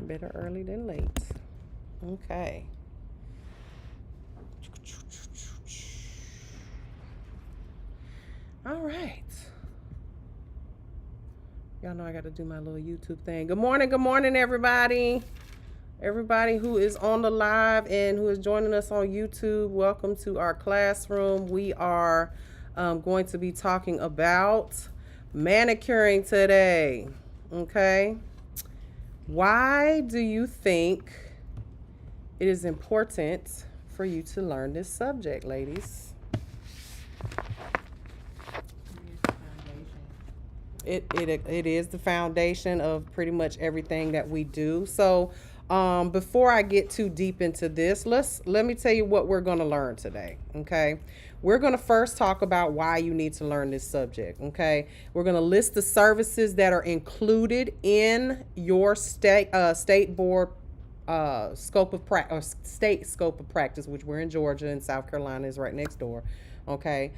Better early than late. Okay. All right. Y'all know I got to do my little YouTube thing. Good morning, everybody. Everybody who is on the live and who is joining us on YouTube, welcome to our classroom. We are going to be talking about manicuring today. Okay. Why do you think it is important for you to learn this subject, ladies? It is the foundation of pretty much everything that we do. So before I get too deep into this, let me tell you what we're going to learn today. Okay, we're going to first talk about why you need to learn this subject. Okay, we're going to list the services that are included in your state board scope of practice, or state scope of practice, which we're in Georgia, and South Carolina is right next door. Okay,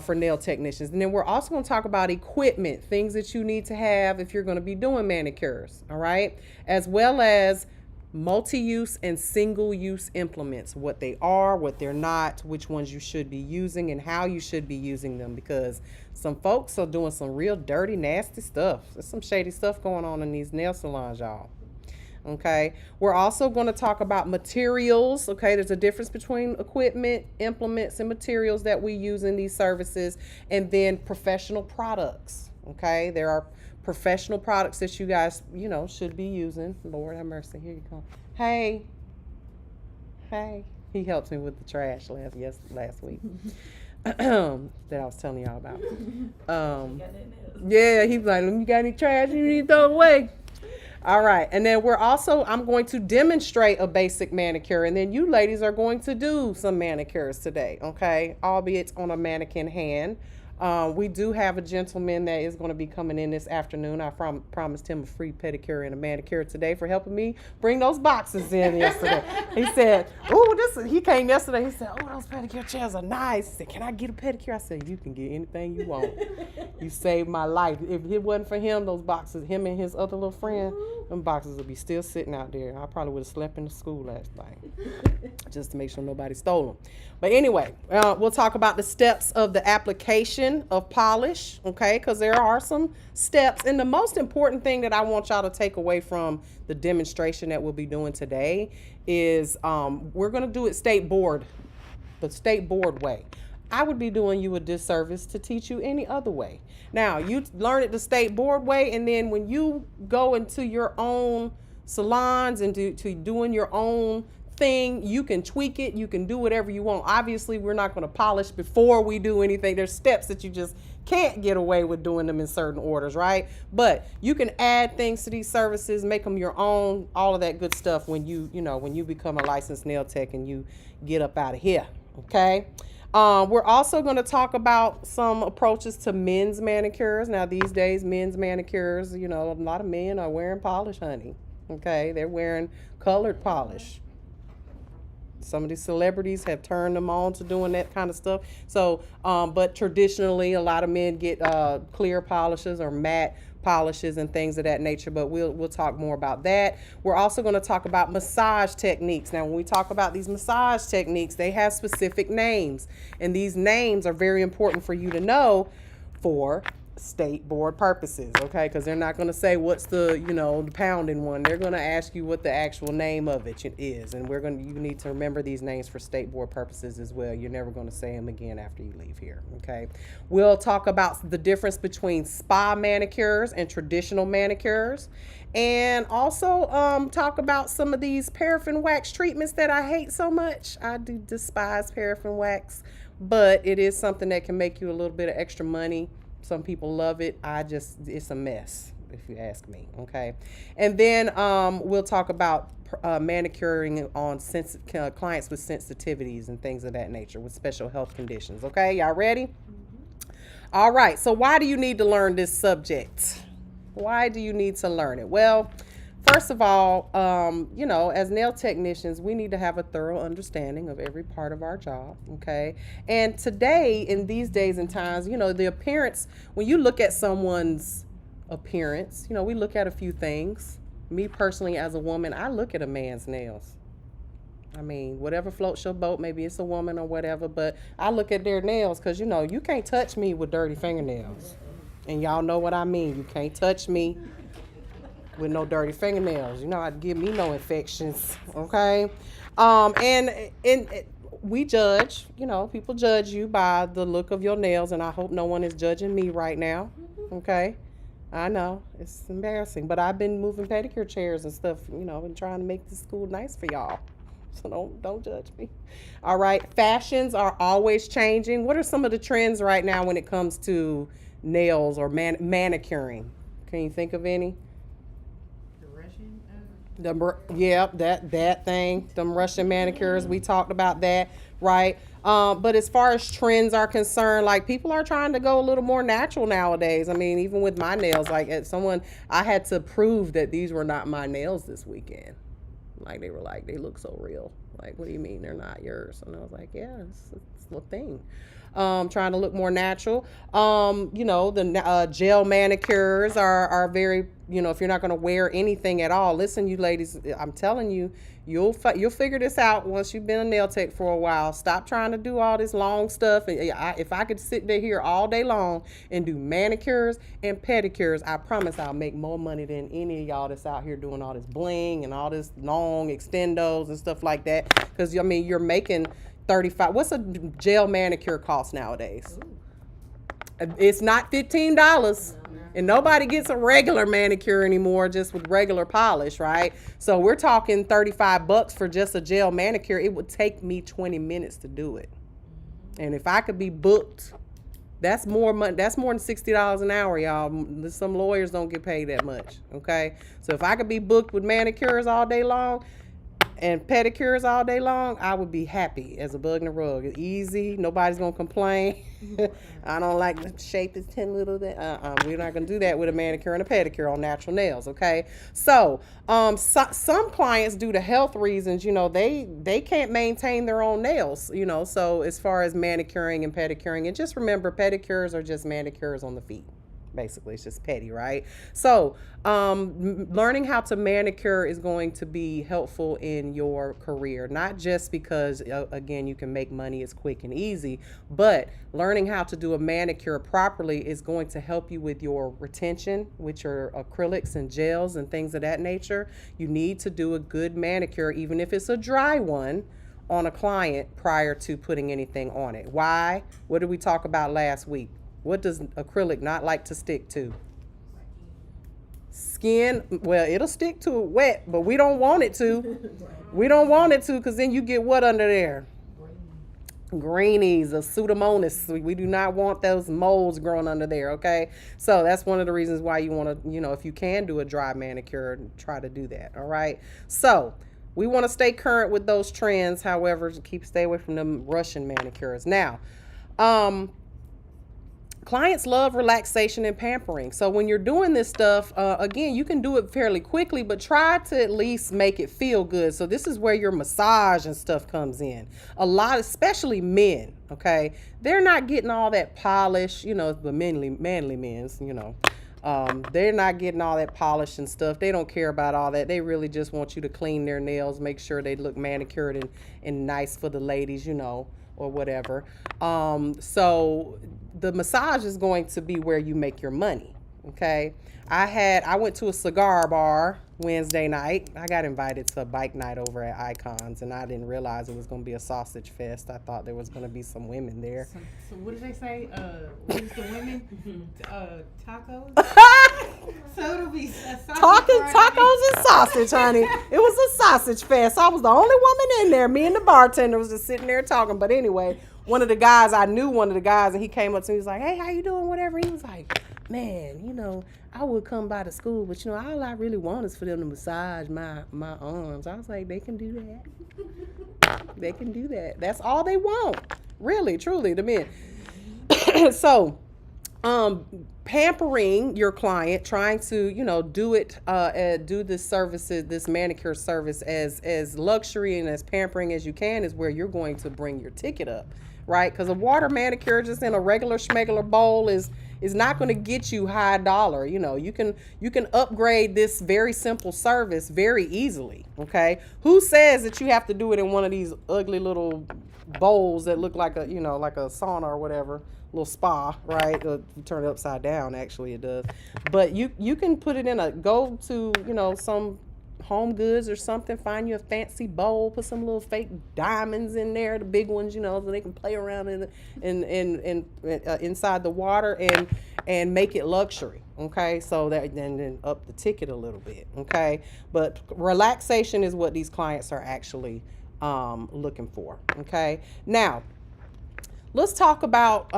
for nail technicians. And then we're also going to talk about equipment, things that you need to have if you're going to be doing manicures. All right, as well as multi-use and single-use implements, what they are, what they're not, which ones you should be using, and how you should be using them, because some folks are doing some real dirty, nasty stuff. There's some shady stuff going on in these nail salons, y'all. Okay, we're also going to talk about materials. Okay, there's a difference between equipment, implements, and materials that we use in these services, and then professional products. Okay, there are professional products that you guys, should be using. Lord have mercy. Here you come. Hey, he helped me with the trash last week. That I was telling y'all about. Yeah, he's like, you got any trash you need to throw away? All right, and then I'm going to demonstrate a basic manicure, and then you ladies are going to do some manicures today, okay? Albeit on a mannequin hand. We do have a gentleman that is going to be coming in this afternoon. I promised him a free pedicure and a manicure today for helping me bring those boxes in yesterday. He said, he came yesterday. He said, those pedicure chairs are nice. He said, can I get a pedicure? I said, you can get anything you want. You saved my life. If it wasn't for him, those boxes, him and his other little friend, them boxes would be still sitting out there. I probably would have slept in the school last night just to make sure nobody stole them. But anyway, we'll talk about the steps of the application of polish, okay, because there are some steps. And the most important thing that I want y'all to take away from the demonstration that we'll be doing today is we're going to do it the state board way. I would be doing you a disservice to teach you any other way. Now, you learn it the state board way, and then when you go into your own salons and to doing your own thing, you can tweak it, you can do whatever you want. Obviously, we're not going to polish before we do anything. There's steps that you just can't get away with doing them in certain orders, right? But you can add things to these services, make them your own, all of that good stuff when you become a licensed nail tech and you get up out of here, okay? We're also going to talk about some approaches to men's manicures. Now, these days, men's manicures, a lot of men are wearing polish, honey. Okay, they're wearing colored polish. Some of these celebrities have turned them on to doing that kind of stuff. So, but traditionally, a lot of men get clear polishes or matte polishes and things of that nature, but we'll talk more about that. We're also going to talk about massage techniques. Now, when we talk about these massage techniques, they have specific names, and these names are very important for you to know for state board purposes, okay? Because they're not going to say what's the the pounding one. They're going to ask you what the actual name of it is, and you need to remember these names for state board purposes as well. You're never going to say them again after you leave here, okay? We'll talk about the difference between spa manicures and traditional manicures, and also talk about some of these paraffin wax treatments that I hate so much. I do despise paraffin wax, but it is something that can make you a little bit of extra money. Some people love it. It's a mess, if you ask me, okay? And then we'll talk about manicuring on clients with sensitivities and things of that nature with special health conditions, okay? Y'all ready? Mm-hmm. All right, so why do you need to learn this subject? Why do you need to learn it? Well, first of all, as nail technicians, we need to have a thorough understanding of every part of our job, okay? And today, in these days and times, the appearance, when you look at someone's appearance. You know, we look at a few things. Me personally, as a woman, I look at a man's nails. I mean, whatever floats your boat, maybe it's a woman or whatever, but I look at their nails because, you know, you can't touch me with dirty fingernails. And y'all know what I mean. You can't touch me with no dirty fingernails. You know, I'd give me no infections, okay? And we judge, you know, people judge you by the look of your nails, and I hope no one is judging me right now, okay? I know, it's embarrassing, but I've been moving pedicure chairs and stuff, you know, and trying to make this school nice for y'all. So don't judge me. All right, fashions are always changing. What are some of the trends right now when it comes to nails or manicuring? Can you think of any? That thing, them Russian manicures, we talked about that, right? But as far as trends are concerned, like people are trying to go a little more natural nowadays. I mean, even with my nails, like I had to prove that these were not my nails this weekend. Like they were like, they look so real. Like, what do you mean they're not yours? And I was like, yeah, it's a thing. Trying to look more natural. You know, the gel manicures are very, you know, if you're not going to wear anything at all. Listen, you ladies, I'm telling you, you'll figure this out once you've been a nail tech for a while. Stop trying to do all this long stuff. And if I could sit there here all day long and do manicures and pedicures, I promise I'll make more money than any of y'all that's out here doing all this bling and all this long extendos and stuff like that. Because, I mean, you're making 35. What's a gel manicure cost nowadays? Ooh. It's not $15. And nobody gets a regular manicure anymore just with regular polish, right? So we're talking $35 for just a gel manicure. It would take me 20 minutes to do it. And if I could be booked, that's more money. That's more than $60 an hour, y'all. Some lawyers don't get paid that much, okay? So if I could be booked with manicures all day long and pedicures all day long, I would be happy as a bug in a rug. It's easy. Nobody's going to complain. I don't like the shape is 10 little. We're not going to do that with a manicure and a pedicure on natural nails, okay? So, some clients, due to health reasons, you know, they can't maintain their own nails, you know. So as far as manicuring and pedicuring, and just remember, pedicures are just manicures on the feet. Basically, it's just petty, right? So learning how to manicure is going to be helpful in your career, not just because, again, you can make money, it's quick and easy, but learning how to do a manicure properly is going to help you with your retention, with your acrylics and gels and things of that nature. You need to do a good manicure, even if it's a dry one, on a client prior to putting anything on it. Why? What did we talk about last week? What does acrylic not like to stick to? Skin. Well, it'll stick to it wet, but we don't want it to. We don't want it to, because then you get what under there? Greenies, a pseudomonas. We do not want those molds growing under there, okay? So that's one of the reasons why you want to, you know, if you can do a dry manicure, try to do that, all right? So we want to stay current with those trends. However, stay away from them Russian manicures. Now, clients love relaxation and pampering. So when you're doing this stuff, again, you can do it fairly quickly, but try to at least make it feel good. So this is where your massage and stuff comes in. A lot, especially men, okay? They're not getting all that polish, you know, the manly men's, you know. They're not getting all that polish and stuff. They don't care about all that. They really just want you to clean their nails, make sure they look manicured and nice for the ladies, you know, or whatever. So the massage is going to be where you make your money, okay? I went to a cigar bar Wednesday night. I got invited to a bike night over at Icons, and I didn't realize it was going to be a sausage fest. I thought there was going to be some women there. So what did they say? What is the women? Tacos? So it'll be tacos and sausage, honey. It was a sausage fest. I was the only woman in there. Me and the bartender was just sitting there talking. But anyway, I knew one of the guys, and he came up to me. He was like, hey, how you doing? Whatever. He was like, man, you know, I would come by the school, but, you know, all I really want is for them to massage my arms. I was like, they can do that. They can do that. That's all they want. Really, truly, the men. So, pampering your client, trying to, you know, do this manicure service as luxury and as pampering as you can, is where you're going to bring your ticket up, right? Because a water manicure just in a regular schmegular bowl is not going to get you high dollar. You know, you can upgrade this very simple service very easily. Okay, who says that you have to do it in one of these ugly little bowls that look like a, you know, like a sauna or whatever, little spa, right? You turn it upside down, actually it does. But you can put it in a, go to, you know, some Home Goods or something, find you a fancy bowl, put some little fake diamonds in there, the big ones, you know, so they can play around in inside the water and make it luxury. Okay, so that then up the ticket a little bit. Okay, but relaxation is what these clients are actually looking for. Okay, now let's talk about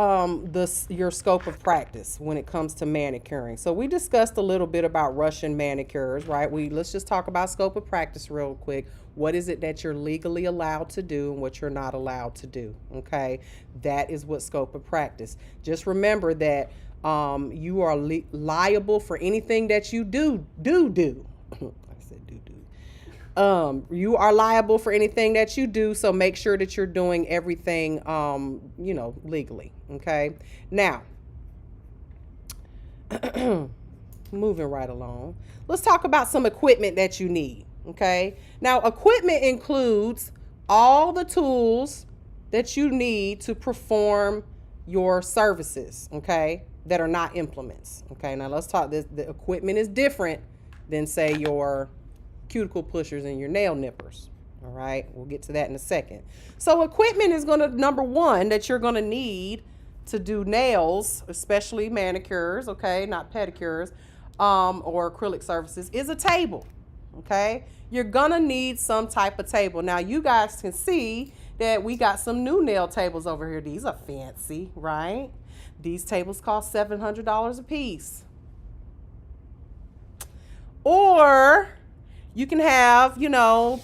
your scope of practice when it comes to manicuring. So we discussed a little bit about Russian manicures, right? Let's just talk about scope of practice real quick. What is it that you're legally allowed to do and what you're not allowed to do? Okay, that is what scope of practice. Just remember that you are liable for anything that you do. I said do. You are liable for anything that you do, so make sure that you're doing everything, you know, legally. Okay. Now, moving right along, let's talk about some equipment that you need. Okay. Now, equipment includes all the tools that you need to perform your services. Okay, that are not implements. Okay. Now let's talk. The equipment is different than, say, your cuticle pushers and your nail nippers. All right, we'll get to that in a second. So equipment is going to, number one, that you're going to need to do nails, especially manicures, okay, not pedicures, or acrylic surfaces, is a table. Okay, you're gonna need some type of table. Now you guys can see that we got some new nail tables over here. These are fancy, right? These tables cost $700 a piece. Or you can have, you know,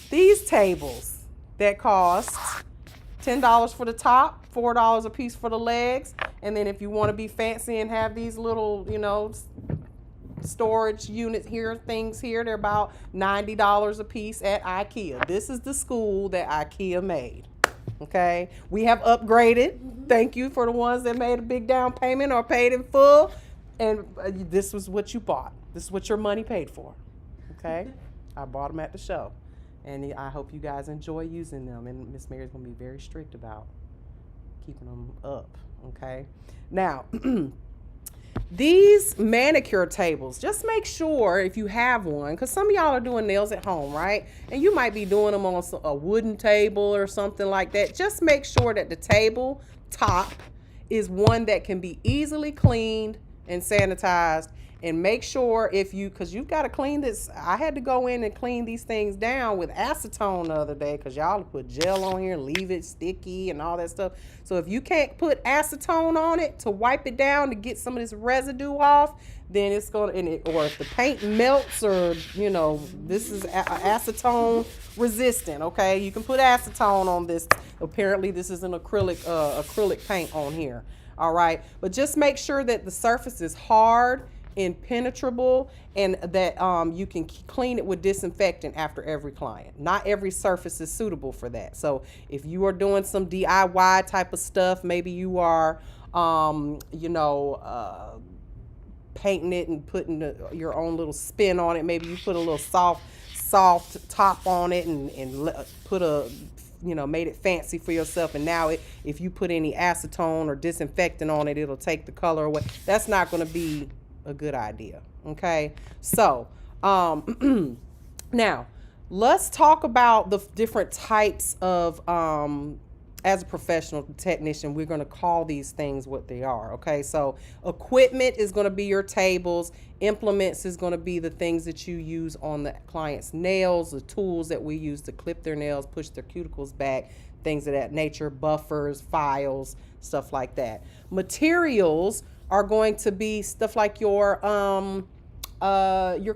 these tables that cost $10 for the top, $4 a piece for the legs. And then if you want to be fancy and have these little, you know, storage units here, things here, they're about $90 a piece at IKEA. This is the school that IKEA made. Okay, we have upgraded. Thank you for the ones that made a big down payment or paid in full. And this was what you bought. This is what your money paid for. Okay, I bought them at the show. And I hope you guys enjoy using them. And Miss Mary's going to be very strict about keeping them up. Okay, now these manicure tables, just make sure if you have one, because some of y'all are doing nails at home, right? And you might be doing them on a wooden table or something like that. Just make sure that the table top is one that can be easily cleaned and sanitized. And make sure because you've got to clean this. I had to go in and clean these things down with acetone the other day because y'all put gel on here and leave it sticky and all that stuff. So if you can't put acetone on it to wipe it down to get some of this residue off, then it's going to, or if the paint melts or, you know, this is acetone resistant, okay? You can put acetone on this. Apparently this is an acrylic paint on here, all right? But just make sure that the surface is hard, impenetrable, and that you can clean it with disinfectant after every client. Not every surface is suitable for that. So if you are doing some DIY type of stuff, maybe you are painting it and putting your own little spin on it. Maybe you put a little soft top on it and put made it fancy for yourself, and now if you put any acetone or disinfectant on it, it'll take the color away. That's not going to be a good idea. Okay, so now let's talk about the different types of as a professional technician, we're going to call these things what they are. Okay, so equipment is going to be your tables. Implements is going to be the things that you use on the client's nails, the tools that we use to clip their nails, push their cuticles back, things of that nature, buffers, files, stuff like that. Materials are going to be stuff like your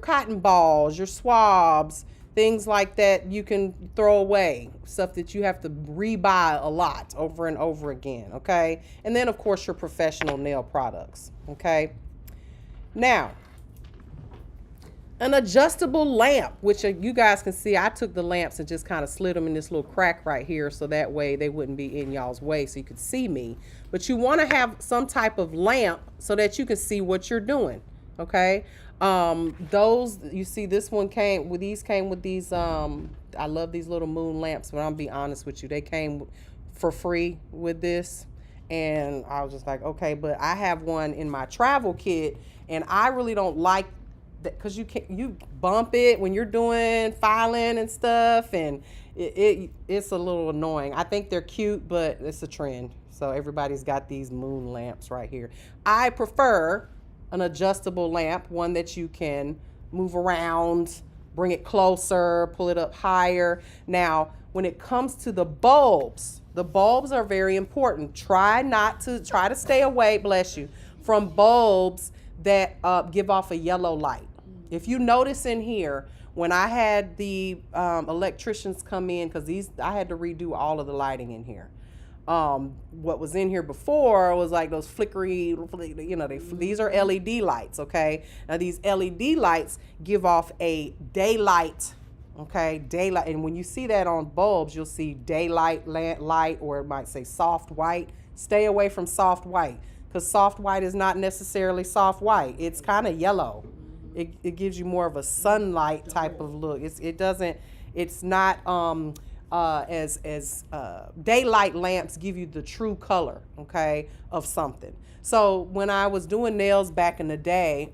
cotton balls, your swabs, things like that you can throw away, stuff that you have to rebuy a lot over and over again, okay? And then, of course, your professional nail products, okay? Now, an adjustable lamp, which you guys can see. I took the lamps and just kind of slid them in this little crack right here, so that way they wouldn't be in y'all's way, so you could see me. But you want to have some type of lamp so that you can see what you're doing. Okay. Those, you see, this one came with these. I love these little moon lamps, but I'm be honest with you, they came for free with this, and I was just like, okay. But I have one in my travel kit, and I really don't like that because you bump it when you're doing filing and stuff, and it's a little annoying. I think they're cute, but it's a trend, so everybody's got these moon lamps right here. I prefer an adjustable lamp, one that you can move around, bring it closer, pull it up higher. Now, when it comes to the bulbs are very important. Try to stay away, bless you, from bulbs that give off a yellow light. If you notice in here, when I had the electricians come in, because I had to redo all of the lighting in here. What was in here before was like those flickery, these are LED lights, okay? Now these LED lights give off a daylight, okay? Daylight, and when you see that on bulbs, you'll see daylight light, or it might say soft white. Stay away from soft white, because soft white is not necessarily soft white. It's kind of yellow. It gives you more of a sunlight type of look. It's not as daylight lamps give you the true color, okay, of something. So when I was doing nails back in the day,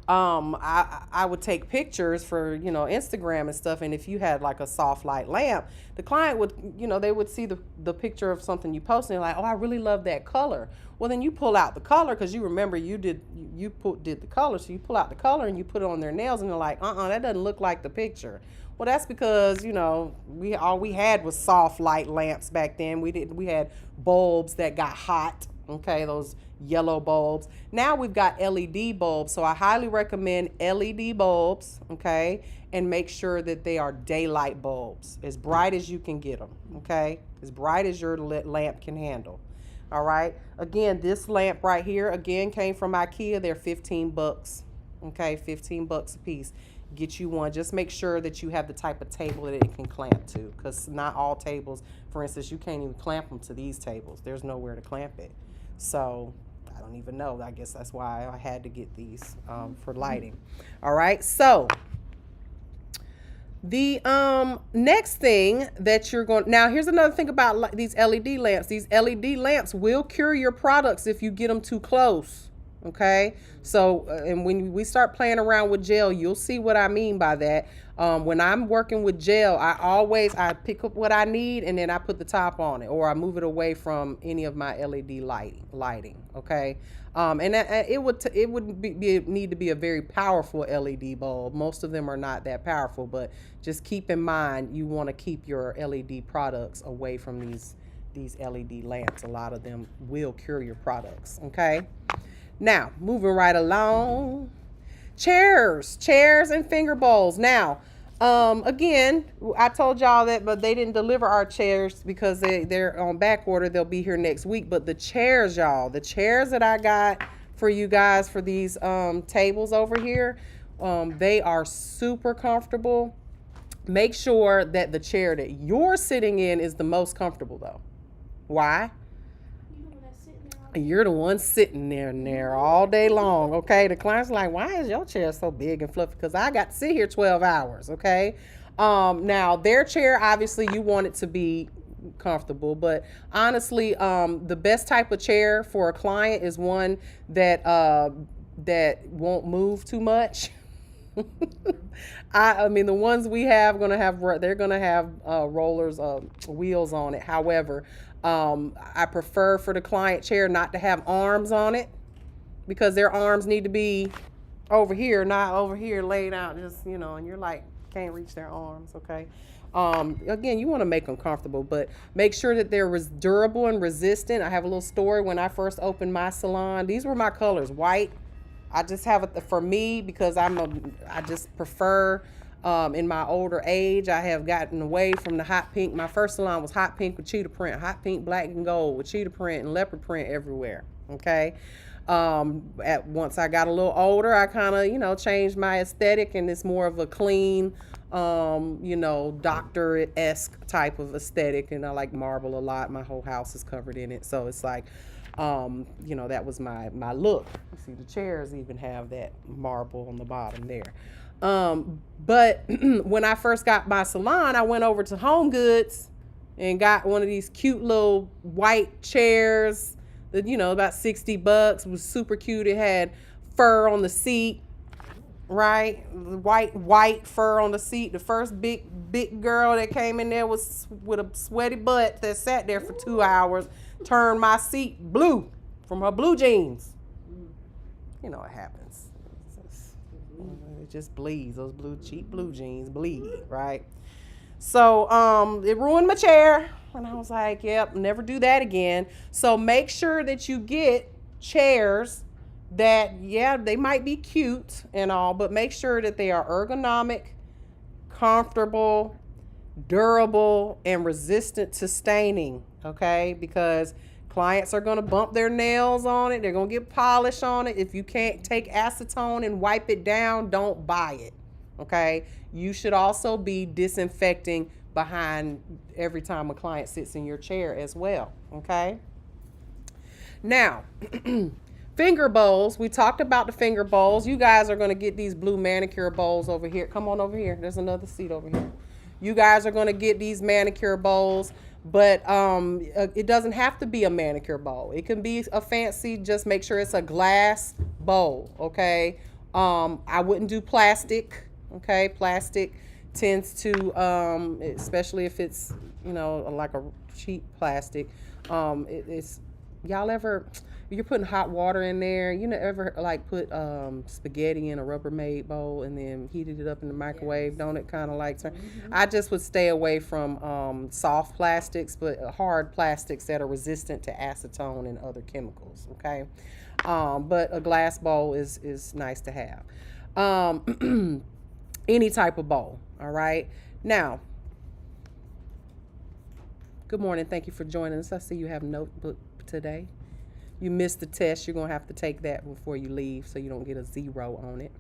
I would take pictures for, Instagram and stuff. And if you had like a soft light lamp, the client would, they would see the picture of something you posted, and they're like, oh, I really love that color. Well, then you pull out the color, because you remember you did the color. So you pull out the color and you put it on their nails, and they're like, that doesn't look like the picture. Well, that's because, all we had was soft light lamps back then. We had bulbs that got hot, okay, those yellow bulbs. Now we've got LED bulbs, so I highly recommend LED bulbs, okay, and make sure that they are daylight bulbs, as bright as you can get them, okay, as bright as your lamp can handle. All right. Again, this lamp right here, again, came from IKEA. They're $15, okay, $15 a piece. Get you one. Just make sure that you have the type of table that it can clamp to, because not all tables, for instance, you can't even clamp them to these tables. There's nowhere to clamp it. So I don't even know. I guess that's why I had to get these for lighting. All right. So the next thing that you're going, now here's another thing about these LED lamps. These LED lamps will cure your products if you get them too close. Okay, so and when we start playing around with gel, you'll see what I mean by that. When I'm working with gel, I pick up what I need, and then I put the top on it, or I move it away from any of my LED lighting. Okay, and it would need to be a very powerful LED bulb. Most of them are not that powerful, but just keep in mind you want to keep your LED products away from these LED lamps. A lot of them will cure your products. Okay. Now, moving right along, chairs and finger bowls. Now, again, I told y'all that, but they didn't deliver our chairs because they're on back order. They'll be here next week. But the chairs, y'all, the chairs that I got for you guys for these tables over here, they are super comfortable. Make sure that the chair that you're sitting in is the most comfortable, though. Why? You're the one sitting there all day long, okay? The client's like, why is your chair so big and fluffy? Because I got to sit here 12 hours, okay? Now, their chair, obviously, you want it to be comfortable. But honestly, the best type of chair for a client is one that won't move too much. I mean, the ones we have they're gonna have rollers, wheels on it. However, I prefer for the client chair not to have arms on it, because their arms need to be over here, not over here laid out, just, and you're like, can't reach their arms, okay? Again, you want to make them comfortable, but make sure that they're durable and resistant. I have a little story. When I first opened my salon, these were my colors, white. I just have it for me because I just prefer. In my older age, I have gotten away from the hot pink. My first salon was hot pink with cheetah print, hot pink, black and gold with cheetah print and leopard print everywhere. Okay. Once I got a little older, I kind of, changed my aesthetic, and it's more of a clean, doctor-esque type of aesthetic. And I like marble a lot. My whole house is covered in it. So it's like, that was my look. You see, the chairs even have that marble on the bottom there. But when I first got my salon, I went over to Home Goods and got one of these cute little white chairs that, about $60. It was super cute. It had fur on the seat, right? White fur on the seat. The first big girl that came in there was with a sweaty butt that sat there for 2 hours, turned my seat blue from her blue jeans. It happens. It just bleeds. Those cheap blue jeans bleed, right? So it ruined my chair, and I was like, yep, never do that again. So make sure that you get chairs that, they might be cute and all, but make sure that they are ergonomic, comfortable, durable, and resistant to staining, okay? Because clients are going to bump their nails on it. They're going to get polish on it. If you can't take acetone and wipe it down, don't buy it, okay? You should also be disinfecting behind every time a client sits in your chair as well, okay? Now, finger bowls. We talked about the finger bowls. You guys are going to get these blue manicure bowls over here. Come on over here. There's another seat over here. You guys are going to get these manicure bowls, but it doesn't have to be a manicure bowl. It can be a fancy, just make sure it's a glass bowl, okay? I wouldn't do plastic. Okay, plastic tends to, especially if it's, like a cheap plastic. It's, y'all ever, you're putting hot water in there, ever like put spaghetti in a Rubbermaid bowl and then heated it up in the microwave? Yes. Don't it kind of like turn? Mm-hmm. I just would stay away from soft plastics, but hard plastics that are resistant to acetone and other chemicals, okay? But a glass bowl is nice to have. Any type of bowl, all right? Now, good morning. Thank you for joining us. I see you have a notebook today. You missed the test. You're going to have to take that before you leave so you don't get a 0 on it.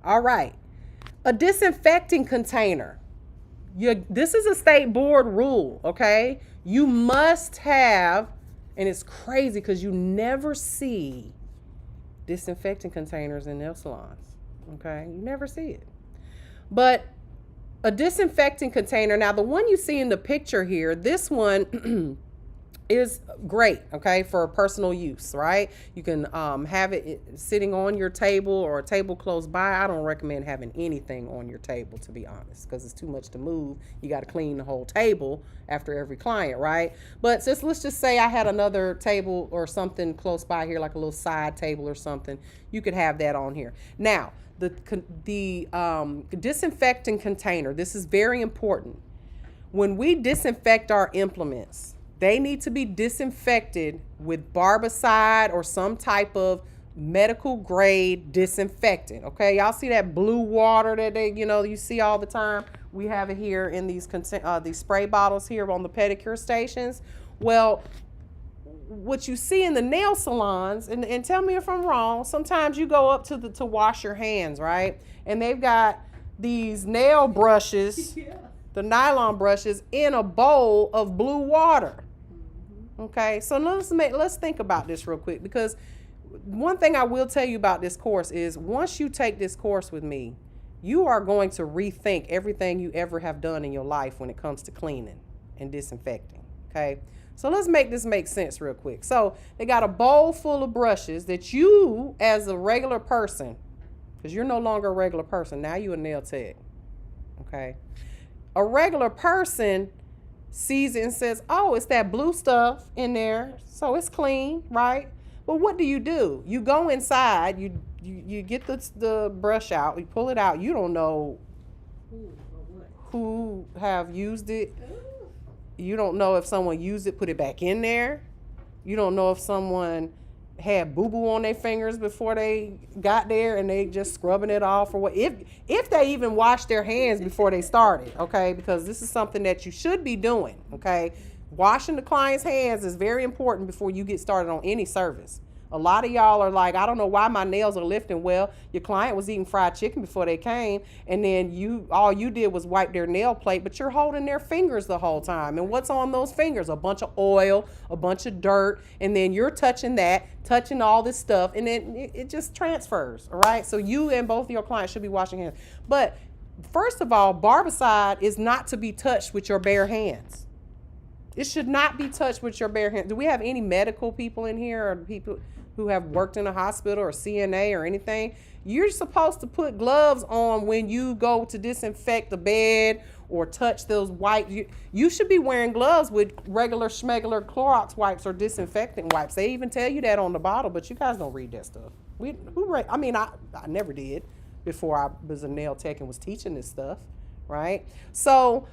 All right. A disinfecting container. This is a state board rule, okay? You must have, and it's crazy because you never see disinfecting containers in nail salons, okay? You never see it. But a disinfecting container, now the one you see in the picture here, this one is great, okay, for personal use, right? You can have it sitting on your table or a table close by. I don't recommend having anything on your table, to be honest, because it's too much to move. You got to clean the whole table after every client, right? But let's just say I had another table or something close by here, like a little side table or something. You could have that on here. Now, the disinfecting container, this is very important. When we disinfect our implements, they need to be disinfected with barbicide or some type of medical grade disinfectant, okay? Y'all see that blue water that you see all the time? We have it here in these spray bottles here on the pedicure stations. Well, what you see in the nail salons, and tell me if I'm wrong, sometimes you go up to wash your hands, right? And they've got these nail brushes, the nylon brushes, in a bowl of blue water. Okay, so let's think about this real quick, because one thing I will tell you about this course is once you take this course with me, you are going to rethink everything you ever have done in your life when it comes to cleaning and disinfecting, okay? So let's make this make sense real quick. So they got a bowl full of brushes that you, as a regular person, because you're no longer a regular person, now you're a nail tech, okay? A regular person sees it and says, oh, it's that blue stuff in there, so it's clean, right? But what do? You go inside, you get the brush out, you pull it out, you don't know who have used it. You don't know if someone used it, put it back in there. You don't know if someone had boo-boo on their fingers before they got there and they just scrubbing it off, or what. If they even washed their hands before they started, okay? Because this is something that you should be doing, okay? Washing the client's hands is very important before you get started on any service, A lot of y'all are like, I don't know why my nails are lifting. Well, your client was eating fried chicken before they came, and then all you did was wipe their nail plate, but you're holding their fingers the whole time. And what's on those fingers? A bunch of oil, a bunch of dirt, and then you're touching all this stuff, and then it just transfers, all right? So you and both of your clients should be washing hands. But first of all, barbicide is not to be touched with your bare hands. It should not be touched with your bare hands. Do we have any medical people in here, or people who have worked in a hospital or CNA or anything? You're supposed to put gloves on when you go to disinfect the bed or touch those wipes. You should be wearing gloves with regular schmegular Clorox wipes or disinfectant wipes. They even tell you that on the bottle, but you guys don't read that stuff. I never did before I was a nail tech and was teaching this stuff, right? So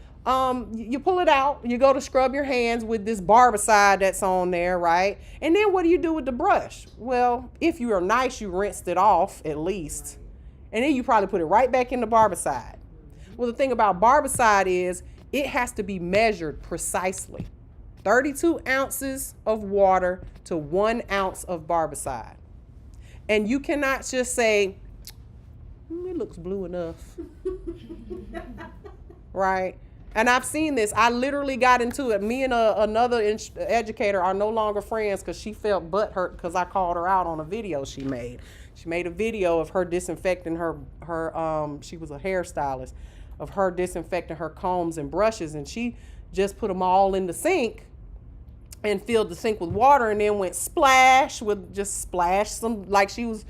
you pull it out, you go to scrub your hands with this barbicide that's on there, right? And then what do you do with the brush? Well, if you are nice, you rinsed it off at least. And then you probably put it right back in the barbicide. Well, the thing about barbicide is it has to be measured precisely. 32 ounces of water to 1 ounce of barbicide. And you cannot just say, it looks blue enough. Right? And I've seen this. I literally got into it. Me and another educator are no longer friends because she felt butthurt because I called her out on a video she made. She made a video of her disinfecting her she was a hairstylist, of her disinfecting her combs and brushes, and she just put them all in the sink and filled the sink with water, and then went splash some, like she was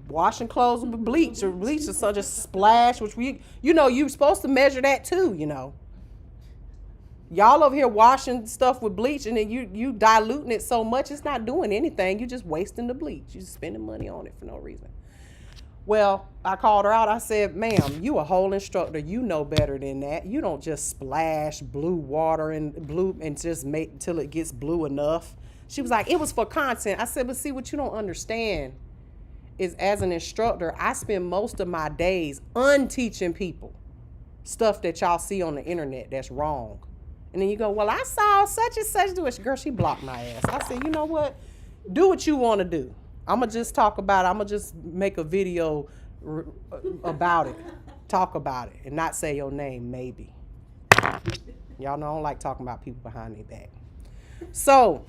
washing clothes with bleach or so, just splash, which you're supposed to measure that too, Y'all over here washing stuff with bleach, and then you diluting it so much it's not doing anything. You're just wasting the bleach. You're just spending money on it for no reason. Well, I called her out. I said, ma'am, you a whole instructor. You know better than that. You don't just splash blue water and just make till it gets blue enough. She was like, it was for content. I said, but see, what you don't understand is, as an instructor, I spend most of my days unteaching people stuff that y'all see on the internet that's wrong. And then you go, well, I saw such and such do it. Girl, she blocked my ass. I said, you know what? Do what you want to do. I'm going to just talk about it. I'm going to just make a video about it. Talk about it and not say your name, maybe. Y'all know I don't like talking about people behind their back. So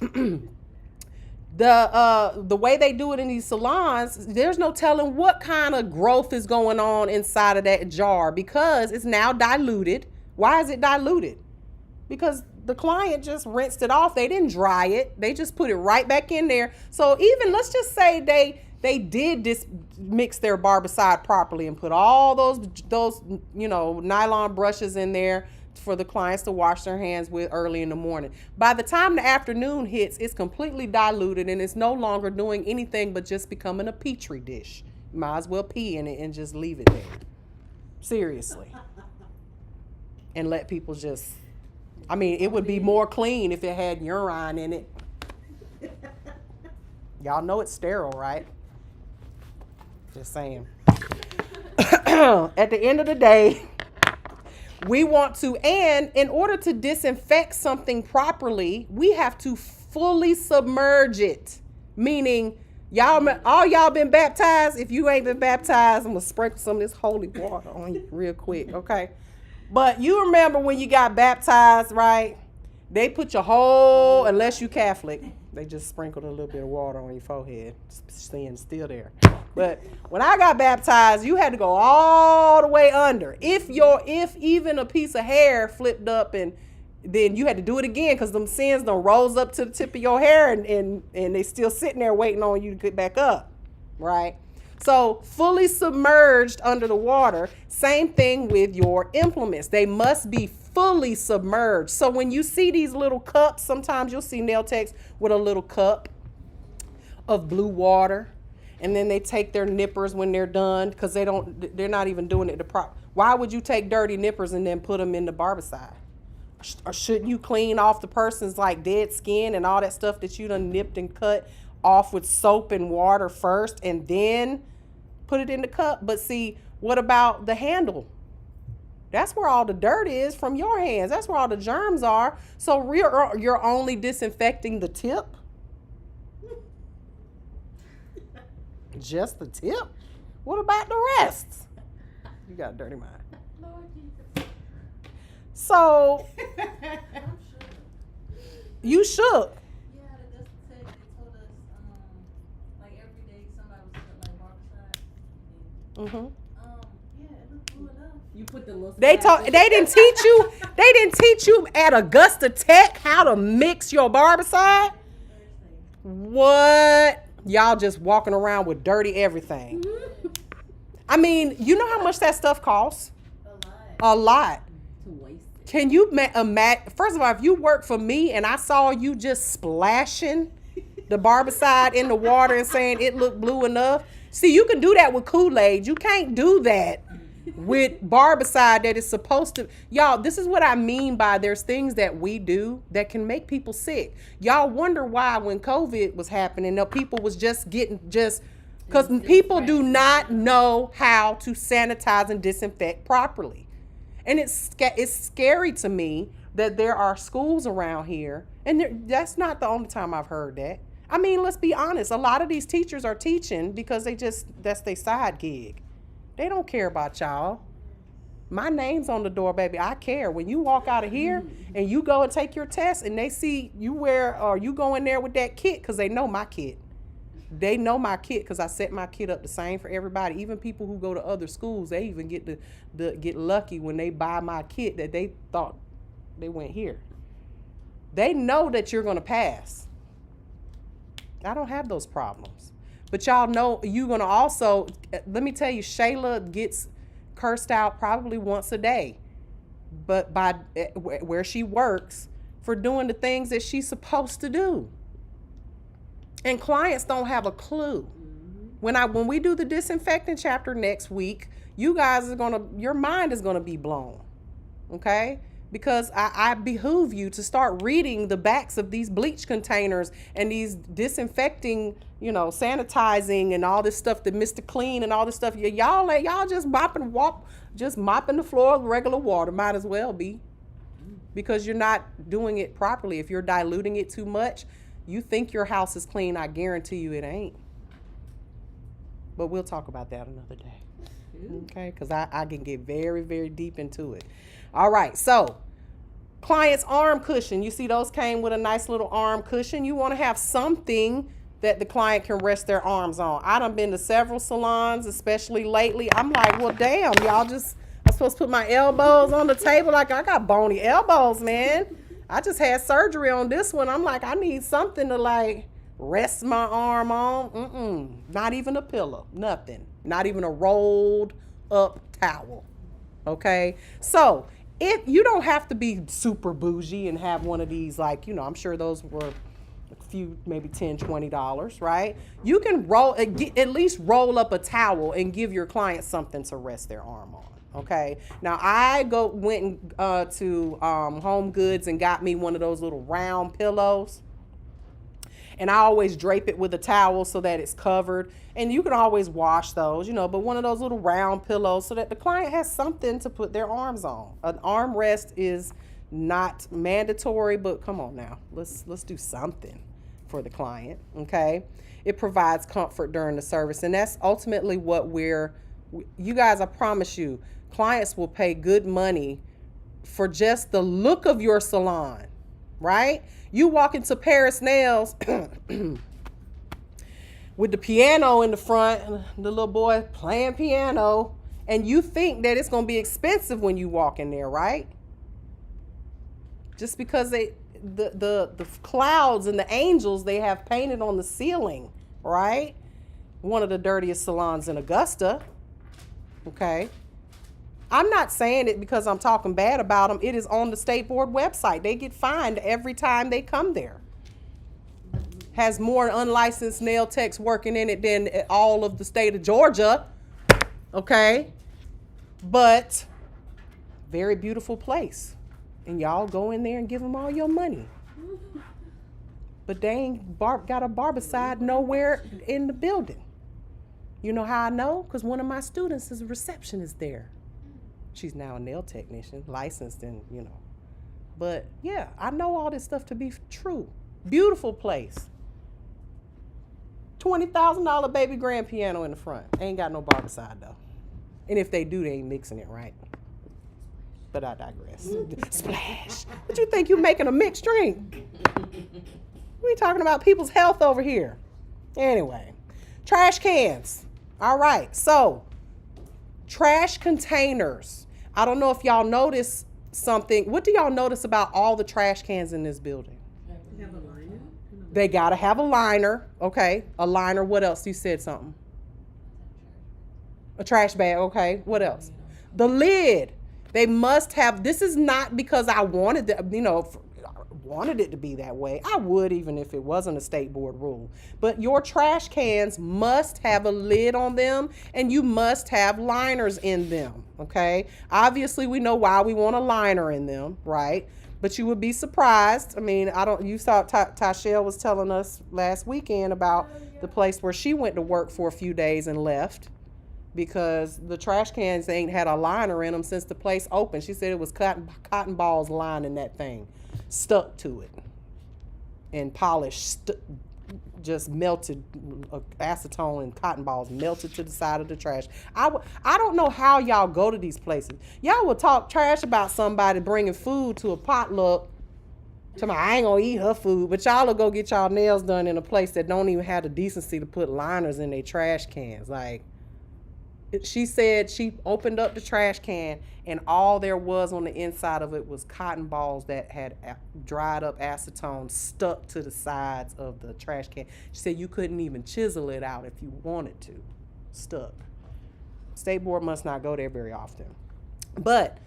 the way they do it in these salons, there's no telling what kind of growth is going on inside of that jar because it's now diluted. Why is it diluted? Because the client just rinsed it off. They didn't dry it. They just put it right back in there. So even, let's just say they did mix their barbicide properly and put all those nylon brushes in there for the clients to wash their hands with early in the morning. By the time the afternoon hits, it's completely diluted and it's no longer doing anything but just becoming a petri dish. You might as well pee in it and just leave it there. Seriously. And let people just, it would be more clean if it had urine in it. Y'all know it's sterile, right? Just saying. At the end of the day, we want to, and in order to disinfect something properly, we have to fully submerge it. Meaning, all y'all been baptized. If you ain't been baptized, I'm going to sprinkle some of this holy water on you real quick, okay? But you remember when you got baptized, right? They put your whole, unless you Catholic, they just sprinkled a little bit of water on your forehead. Sin's still there. But when I got baptized, you had to go all the way under. If even a piece of hair flipped up, and then you had to do it again because them sins done rose up to the tip of your hair and they still sitting there waiting on you to get back up, right? So fully submerged under the water. Same thing with your implements. They must be fully submerged. So when you see these little cups, sometimes you'll see nail techs with a little cup of blue water, and then they take their nippers when they're done because they're not even doing it the proper. Why would you take dirty nippers and then put them in the barbicide? Or shouldn't you clean off the person's like dead skin and all that stuff that you done nipped and cut off with soap and water first and then put it in the cup? But see, what about the handle? That's where all the dirt is from your hands. That's where all the germs are. So you're only disinfecting the tip? Just the tip? What about the rest? You got a dirty mind. Lord Jesus. So, I'm sure. you shook. Yeah, the Dust Tech, they told us, like every day somebody was at like barbershop. Yeah, it looked blue enough. You put the little. They didn't teach you at Augusta Tech how to mix your barbicide? Thursday. What? Y'all just walking around with dirty everything. I mean, you know how much that stuff costs? A lot. A lot. To waste it. Can you imagine? First of all, if you work for me and I saw you just splashing the barbicide in the water and saying it looked blue enough. See, you can do that with Kool-Aid. You can't do that with barbicide that is supposed to. Y'all, this is what I mean by there's things that we do that can make people sick. Y'all wonder why when COVID was happening, the people was just getting because people do not know how to sanitize and disinfect properly. And it's scary to me that there are schools around here, and that's not the only time I've heard that. I mean, let's be honest. A lot of these teachers are teaching because that's their side gig. They don't care about y'all. My name's on the door, baby. I care. When you walk out of here and you go and take your test and they see you you go in there with that kit because they know my kit. They know my kit because I set my kit up the same for everybody. Even people who go to other schools, they even get lucky when they buy my kit that they thought they went here. They know that you're going to pass. I don't have those problems. But y'all know you're going to also, let me tell you, Shayla gets cursed out probably once a day. But by where she works for doing the things that she's supposed to do. And clients don't have a clue. When we do the disinfecting chapter next week, your mind is gonna be blown. Okay? Because I behoove you to start reading the backs of these bleach containers and these disinfecting, sanitizing and all this stuff, the Mr. Clean and all this stuff. Y'all just mopping the floor with regular water. Might as well be. Because you're not doing it properly. If you're diluting it too much, you think your house is clean, I guarantee you it ain't. But we'll talk about that another day. Okay? Because I can get very, very deep into it. All right, so client's arm cushion. You see those came with a nice little arm cushion. You want to have something that the client can rest their arms on. I done been to several salons, especially lately. I'm like, well, damn, I'm supposed to put my elbows on the table. Like, I got bony elbows, man. I just had surgery on this one. I'm like, I need something to like rest my arm on. Not even a pillow, nothing. Not even a rolled up towel. Okay. So if you don't have to be super bougie and have one of these, like, I'm sure those were a few, maybe $10, $20, right? You can at least roll up a towel and give your client something to rest their arm on. Okay. Now I went to Home Goods and got me one of those little round pillows, and I always drape it with a towel so that it's covered. And you can always wash those, but one of those little round pillows so that the client has something to put their arms on. An arm rest is not mandatory, but come on now, let's do something for the client. Okay. It provides comfort during the service, and that's ultimately what you guys, I promise you, clients will pay good money for just the look of your salon, right? You walk into Paris Nails with the piano in the front, the little boy playing piano, and you think that it's going to be expensive when you walk in there, right? Just because the clouds and the angels they have painted on the ceiling, right? One of the dirtiest salons in Augusta, okay? I'm not saying it because I'm talking bad about them. It is on the state board website. They get fined every time they come there. Has more unlicensed nail techs working in it than all of the state of Georgia. Okay? But very beautiful place. And y'all go in there and give them all your money. But they ain't got a barbicide nowhere in the building. You know how I know? Because one of my students is a receptionist there. She's now a nail technician, licensed and, But, yeah, I know all this stuff to be true. Beautiful place. $20,000 baby grand piano in the front. Ain't got no barbicide though. And if they do, they ain't mixing it right. But I digress. Splash. What you think you making a mixed drink? We talking about people's health over here. Anyway, trash cans. All right, so trash containers. I don't know if y'all notice something. What do y'all notice about all the trash cans in this building? You have a liner? They gotta have a liner. Okay, a liner. What else? You said something. A trash bag. Okay, what else? The lid. They must have. This is not because I wanted wanted it to be that way. I would, even if it wasn't a state board rule. But your trash cans must have a lid on them, and you must have liners in them, okay? Obviously, we know why we want a liner in them, right? But you would be surprised. I mean, you saw Tashelle was telling us last weekend about the place where she went to work for a few days and left because the trash cans ain't had a liner in them since the place opened. She said it was cotton balls lining that thing. Stuck to it and polished, just melted, acetone and cotton balls melted to the side of the trash. I don't know how y'all go to these places. Y'all will talk trash about somebody bringing food to a potluck. I ain't gonna eat her food, but y'all will go get y'all nails done in a place that don't even have the decency to put liners in their trash cans. Like, she said she opened up the trash can and all there was on the inside of it was cotton balls that had dried up acetone stuck to the sides of the trash can. She said you couldn't even chisel it out if you wanted to. Stuck. State board must not go there very often. But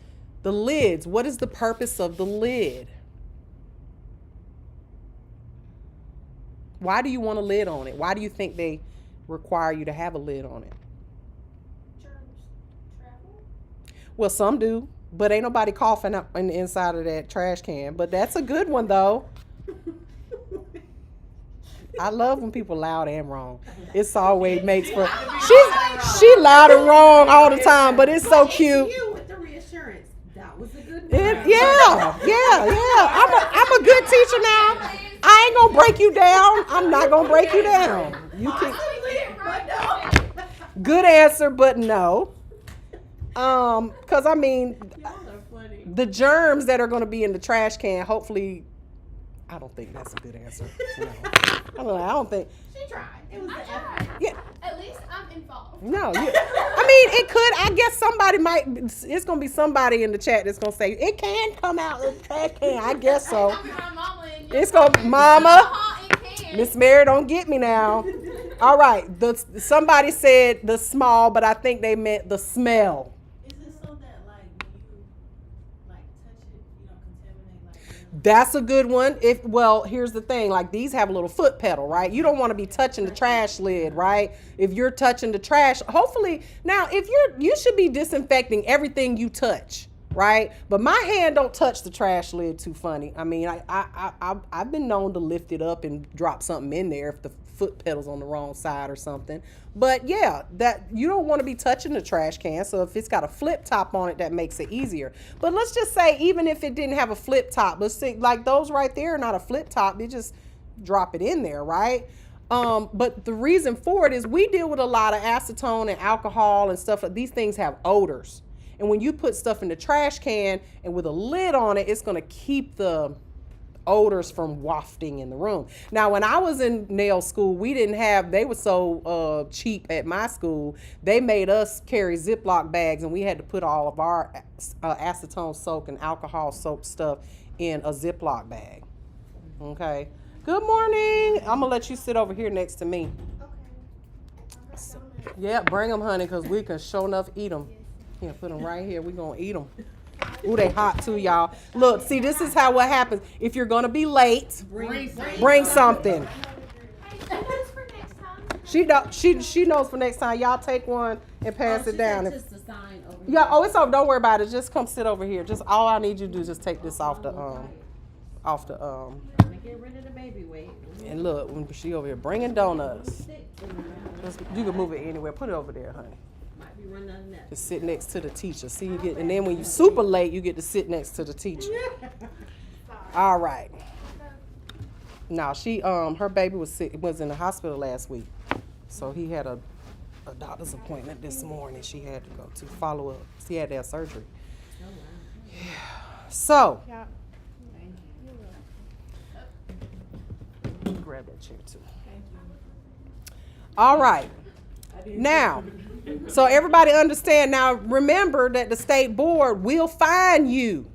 the lids, what is the purpose of the lid? Why do you want a lid on it? Why do you think they require you to have a lid on it? Well, some do, but ain't nobody coughing up in the inside of that trash can. But that's a good one, though. I love when people loud and wrong. It's always makes for. She loud and wrong all the time, but it's so cute. You with the reassurance. That was a good one. Yeah. I'm a good teacher now. I ain't gonna break you down. I'm not gonna break you down. You can. Good answer, but no. Because I mean, the germs that are going to be in the trash can, hopefully, I don't think that's a good answer. No. I don't think. She tried. It was the effort. Yeah. At least I'm involved. No. I mean, it could. I guess somebody might. It's going to be somebody in the chat that's going to say, it can come out of the trash can. I guess so. It's going to, Mama, Miss Mary, don't get me now. All right. Somebody said the small, but I think they meant the smell. That's a good one. Here's the thing, like these have a little foot pedal, right? You don't want to be touching the trash lid, right? If you're touching the trash, hopefully, now you should be disinfecting everything you touch, right? But my hand don't touch the trash lid too funny. I mean, I've been known to lift it up and drop something in there if the foot pedal's on the wrong side or something. But yeah, that you don't want to be touching the trash can. So if it's got a flip top on it, that makes it easier. But let's just say, even if it didn't have a flip top, let's say like those right there are not a flip top. You just drop it in there, right? But the reason for it is we deal with a lot of acetone and alcohol and stuff. These things have odors. And when you put stuff in the trash can and with a lid on it, it's going to keep the odors from wafting in the room. Now, when I was in nail school, they were so cheap at my school, they made us carry Ziploc bags, and we had to put all of our acetone soak and alcohol soak stuff in a Ziploc bag. Okay. Good morning. I'm gonna let you sit over here next to me. Okay. Yeah, bring them, honey, because we can sure enough eat them. Yeah, put them right here. We're gonna eat them. Ooh, they hot too, y'all. Look, see, this is what happens. If you're gonna be late, bring something. She knows for next time. Y'all take one and pass it down. Just a sign over yeah. Oh, it's over. Don't worry about it. Just come sit over here. Just all I need you to do is just take this off the Get rid of the baby weight. And look, when she over here bringing donuts. You can move it anywhere. Put it over there, honey. Just sit next to the teacher. See, and then when you're super late, you get to sit next to the teacher. All right. Now her baby was sick, was in the hospital last week. So he had a doctor's appointment this morning she had to go to follow up. He had to have surgery. So, grab that chair too. All right. Now, so everybody understand. Now, remember that the state board will fine you,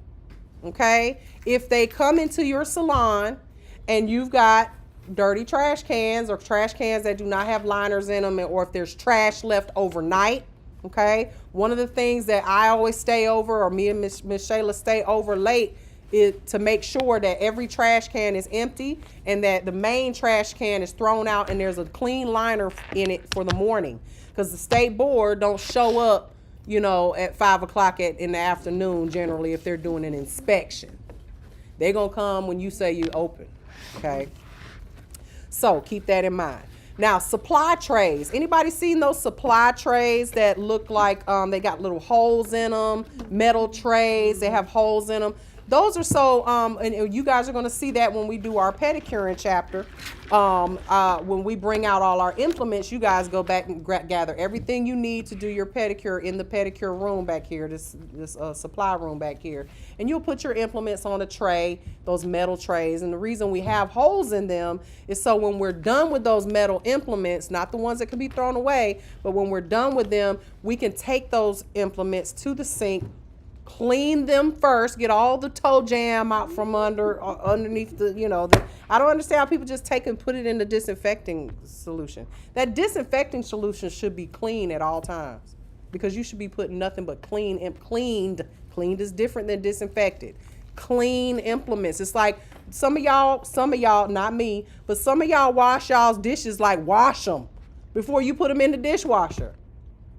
okay, if they come into your salon and you've got dirty trash cans or trash cans that do not have liners in them, or if there's trash left overnight. Okay, one of the things that I always stay over, or me and Miss Shayla stay over late, is to make sure that every trash can is empty and that the main trash can is thrown out and there's a clean liner in it for the morning, because the state board don't show up, you know, at 5 o'clock in the afternoon generally if they're doing an inspection. They're gonna come when you say you open. Okay, so keep that in mind. Now, supply trays. Anybody seen those supply trays that look like they got little holes in them? Metal trays, they have holes in them. Those are so, and you guys are going to see that when we do our pedicuring chapter. When we bring out all our implements, you guys go back and gather everything you need to do your pedicure in the pedicure room back here, this supply room back here. And you'll put your implements on a tray, those metal trays. And the reason we have holes in them is so when we're done with those metal implements, not the ones that can be thrown away, but when we're done with them, we can take those implements to the sink, clean them first, get all the toe jam out from underneath the, you know, I don't understand how people just take and put it in the disinfecting solution. That disinfecting solution should be clean at all times, because you should be putting nothing but cleaned is different than disinfected. Clean implements. It's like some of y'all, not me, but some of y'all wash y'all's dishes, like wash them before you put them in the dishwasher.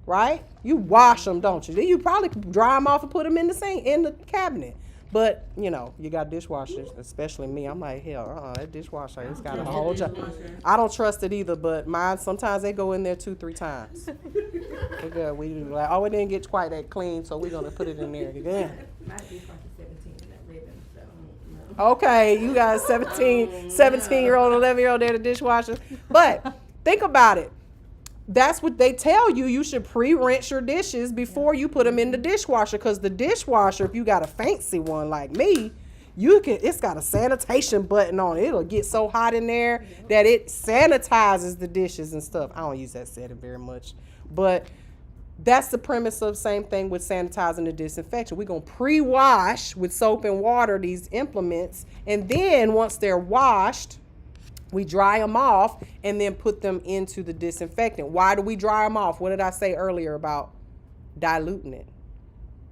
Right? You wash them, don't you? Then you probably dry them off and put them in the sink, in the cabinet. But, you know, you got dishwashers, especially me. I'm like, hell, that dishwasher, it's got a whole job. I don't trust it either, but mine, sometimes they go in there 2-3 times. We do like, oh, it didn't get quite that clean, so we're going to put it in there again. My dishwasher 17 and that living, so no. Okay, you got 17-year-old, 11-year-old there, the dishwasher. But think about it. That's what they tell you. You should pre-rinse your dishes before you put them in the dishwasher, because the dishwasher, if you got a fancy one like me, it's got a sanitation button on it. It'll get so hot in there that it sanitizes the dishes and stuff. I don't use that setting very much, but that's the premise of same thing with sanitizing and disinfection. We're going to pre-wash with soap and water these implements, and then once they're washed, we dry them off and then put them into the disinfectant. Why do we dry them off? What did I say earlier about diluting it?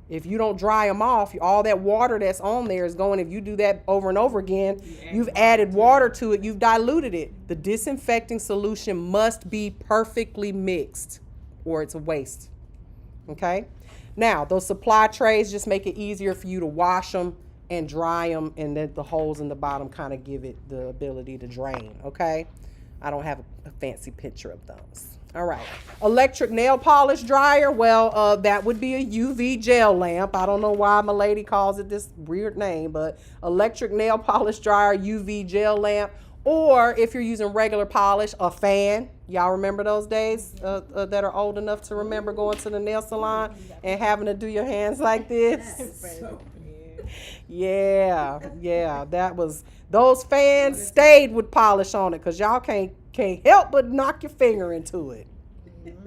If you don't dry them off, all that water that's on there is going, if you do that over and over again, you've added water to it, you've diluted it. The disinfecting solution must be perfectly mixed or it's a waste. Okay? Now, those supply trays just make it easier for you to wash them and dry them, and then the holes in the bottom kind of give it the ability to drain. Okay, I don't have a fancy picture of those. All right, electric nail polish dryer. Well, that would be a UV gel lamp. I don't know why my lady calls it this weird name, but electric nail polish dryer, UV gel lamp. Or if you're using regular polish, a fan. Y'all remember those days that are old enough to remember going to the nail salon and having to do your hands like this? Yeah, that was, those fans stayed with polish on it, because y'all can't help but knock your finger into it.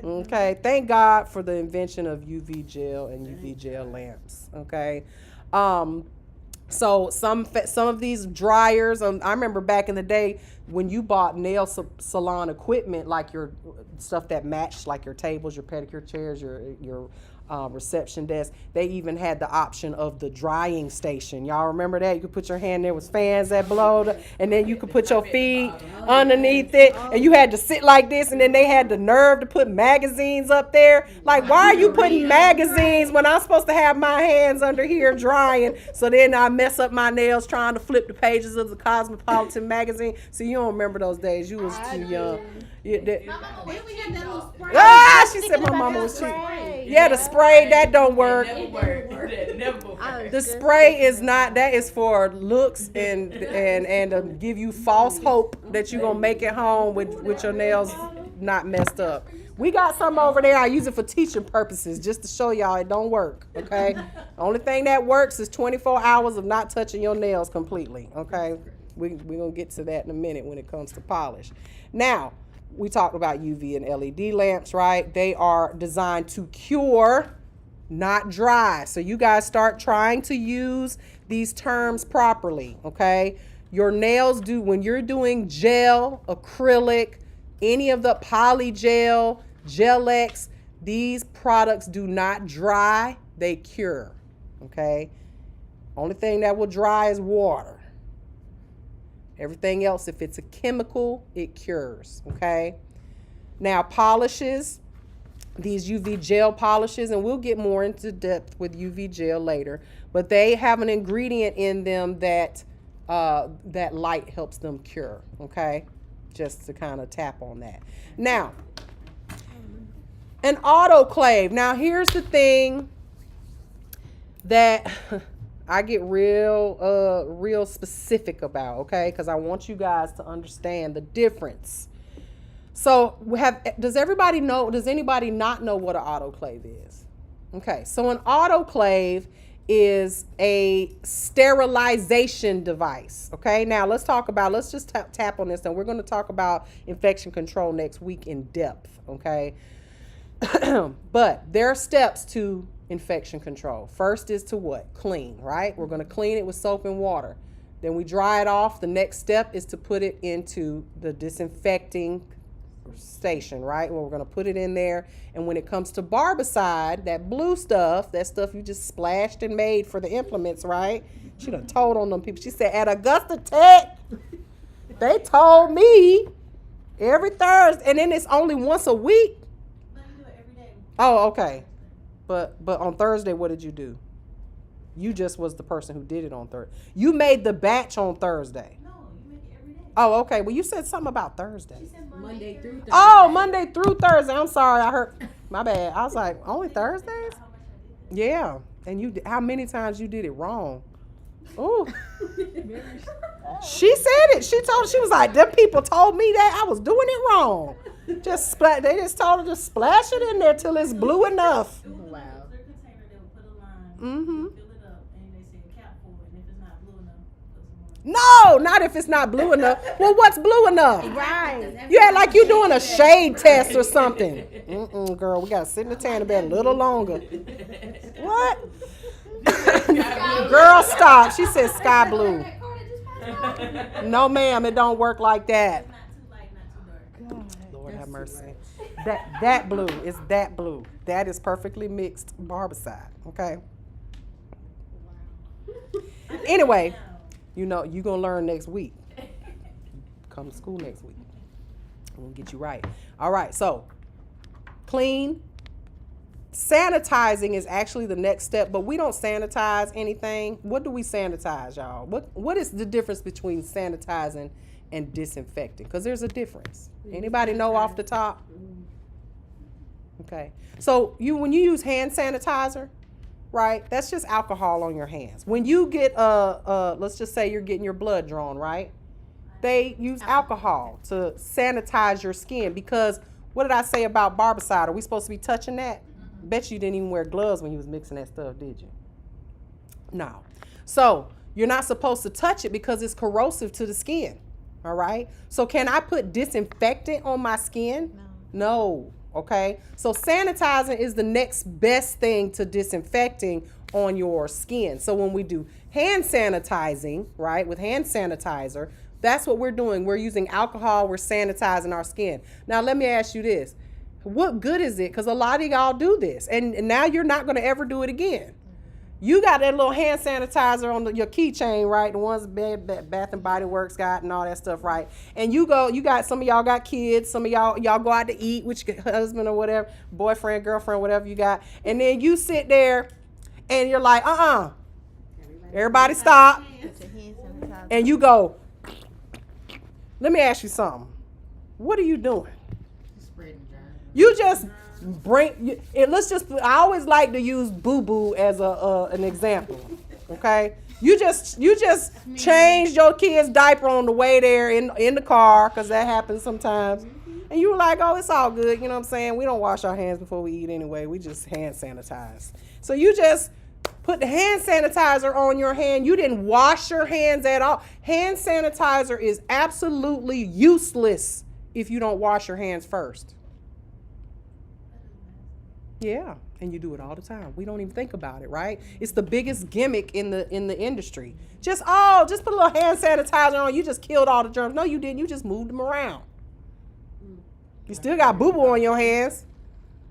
Okay, thank God for the invention of UV gel and UV gel lamps. Okay, so some of these dryers, I remember back in the day when you bought nail salon equipment, like your stuff that matched, like your tables, your pedicure chairs, your reception desk, they even had the option of the drying station. Y'all remember that? You could put your hand there with fans that blowed, and then you could put your feet underneath it, and you had to sit like this, and then they had the nerve to put magazines up there. Like, why are you putting magazines when I'm supposed to have my hands under here drying? So then I mess up my nails trying to flip the pages of the Cosmopolitan magazine. So you don't remember those days. You was too young. We had that little spray. She said my mama was cheap. Yeah, the spray, that don't work. The spray is not, that is for looks and to give you false hope that you're gonna make it home with your nails not messed up. We got some over there. I use it for teaching purposes just to show y'all it don't work, okay? Only thing that works is 24 hours of not touching your nails completely, okay? We're going to get to that in a minute when it comes to polish. Now, we talked about UV and LED lamps, right? They are designed to cure, not dry. So you guys start trying to use these terms properly, okay? Your nails do, when you're doing gel, acrylic, any of the polygel, Gel-X, these products do not dry, they cure, okay? Only thing that will dry is water. Everything else, if it's a chemical, it cures, okay? Now, polishes, these UV gel polishes, and we'll get more into depth with UV gel later, but they have an ingredient in them that that light helps them cure, okay? Just to kind of tap on that. Now, an autoclave. Now, here's the thing that I get real specific about, okay? Because I want you guys to understand the difference. So, does anybody not know what an autoclave is? Okay, so an autoclave is a sterilization device, okay? Now, let's just tap on this, and we're going to talk about infection control next week in depth, okay? But there are steps to infection control. First is to what? Clean, right? We're going to clean it with soap and water. Then we dry it off. The next step is to put it into the disinfecting station, right? Well, we're going to put it in there. And when it comes to barbicide, that blue stuff, that stuff you just splashed and made for the implements, right? She done told on them people. She said, at Augusta Tech, they told me every Thursday, and then it's only once a week. No, you do it every day. Oh, okay. But on Thursday, what did you do? You just was the person who did it on Thursday. You made the batch on Thursday. No, you make it every day. Oh, okay. Well, you said something about Thursday. She said Monday through Thursday. Oh, Monday through Thursday. I'm sorry. I heard. My bad. I was like, only Thursdays? How much I did. Yeah. And how many times you did it wrong? Ooh. She said it. She was like, them people told me that I was doing it wrong. They just told her to splash it in there till it's blue enough. It was Wow. their container, they would put a line, Mm-hmm. fill it up, and they said cap for it. And if it's not blue enough, put some more. No, not if it's not blue enough. Well, what's blue enough? Right. Yeah, like you doing a shade test or something. Girl, we gotta sit in the tanning bed a little longer. What? Girl, stop. She said sky blue. That car that just passed by. No, ma'am, it don't work like that. It's not too light, not too dark. Lord have mercy. That blue is that blue. That is perfectly mixed barbicide. Okay. Anyway, you know you're gonna learn next week. Come to school next week. We'll get you right. All right. So clean. Sanitizing is actually the next step, but we don't sanitize anything. What do we sanitize, y'all? What is the difference between sanitizing and disinfecting? Because there's a difference. Anybody know off the top? Okay. So when you use hand sanitizer, right? That's just alcohol on your hands. When you get let's just say you're getting your blood drawn, right? They use alcohol to sanitize your skin because what did I say about barbicide? Are we supposed to be touching that? Bet you didn't even wear gloves when you was mixing that stuff, did you? No. So you're not supposed to touch it because it's corrosive to the skin. All right. So can I put disinfectant on my skin? No. Okay. So sanitizing is the next best thing to disinfecting on your skin. So when we do hand sanitizing, right, with hand sanitizer, that's what we're doing. We're using alcohol. We're sanitizing our skin. Now, let me ask you this. What good is it? Because a lot of y'all do this, and now you're not going to ever do it again. You got that little hand sanitizer on your keychain, right? The ones Bath and Body Works got and all that stuff, right? And you got some of y'all got kids, some of y'all go out to eat with your husband or whatever, boyfriend, girlfriend, whatever you got, and then you sit there and you're like, everybody stop, and you go. Let me ask you something. What are you doing? You just bring it. I always like to use Boo Boo as an example. Okay, you just changed your kid's diaper on the way there in the car because that happens sometimes. And you were like, oh, it's all good. You know what I'm saying? We don't wash our hands before we eat anyway. We just hand sanitize. So you just put the hand sanitizer on your hand. You didn't wash your hands at all. Hand sanitizer is absolutely useless if you don't wash your hands first. Yeah, and you do it all the time. We don't even think about it, right? It's the biggest gimmick in the industry. Just put a little hand sanitizer on. You just killed all the germs. No, you didn't. You just moved them around. You still got boo-boo on your hands.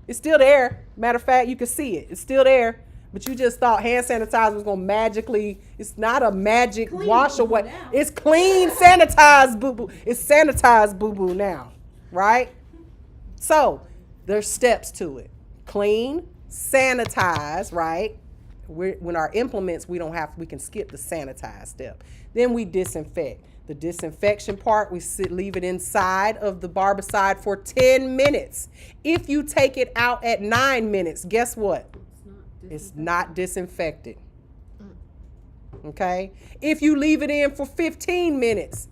It's still there. Matter of fact, you can see it. It's still there. But you just thought hand sanitizer was going to magically, it's not a magic Clean wash away. now. It's clean, sanitized boo-boo. It's sanitized boo-boo now, right? So there's steps to it. Clean, sanitize, right? When our implements, we can skip the sanitize step. Then we disinfect. The disinfection part, we leave it inside of the barbicide for 10 minutes. If you take it out at 9 minutes, guess what? It's not disinfected. Okay? If you leave it in for 15 minutes,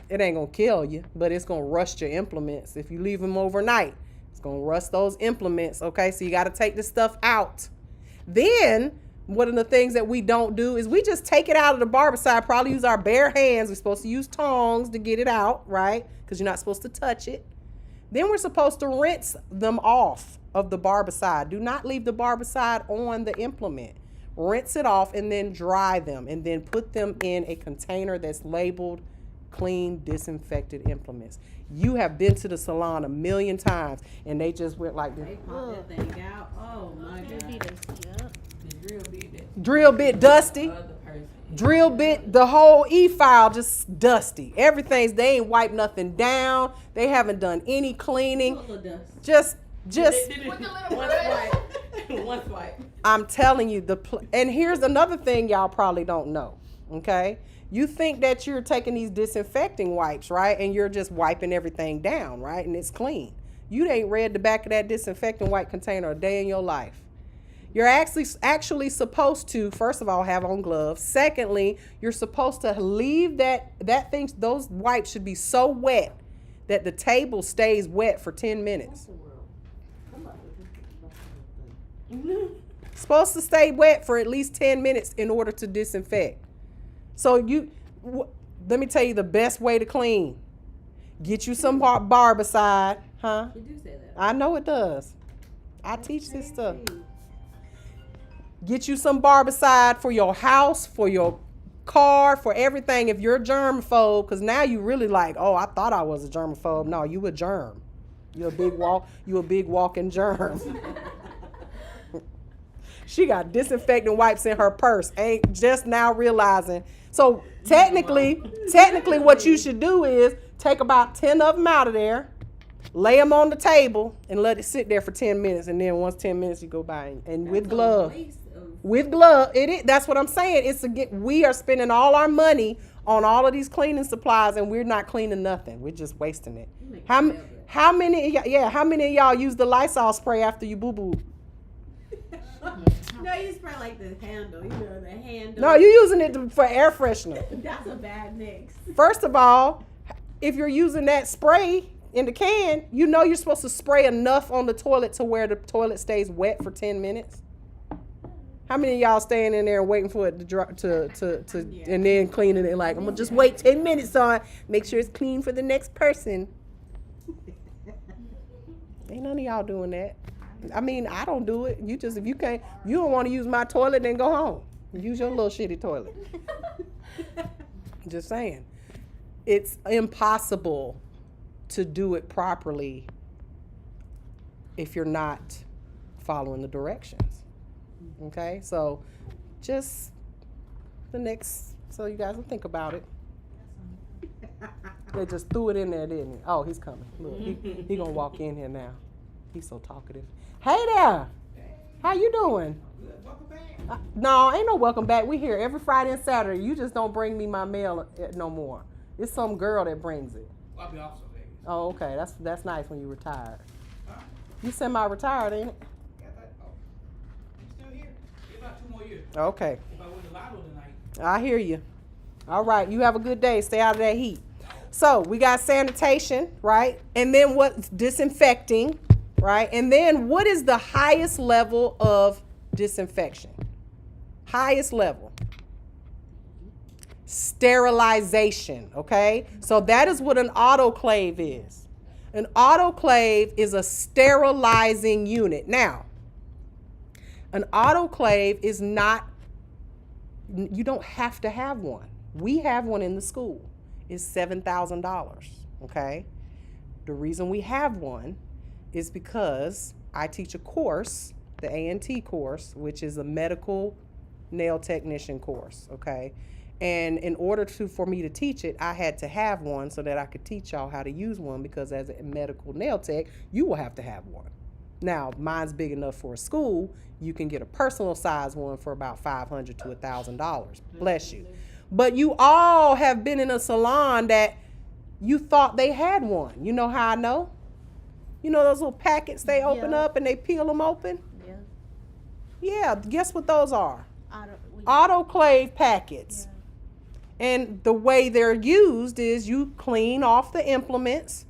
it ain't gonna kill you, but it's gonna rust your implements. If you leave them overnight, it's gonna rust those implements. Okay? So you gotta take the stuff out. Then, one of the things that we don't do is we just take it out of the barbicide, probably use our bare hands. We're supposed to use tongs to get it out, right? Because you're not supposed to touch it. Then we're supposed to rinse them off of the barbicide. Do not leave the barbicide on the implement. Rinse it off and then dry them and then put them in a container that's labeled clean, disinfected implements. You have been to the salon a million times and they just went like this. They pop that thing out. Oh my God. The drill bit. Drill bit dusty. Drill bit, the whole e-file just dusty. They ain't wiped nothing down. They haven't done any cleaning. Full of dust. Just One swipe. I'm telling you, and here's another thing y'all probably don't know, okay? You think that you're taking these disinfecting wipes, right? And you're just wiping everything down, right? And it's clean. You ain't read the back of that disinfecting wipe container a day in your life. You're actually supposed to, first of all, have on gloves. Secondly, you're supposed to leave that thing, those wipes should be so wet that the table stays wet for 10 minutes. Supposed to stay wet for at least 10 minutes in order to disinfect. So let me tell you the best way to clean. Get you some barbicide, huh? You do say that. I know it does. I teach this stuff. Get you some barbicide for your house, for your car, for everything. If you're a germaphobe, because now you really like, oh, I thought I was a germaphobe. No, you a germ. You a big walking germ. She got disinfectant wipes in her purse. Ain't just now realizing. So technically what you should do is take about 10 of them out of there, lay them on the table, and let it sit there for 10 minutes. And then once 10 minutes, you go by and with glove. With glove, that's what I'm saying. We are spending all our money on all of these cleaning supplies, and we're not cleaning nothing. We're just wasting it. How many of y'all use the Lysol spray after you boo-boo? No, you spray like the handle. The handle. No, you're using it for air freshener. That's a bad mix. First of all, if you're using that spray in the can, you're supposed to spray enough on the toilet to where the toilet stays wet for 10 minutes. How many of y'all staying in there and waiting for it to dry, and then cleaning it like, I'm gonna just wait 10 minutes on, make sure it's clean for the next person. Ain't none of y'all doing that. I mean, I don't do it. If you don't want to use my toilet, then go home. Use your little shitty toilet. Just saying. It's impossible to do it properly if you're not following the directions. Okay? So just so you guys will think about it. They just threw it in there, didn't he? Oh, he's coming. Look, he gonna walk in here now. He's so talkative. Hey there. How you doing? Welcome back. No, ain't no welcome back. We here every Friday and Saturday. You just don't bring me my mail no more. It's some girl that brings it. I'll be off some days. Oh, okay. That's nice when you retired. Huh? You semi-retired, ain't it? Yeah, I'm still here. It's about 2 more years. Okay. If I win the lotto tonight. I hear you. All right. You have a good day. Stay out of that heat. So we got sanitation, right? And then what's disinfecting, right? And then what is the highest level of disinfection? Highest level. Sterilization, okay? So that is what an autoclave is. An autoclave is a sterilizing unit. Now, an autoclave is not, you don't have to have one. We have one in the school. It's $7,000, okay? The reason we have one is because I teach a course, the A&T course, which is a medical nail technician course, okay? And in order for me to teach it, I had to have one so that I could teach y'all how to use one, because as a medical nail tech, you will have to have one. Now, mine's big enough for a school. You can get a personal size one for about $500 to $1,000. Bless you. But you all have been in a salon that you thought they had one. You know how I know? You know those little packets they open up and they peel them open? Yeah. Yeah, guess what those are? Autoclave packets. Yeah. And the way they're used is you clean off the implements,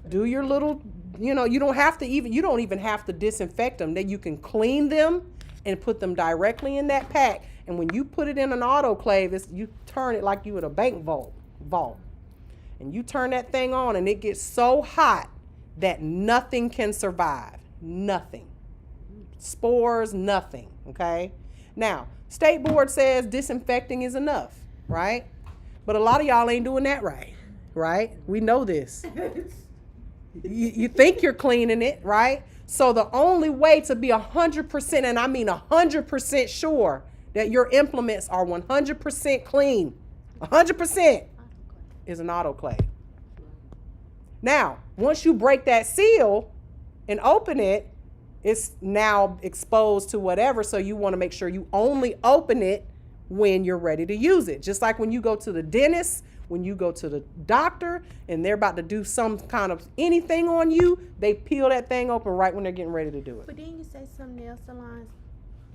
do your little, you don't even have to disinfect them. Then you can clean them and put them directly in that pack. And when you put it in an autoclave, you turn it like you would a bank vault. And you turn that thing on and it gets so hot that nothing can survive. Nothing. Spores, nothing. Okay? Now, State Board says disinfecting is enough, right? But a lot of y'all ain't doing that right? We know this. You think you're cleaning it, right? So the only way to be 100%, and I mean 100% sure that your implements are 100% clean, 100%, is an autoclave. Now, once you break that seal and open it, it's now exposed to whatever, so you want to make sure you only open it when you're ready to use it. Just like when you go to the dentist, when you go to the doctor and they're about to do some kind of anything on you, they peel that thing open right when they're getting ready to do it. But didn't you say some nail salons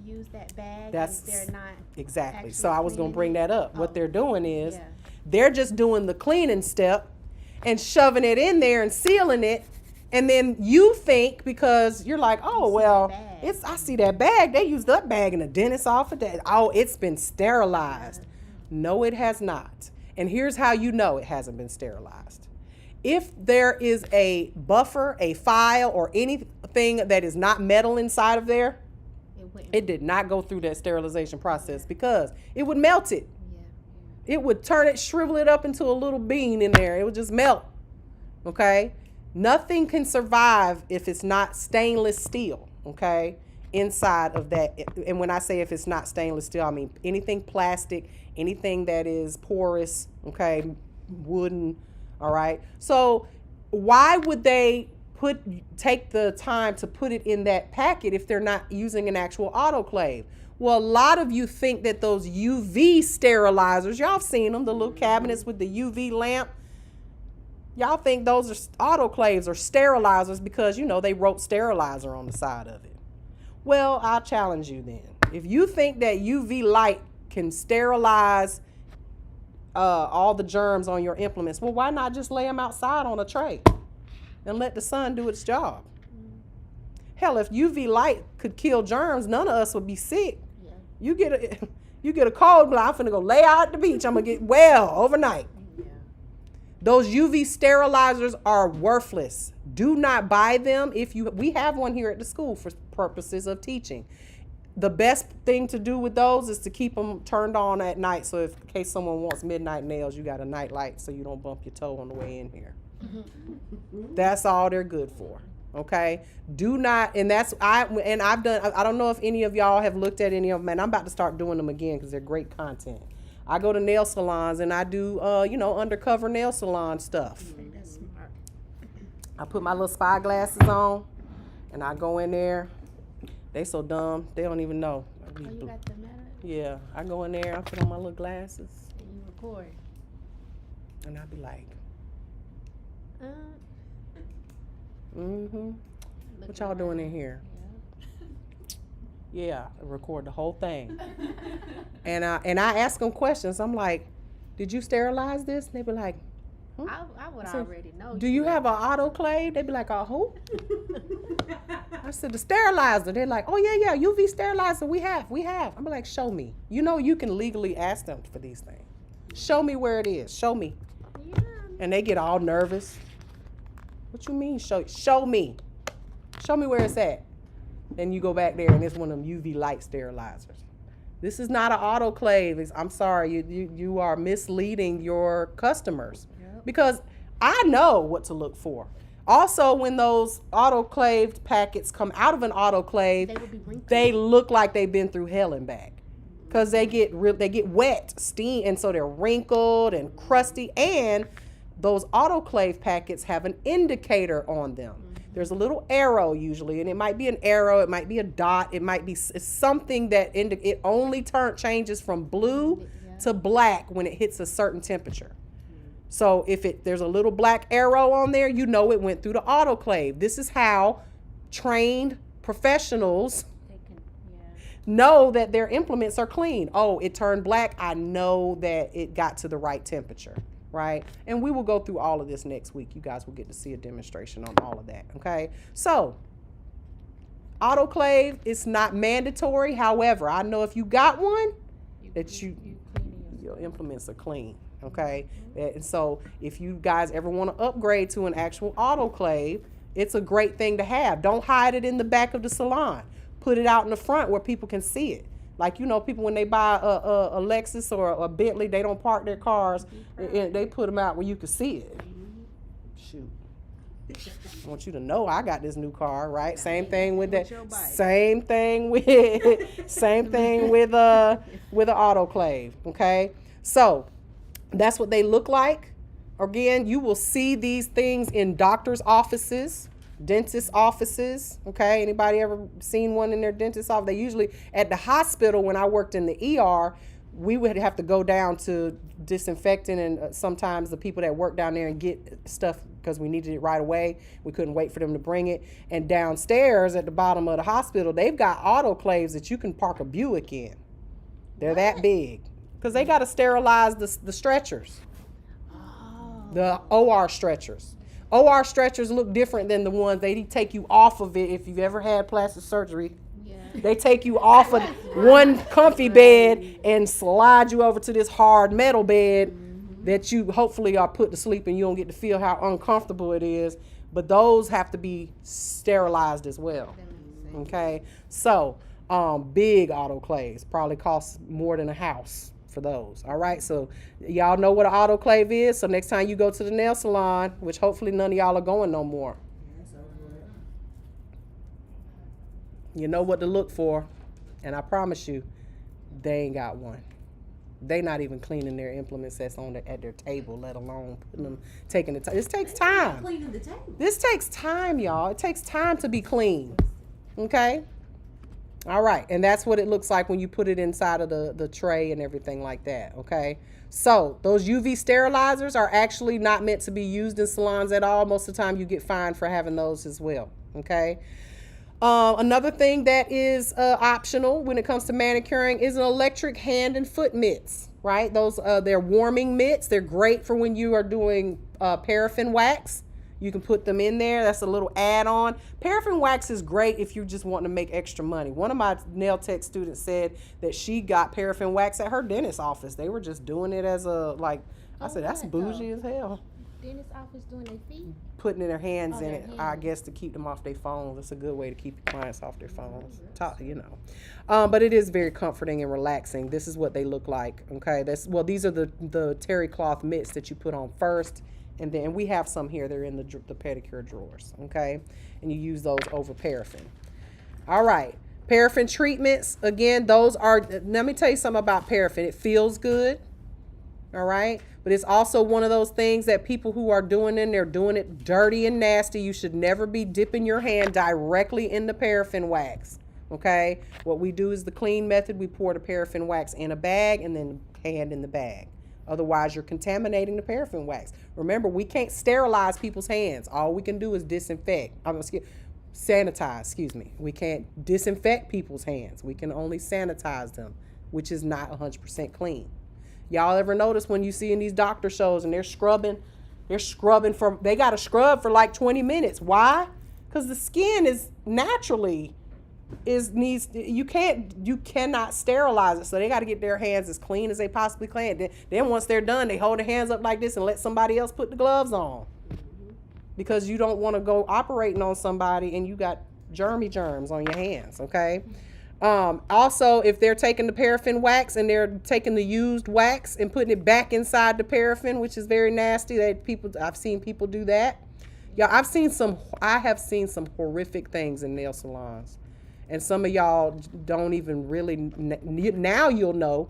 use that bag? That's they're not exactly. So I was going to bring that up. What they're doing is yeah. they're just doing the cleaning step and shoving it in there and sealing it. And then you think, because you're like, oh, well, I see that bag. They used that bag in the dentist's office. Oh, it's been sterilized. No, it has not. And here's how you know it hasn't been sterilized. If there is a buffer, a file, or anything that is not metal inside of there, it did not go through that sterilization process, because it would melt it. Yeah. It would turn it, shrivel it up into a little bean in there. It would just melt. Okay? Nothing can survive if it's not stainless steel. Okay? Inside of that. And when I say if it's not stainless steel, I mean anything plastic, anything that is porous, okay, wooden, all right? So why would they take the time to put it in that packet if they're not using an actual autoclave? Well, a lot of you think that those UV sterilizers, y'all have seen them, the little cabinets with the UV lamp. Y'all think those are autoclaves or sterilizers because, they wrote sterilizer on the side of it. Well, I'll challenge you then. If you think that UV light can sterilize all the germs on your implements, well, why not just lay them outside on a tray and let the sun do its job? Hell, if UV light could kill germs, none of us would be sick. Yeah. You get a cold, but I'm finna go lay out at the beach. I'm gonna get well overnight. Yeah. Those UV sterilizers are worthless. Do not buy them. We have one here at the school for purposes of teaching. The best thing to do with those is to keep them turned on at night, so in case someone wants midnight nails, you got a night light so you don't bump your toe on the way in here. That's all they're good for. Okay? Do not, and I've done, I don't know if any of y'all have looked at any of them, and I'm about to start doing them again because they're great content. I go to nail salons and I do, undercover nail salon stuff. That's smart. I put my little spy glasses on and I go in there. They so dumb, they don't even know. Oh, you got the metal? Yeah, I go in there, I put on my little glasses, And you record. and I be like, Uh, what y'all doing in here? Yeah. Yeah, I record the whole thing. And I ask them questions. I'm like, did you sterilize this? And they be like, I would So, already know. Do you have an autoclave? They'd be like, oh, who? I said, the sterilizer. They're like, oh, yeah, UV sterilizer. We have. I'm like, show me. You know, you can legally ask them for these things. Show me where it is. Show me. Yeah. And they get all nervous. What you mean, show me? Show me where it's at. Then you go back there and it's one of them UV light sterilizers. This is not an autoclave. I'm sorry, you are misleading your customers. Yep. Because I know what to look for. Also, when those autoclaved packets come out of an autoclave, They would be wrinkled. they look like they've been through hell and back. Because they get wet, steam, and so they're wrinkled and crusty. And those autoclave packets have an indicator on them. There's a little arrow usually, and it might be an arrow, it might be a dot, it might be something that it only changes from blue to black when it hits a certain temperature. So if there's a little black arrow on there, you know it went through the autoclave. This is how trained professionals know that their implements are clean. Oh, it turned black. I know that it got to the right temperature, right? And we will go through all of this next week. You guys will get to see a demonstration on all of that, okay? So, autoclave is not mandatory. However, I know if you got one, that your implements are clean, okay? And so, if you guys ever want to upgrade to an actual autoclave, it's a great thing to have. Don't hide it in the back of the salon. Put it out in the front where people can see it. Like, you know, people when they buy a Lexus or a Bentley, they don't park their cars. And they put them out where you can see it. Shoot. I want you to know I got this new car, right? Same thing with that. Same thing with an autoclave, okay? So that's what they look like. Again, you will see these things in doctors' offices, dentist offices, okay? Anybody ever seen one in their dentist office? They usually, at the hospital, when I worked in the ER, we would have to go down to disinfecting, and sometimes the people that work down there and get stuff because we needed it right away. We couldn't wait for them to bring it. And downstairs at the bottom of the hospital, they've got autoclaves that you can park a Buick in. They're that big because they got to sterilize the stretchers, the OR stretchers. OR stretchers look different than the ones they take you off of it. If you've ever had plastic surgery, they take you off of one comfy bed and slide you over to this hard metal bed that you hopefully are put to sleep and you don't get to feel how uncomfortable it is. But those have to be sterilized as well. Okay, so big autoclaves probably cost more than a house for those. All right, so y'all know what an autoclave is. So next time you go to the nail salon, which hopefully none of y'all are going no more, you know what to look for. And I promise you, they ain't got one. They not even cleaning their implements that's at their table, let alone putting them, taking the time. This takes time. Cleaning the table. This takes time, y'all. It takes time to be clean. Okay? All right, and that's what it looks like when you put it inside of the tray and everything like that, okay? So those UV sterilizers are actually not meant to be used in salons at all. Most of the time you get fined for having those as well, okay? Another thing that is optional when it comes to manicuring is an electric hand and foot mitts, right? Those they're warming mitts. They're great for when you are doing paraffin wax. You can put them in there. That's a little add-on. Paraffin wax is great if you just want to make extra money. One of my nail tech students said that she got paraffin wax at her dentist's office. They were just doing it as I said, that's bougie as hell. Dentist office doing their feet? Putting in their hands in their it, I hands. guess, to keep them off their phones. It's a good way to keep your clients off their phones. But it is very comforting and relaxing. This is what they look like. Okay, these are the terry cloth mitts that you put on first. And then we have some here. They're in the pedicure drawers, okay? And you use those over paraffin. All right. Paraffin treatments, again, those are, let me tell you something about paraffin. It feels good, all right? But it's also one of those things that people who are doing it, they're doing it dirty and nasty. You should never be dipping your hand directly in the paraffin wax, okay? What we do is the clean method. We pour the paraffin wax in a bag and then hand in the bag. Otherwise, you're contaminating the paraffin wax. Remember, we can't sterilize people's hands. All we can do is sanitize. We can't disinfect people's hands. We can only sanitize them, which is not 100% clean. Y'all ever notice when you see in these doctor shows and they're scrubbing They're scrubbing they got to scrub for like 20 minutes. Why? Because the skin is naturally you cannot sterilize it. So they got to get their hands as clean as they possibly can. Then once they're done, they hold their hands up like this and let somebody else put the gloves on. Because you don't want to go operating on somebody and you got germs on your hands, okay? Also, if they're taking the paraffin wax and they're taking the used wax and putting it back inside the paraffin, which is very nasty, I've seen people do that. Yeah, I have seen some horrific things in nail salons. And some of y'all don't even really, now you'll know,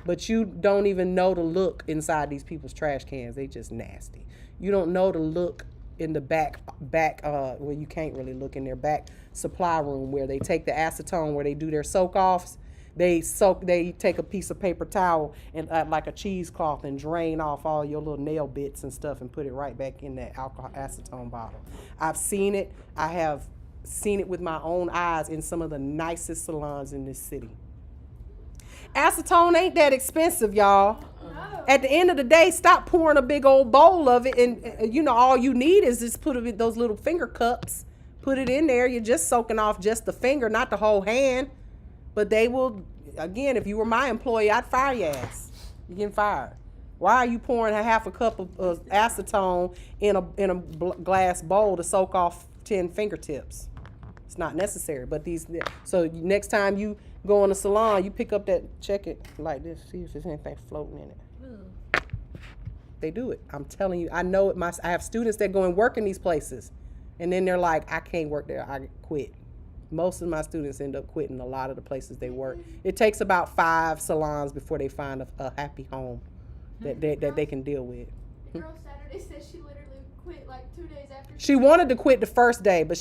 but you don't even know to look inside these people's trash cans. They just nasty. You don't know to look in the back, well, you can't really look in their back supply room where they take the acetone, where they do their soak-offs. They take a piece of paper towel and like a cheesecloth and drain off all your little nail bits and stuff and put it right back in that acetone bottle. I've seen it. I have seen it with my own eyes in some of the nicest salons in this city. Acetone ain't that expensive, y'all. At the end of the day, stop pouring a big old bowl of it, and all you need is just put it in those little finger cups. Put it in there. You're just soaking off just the finger, not the whole hand. But they will, again, if you were my employee, I'd fire your ass. You're getting fired. Why are you pouring a half a cup of acetone in a glass bowl to soak off 10 fingertips? It's not necessary. But so next time you go in a salon, you pick up check it like this, see if there's anything floating in it. They do it. I'm telling you, I know it. I have students that go and work in these places, and then they're like, I can't work there. I quit. Most of my students end up quitting a lot of the places they work. It takes about 5 salons before they find a happy home that they can deal with. The girl Saturday said she literally quit like 2 days after. She wanted to quit the first day, but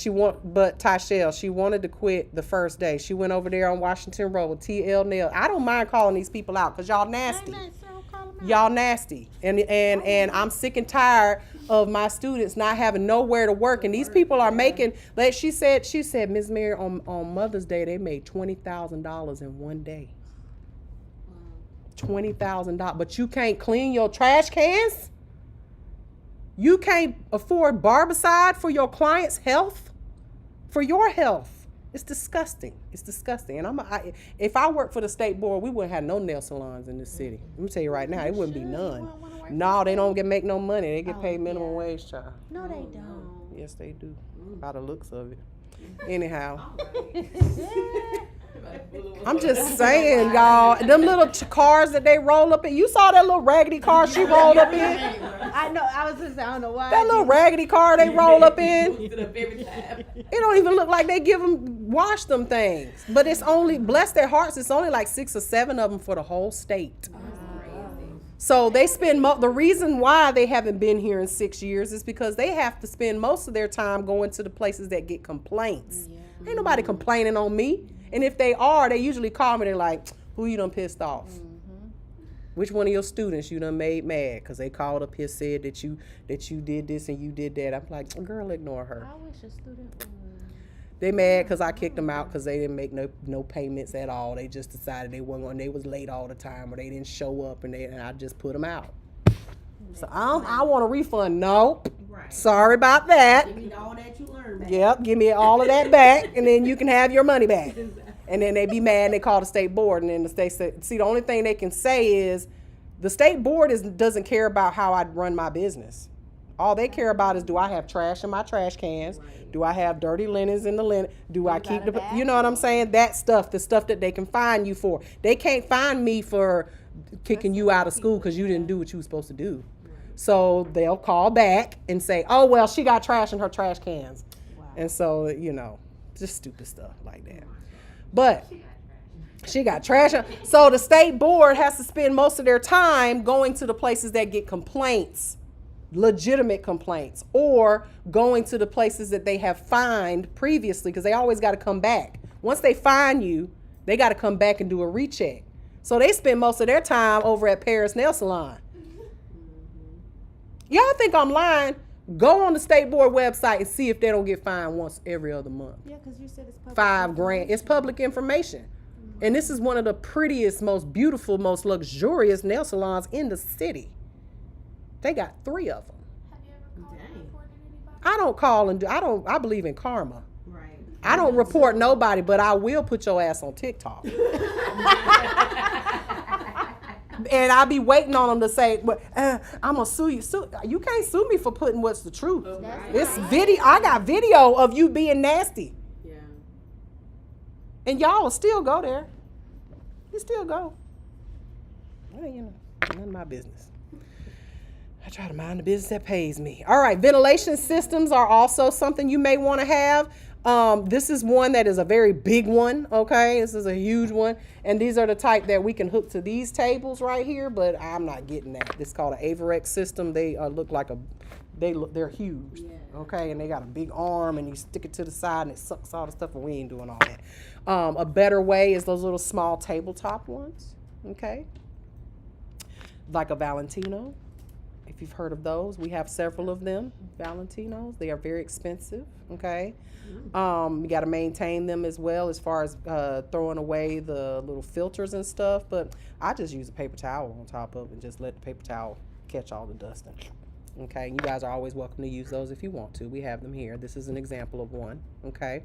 Tyshell, she wanted to quit the first day. She went over there on Washington Road with TL Nail. I don't mind calling these people out because y'all nasty. Y'all nasty. And I'm sick and tired of my students not having nowhere to work. And these people are making, like she said, Ms. Mary, on Mother's Day, they made $20,000 in one day. $20,000. But you can't clean your trash cans? You can't afford barbicide for your client's health? For your health? It's disgusting. It's disgusting. And if I worked for the state board, we wouldn't have no nail salons in this city. Let me tell you right now, it wouldn't be none. No, they don't make no money. They get paid minimum wage, child. No, they don't. Yes, they do. By the looks of it. Anyhow. I'm just saying, y'all. Them little cars that they roll up in. You saw that little raggedy car she rolled up in? I know. I was just, I don't know why. That little raggedy car they roll up in. It It don't even look like they wash them things. But it's only, bless their hearts, it's only like 6 or 7 of them for the whole state. So they spend, the reason why they haven't been here in 6 years is because they have to spend most of their time going to the places that get complaints. Yeah. Ain't nobody complaining on me. And if they are, they usually call me, they're like, who you done pissed off? Mm-hmm. Which one of your students you done made mad? Because they called up here, said that you did this and you did that. I'm like, girl, ignore her. I wish a student would. They mad because I kicked them out because they didn't make no payments at all. They just decided they weren't going. They was late all the time, or they didn't show up, and I just put them out. So I want a refund. Nope. Right. Sorry about that. Give me all that you learned back. Yep. Give me all of that back, and then you can have your money back. And then they be mad and they call the state board, and then the state said, see, the only thing they can say is the state board doesn't care about how I run my business. All they care about is, do I have trash in my trash cans? Right. Do I have dirty linens in the linen? Do I keep the, you know what I'm saying? That stuff, the stuff that they can fine you for. They can't fine me for kicking you out of school because you didn't do what you were supposed to do. Right. So they'll call back and say, oh, well, she got trash in her trash cans. Wow. And so, just stupid stuff like that. But she got trash. So the state board has to spend most of their time going to the places that get complaints. Legitimate complaints, or going to the places that they have fined previously, because they always got to come back. Once they fine you, they got to come back and do a recheck. So they spend most of their time over at Paris Nail Salon. Y'all think I'm lying? Go on the state board website and see if they don't get fined once every other month. Yeah, because you said it's public. $5,000. It's public information. Mm-hmm. And this is one of the prettiest, most beautiful, most luxurious nail salons in the city. They got 3 of them. Have you I don't call and do. I believe in karma. Right. I don't report nobody, but I will put your ass on TikTok. And I'll be waiting on them to say, well, I'm going to sue you. You can't sue me for putting what's the truth. It's video. I got video of you being nasty. Yeah. And y'all will still go there. You still go. Well, you know, none of my business. I try to mind the business that pays me. All right, ventilation systems are also something you may want to have. This is one that is a very big one, okay? This is a huge one. And these are the type that we can hook to these tables right here, but I'm not getting that. This is called an Averex system. They look like they're huge, okay? And they got a big arm, and you stick it to the side, and it sucks all the stuff, and we ain't doing all that. A better way is those little small tabletop ones, okay? Like a Valentino. If you've heard of those, we have several of them, Valentinos. They are very expensive, okay? You got to maintain them as well as far as throwing away the little filters and stuff. But I just use a paper towel on top of it and just let the paper towel catch all the dust. Okay, you guys are always welcome to use those if you want to. We have them here. This is an example of one, okay?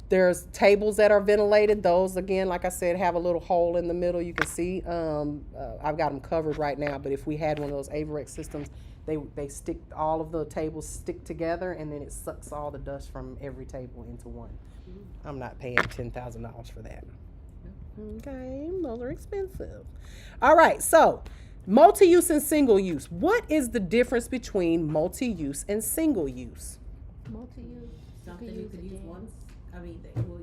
There's tables that are ventilated. Those, again, like I said, have a little hole in the middle. You can see. I've got them covered right now, but if we had one of those Averex systems, they stick, all of the tables stick together, and then it sucks all the dust from every table into one. I'm not paying $10,000 for that. Okay, those are expensive. All right, so multi-use and single-use. What is the difference between multi-use and single-use? Multi-use. Something you could use once. I mean,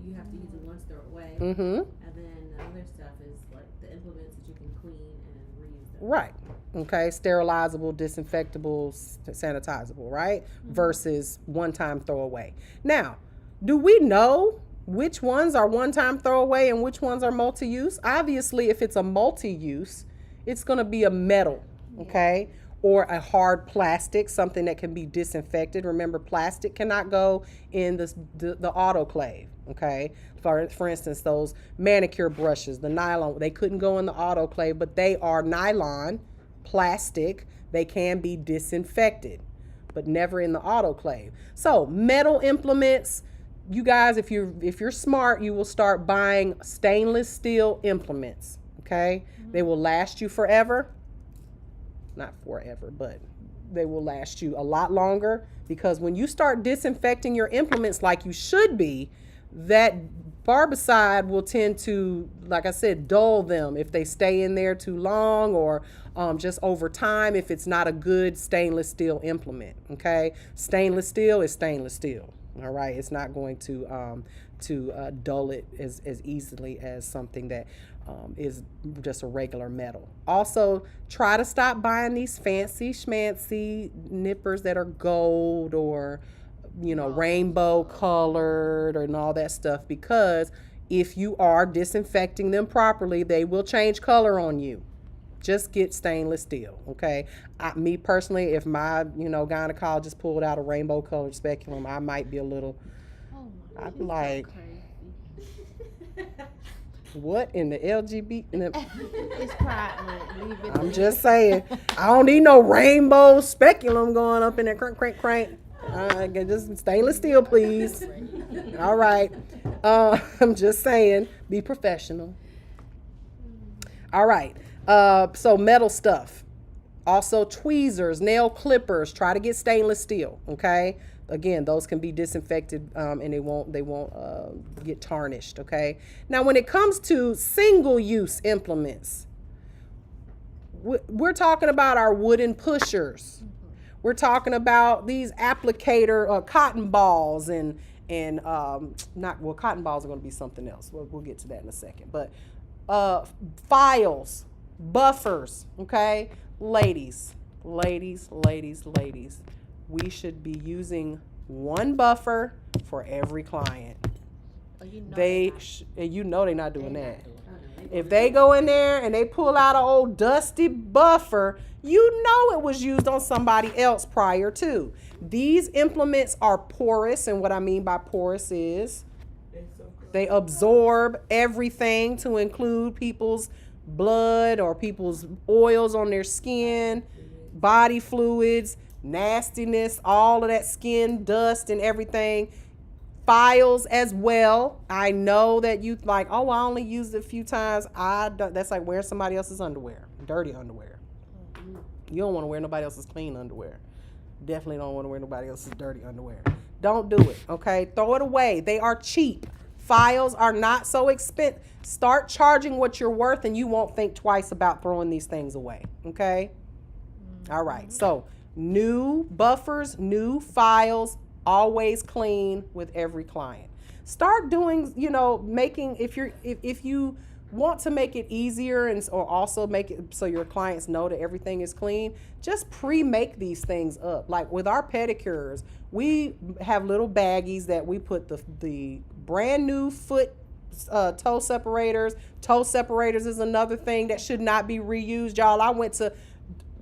you have to use it once, throw it away. Mm-hmm. And then the other stuff is like the implements that you can clean and reuse them. Right. Okay. Sterilizable, disinfectable, sanitizable, right? Versus one-time throwaway. Now, do we know which ones are one-time throwaway and which ones are multi-use? Obviously, if it's a multi-use, it's going to be a metal, okay? Or a hard plastic, something that can be disinfected. Remember, plastic cannot go in the autoclave, okay? For instance, those manicure brushes, the nylon, they couldn't go in the autoclave, but they are nylon, plastic. They can be disinfected, but never in the autoclave. So metal implements, you guys, if you're smart, you will start buying stainless steel implements, okay? They will last you forever. Not forever, but they will last you a lot longer, because when you start disinfecting your implements like you should be, that barbicide will tend to, like I said, dull them if they stay in there too long, or just over time if it's not a good stainless steel implement, okay? Stainless steel is stainless steel, all right? It's not going to dull it as easily as something that is just a regular metal. Also, try to stop buying these fancy schmancy nippers that are gold or, you know, rainbow colored and all that stuff, because if you are disinfecting them properly, they will change color on you. Just get stainless steel, okay? Me personally, if my, gynecologist pulled out a rainbow colored speculum, I might be a little, I'd be like, what in the LGBT? It's Pride Month. Leave it I'm just saying, I don't need no rainbow speculum going up in there, crank, crank, crank. Just stainless steel, please. All right. I'm just saying, be professional. All right. So metal stuff. Also tweezers, nail clippers. Try to get stainless steel. Okay. Again, those can be disinfected and they won't get tarnished, okay? Now, when it comes to single-use implements, we're talking about our wooden pushers. We're talking about these applicator cotton balls and cotton balls are going to be something else. We'll get to that in a second. But files, buffers, okay? Ladies. We should be using one buffer for every client. They're not doing that. If they go in there and they pull out an old dusty buffer, you know it was used on somebody else prior to. These implements are porous, and what I mean by porous is they absorb everything, to include people's blood or people's oils on their skin, body fluids. nastiness, all of that skin, dust and everything. Files as well. I know that you like, oh, I only used it a few times. That's like wearing somebody else's underwear, dirty underwear. You don't want to wear nobody else's clean underwear. Definitely don't want to wear nobody else's dirty underwear. Don't do it, okay? Throw it away. They are cheap. Files are not so expensive. Start charging what you're worth and you won't think twice about throwing these things away, okay? All right, so new buffers, new files, always clean with every client. Start doing, making, if you want to make it easier or also make it so your clients know that everything is clean, just pre-make these things up. Like with our pedicures, we have little baggies that we put the brand new foot toe separators. Toe separators is another thing that should not be reused, y'all. I went to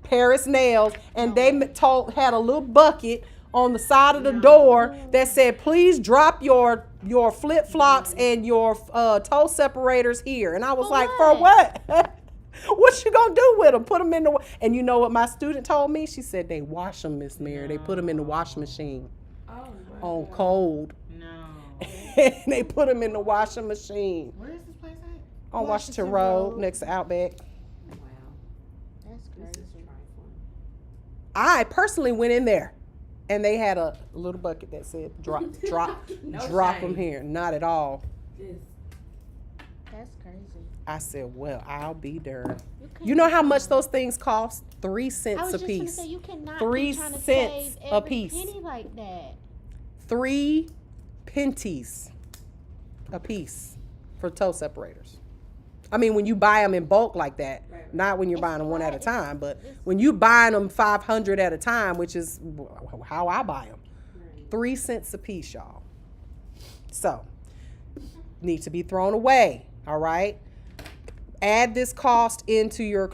Paris Nails and they had a little bucket on the side of the door that said, please drop your flip-flops and your toe separators here. And I was like, for what? What you gonna do with them? Put them in the... And you know what my student told me? She said they wash them, Miss Mary. They put them in the washing machine on cold. No. And they put them in the washing machine. Where is this place at? On Washington Road, next to Outback. Wow. That's This crazy. is trifling. I personally went in there and they had a little bucket that said drop No drop shame. them here. Not at all. This. That's crazy. I said, well, I'll be darned. can't You know how do much that. those things cost? 3 I cents was a just gonna piece. say you cannot 3 be trying to cents save a every piece. penny like that. 3 pennies a piece for toe separators. I mean, when you buy them in bulk like that, Right. not when you're It's buying them one at a what? time, but It's- when you buying them 500 at a time, which is how I buy them, Right. 3 cents a piece, y'all. So, need to be thrown away. All right. Add this cost into your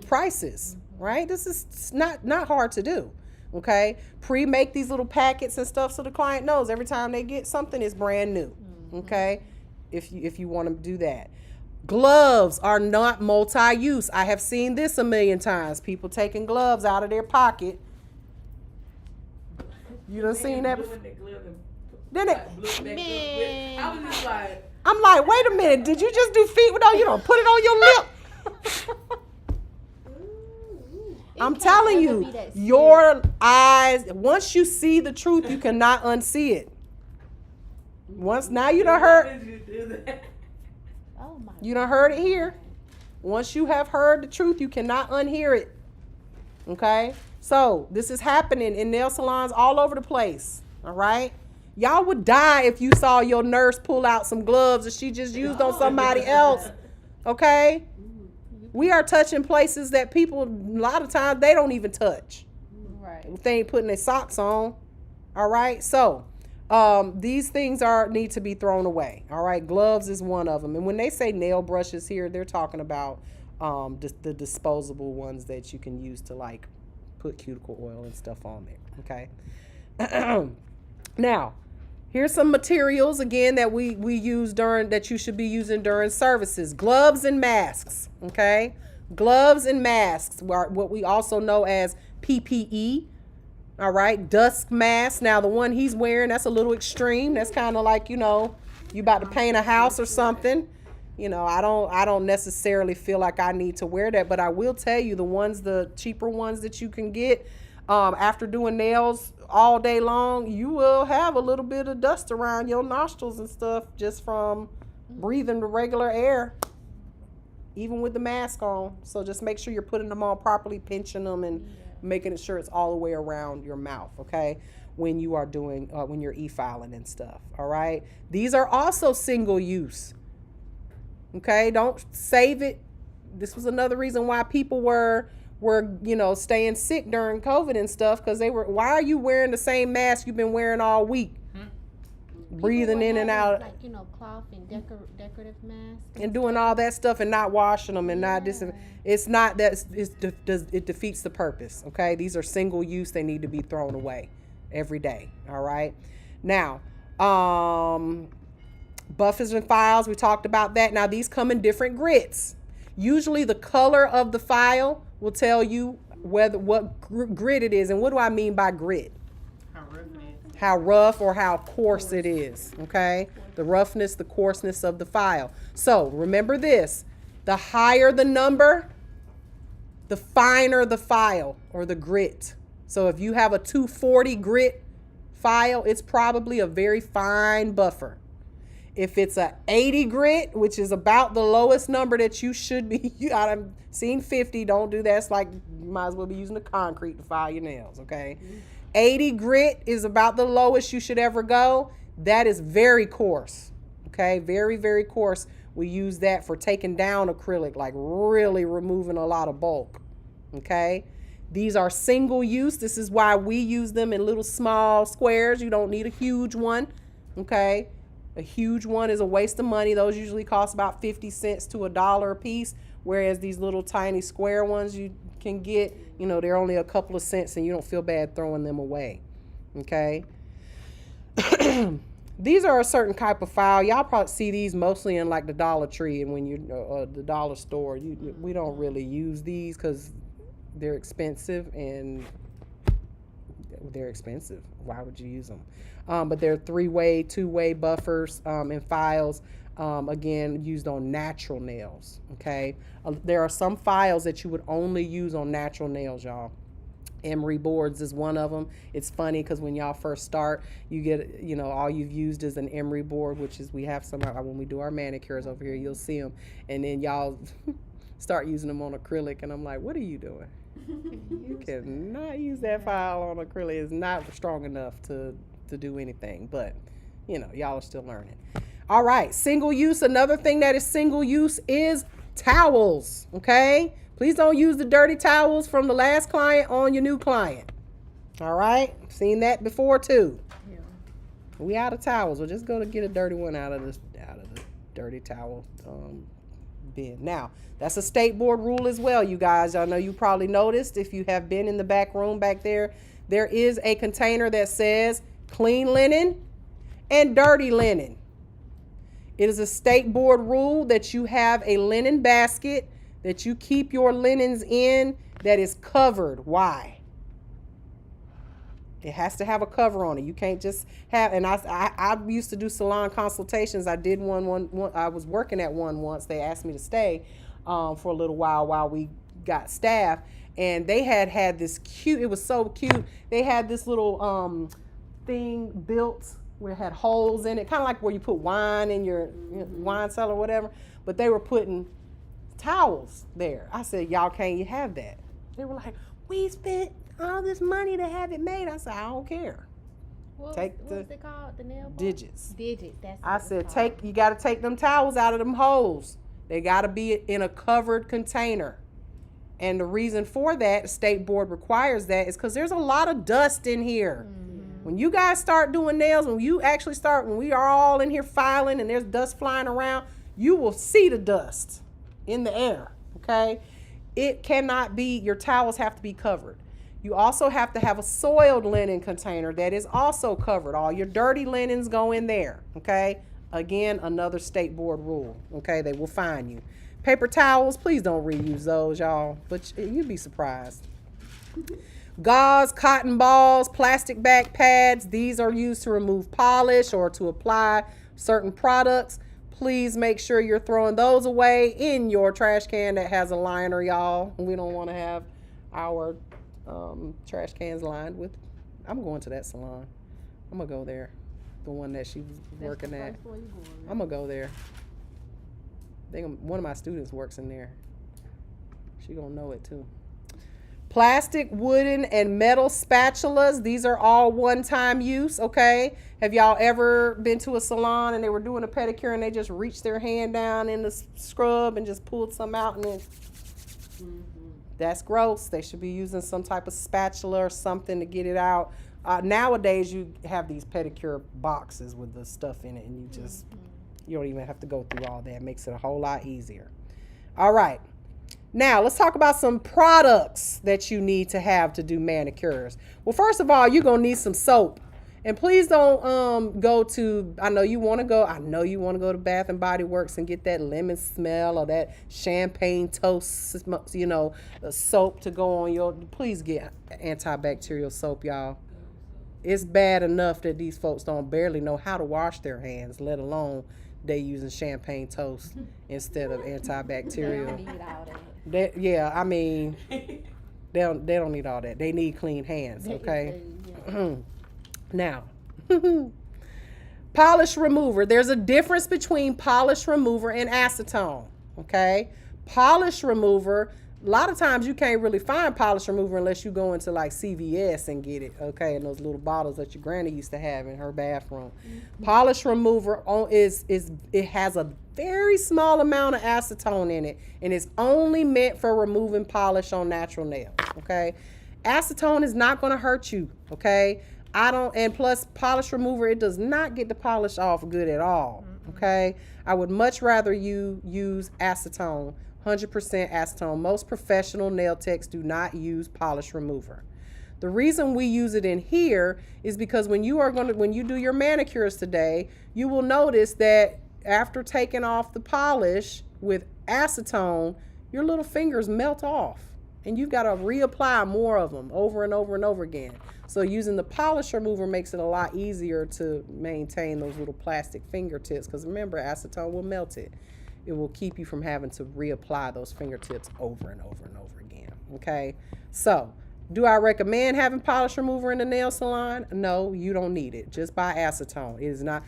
prices. Right. This is not hard to do. Okay. Pre-make these little packets and stuff so the client knows every time they get something is brand new. Okay. If you want to do that. Gloves are not multi-use. I have seen this a million times. People taking gloves out of their pocket. You done seen that before? Then it, I was just like, I'm like, wait a minute. Did you just do feet? No, you don't put it on your lip. I'm can't telling ever you, be that your eyes, once you see the truth, you cannot unsee it. Once, now you done heard, Oh my. you done heard it here. Once you have heard the truth, you cannot unhear it. Okay? So, this is happening in nail salons all over the place. All right? Y'all would die if you saw your nurse pull out some gloves that she just used on somebody else. Okay? We are touching places that people, a lot of times, they don't even touch. Right. If they ain't putting their socks on. All right? So, these things need to be thrown away. All right? Gloves is one of them. And when they say nail brushes here, they're talking about the disposable ones that you can use to, like, put cuticle oil and stuff on there. Okay? Now, here's some materials again that we use that you should be using during services. Gloves and masks. Okay, gloves and masks, what we also know as PPE. All right, dust mask. Now the one he's wearing, that's a little extreme. That's kind of like, you about to paint a house or something. I don't necessarily feel like I need to wear that, but I will tell you the cheaper ones that you can get after doing nails all day long, you will have a little bit of dust around your nostrils and stuff just from breathing the regular air, even with the mask on. So just make sure you're putting them on properly, pinching them and making sure it's all the way around your mouth, okay, when you are doing, when you're e-filing and stuff, all right? These are also single use, okay? Don't save it. This was another reason why people were staying sick during COVID and stuff, because why are you wearing the same mask you've been wearing all week? Breathing in and out. Like, cloth and decorative masks. And doing all that stuff and not washing them and not it's not that it defeats the purpose. Okay, these are single use. They need to be thrown away every day. All right. Now, buffers and files. We talked about that. Now these come in different grits. Usually the color of the file will tell you what grit it is. And what do I mean by grit? How rough it is. How rough or how coarse it is, okay? The roughness, the coarseness of the file. So remember this, the higher the number, the finer the file or the grit. So if you have a 240 grit file, it's probably a very fine buffer. If it's a 80 grit, which is about the lowest number that you should be, I've seen 50, don't do that. It's like you might as well be using the concrete to file your nails, okay? 80 grit is about the lowest you should ever go. That is very coarse, okay? Very, very coarse. We use that for taking down acrylic, like really removing a lot of bulk, okay? These are single use. This is why we use them in little small squares. You don't need a huge one, okay? A huge one is a waste of money. Those usually cost about 50 cents to $1 a piece, whereas these little tiny square ones you can get, you know, they're only a couple of cents and you don't feel bad throwing them away, okay? These are a certain type of file. Y'all probably see these mostly in like the Dollar Tree and when you the dollar store. We don't really use these because they're expensive and they're expensive. Why would you use them? But they're 3-way, 2-way buffers and files, again, used on natural nails, okay? There are some files that you would only use on natural nails, y'all. Emery boards is one of them. It's funny because when y'all first start, you get, you know, all you've used is an emery board, which is, we have some, when we do our manicures over here, you'll see them. And then y'all start using them on acrylic, and I'm like, what are you doing? You cannot use that file on acrylic. It's not strong enough to do anything, but you know, y'all are still learning. All right, single use. Another thing that is single use is towels, okay? Please don't use the dirty towels from the last client on your new client. All right, seen that before too. Yeah. We out of towels. We're just gonna get a dirty one out of the dirty towel bin. Now, that's a state board rule as well, you guys. I know you probably noticed if you have been in the back room back there, there is a container that says clean linen and dirty linen. It is a state board rule that you have a linen basket that you keep your linens in that is covered. Why? It has to have a cover on it. You can't just have, and I used to do salon consultations. I did one, I was working at one once. They asked me to stay for a little while we got staff. And they had this cute, it was so cute. They had this little thing built where it had holes in it, kind of like where you put wine in your wine cellar or whatever. But they were putting towels there. I said, y'all can't have that. They were like, we spent all this money to have it made. I said, I don't care. What's it called? The nail bar? Digits. Digits. That's I said, you got to take them towels out of them holes. They got to be in a covered container. And the reason for that, the state board requires that, is because there's a lot of dust in here. Mm-hmm. When you guys start doing nails, when we are all in here filing and there's dust flying around, you will see the dust in the air, okay? It cannot be, your towels have to be covered. You also have to have a soiled linen container that is also covered. All your dirty linens go in there, okay? Again, another state board rule, okay? They will fine you. Paper towels, please don't reuse those, y'all, but you'd be surprised. Gauze, cotton balls, plastic back pads, these are used to remove polish or to apply certain products. Please make sure you're throwing those away in your trash can that has a liner, y'all. We don't want to have our trash cans lined with. I'm going to that salon. I'm going to go there. The one that she was working at. I'm going to go there. One of my students works in there. She gonna know it too. Plastic, wooden, and metal spatulas. These are all one-time use, okay? Have y'all ever been to a salon and they were doing a pedicure and they just reached their hand down in the scrub and just pulled some out and then... That's gross. They should be using some type of spatula or something to get it out. Nowadays, you have these pedicure boxes with the stuff in it and you just... You don't even have to go through all that. It makes it a whole lot easier. All right. Now, let's talk about some products that you need to have to do manicures. Well, first of all, you're going to need some soap. And please don't go to, I know you want to go to Bath and Body Works and get that lemon smell or that champagne toast, soap to go on your, please get antibacterial soap, y'all. It's bad enough that these folks don't barely know how to wash their hands, let alone they using champagne toast instead of antibacterial. Need all that. I mean, they don't need all that. They need clean hands, okay? Now, polish remover. There's a difference between polish remover and acetone, okay? Polish remover, a lot of times you can't really find polish remover unless you go into like CVS and get it, okay? In those little bottles that your granny used to have in her bathroom. Polish remover it has a very small amount of acetone in it, and it's only meant for removing polish on natural nails, okay? Acetone is not going to hurt you, okay? And plus polish remover, it does not get the polish off good at all, okay? I would much rather you use acetone, 100% acetone. Most professional nail techs do not use polish remover. The reason we use it in here is because when you do your manicures today, you will notice that after taking off the polish with acetone, your little fingers melt off. And you've got to reapply more of them over and over and over again. So using the polish remover makes it a lot easier to maintain those little plastic fingertips, because remember, acetone will melt it. It will keep you from having to reapply those fingertips over and over and over again, okay? So, do I recommend having polish remover in the nail salon? No, you don't need it. Just buy acetone. It is not,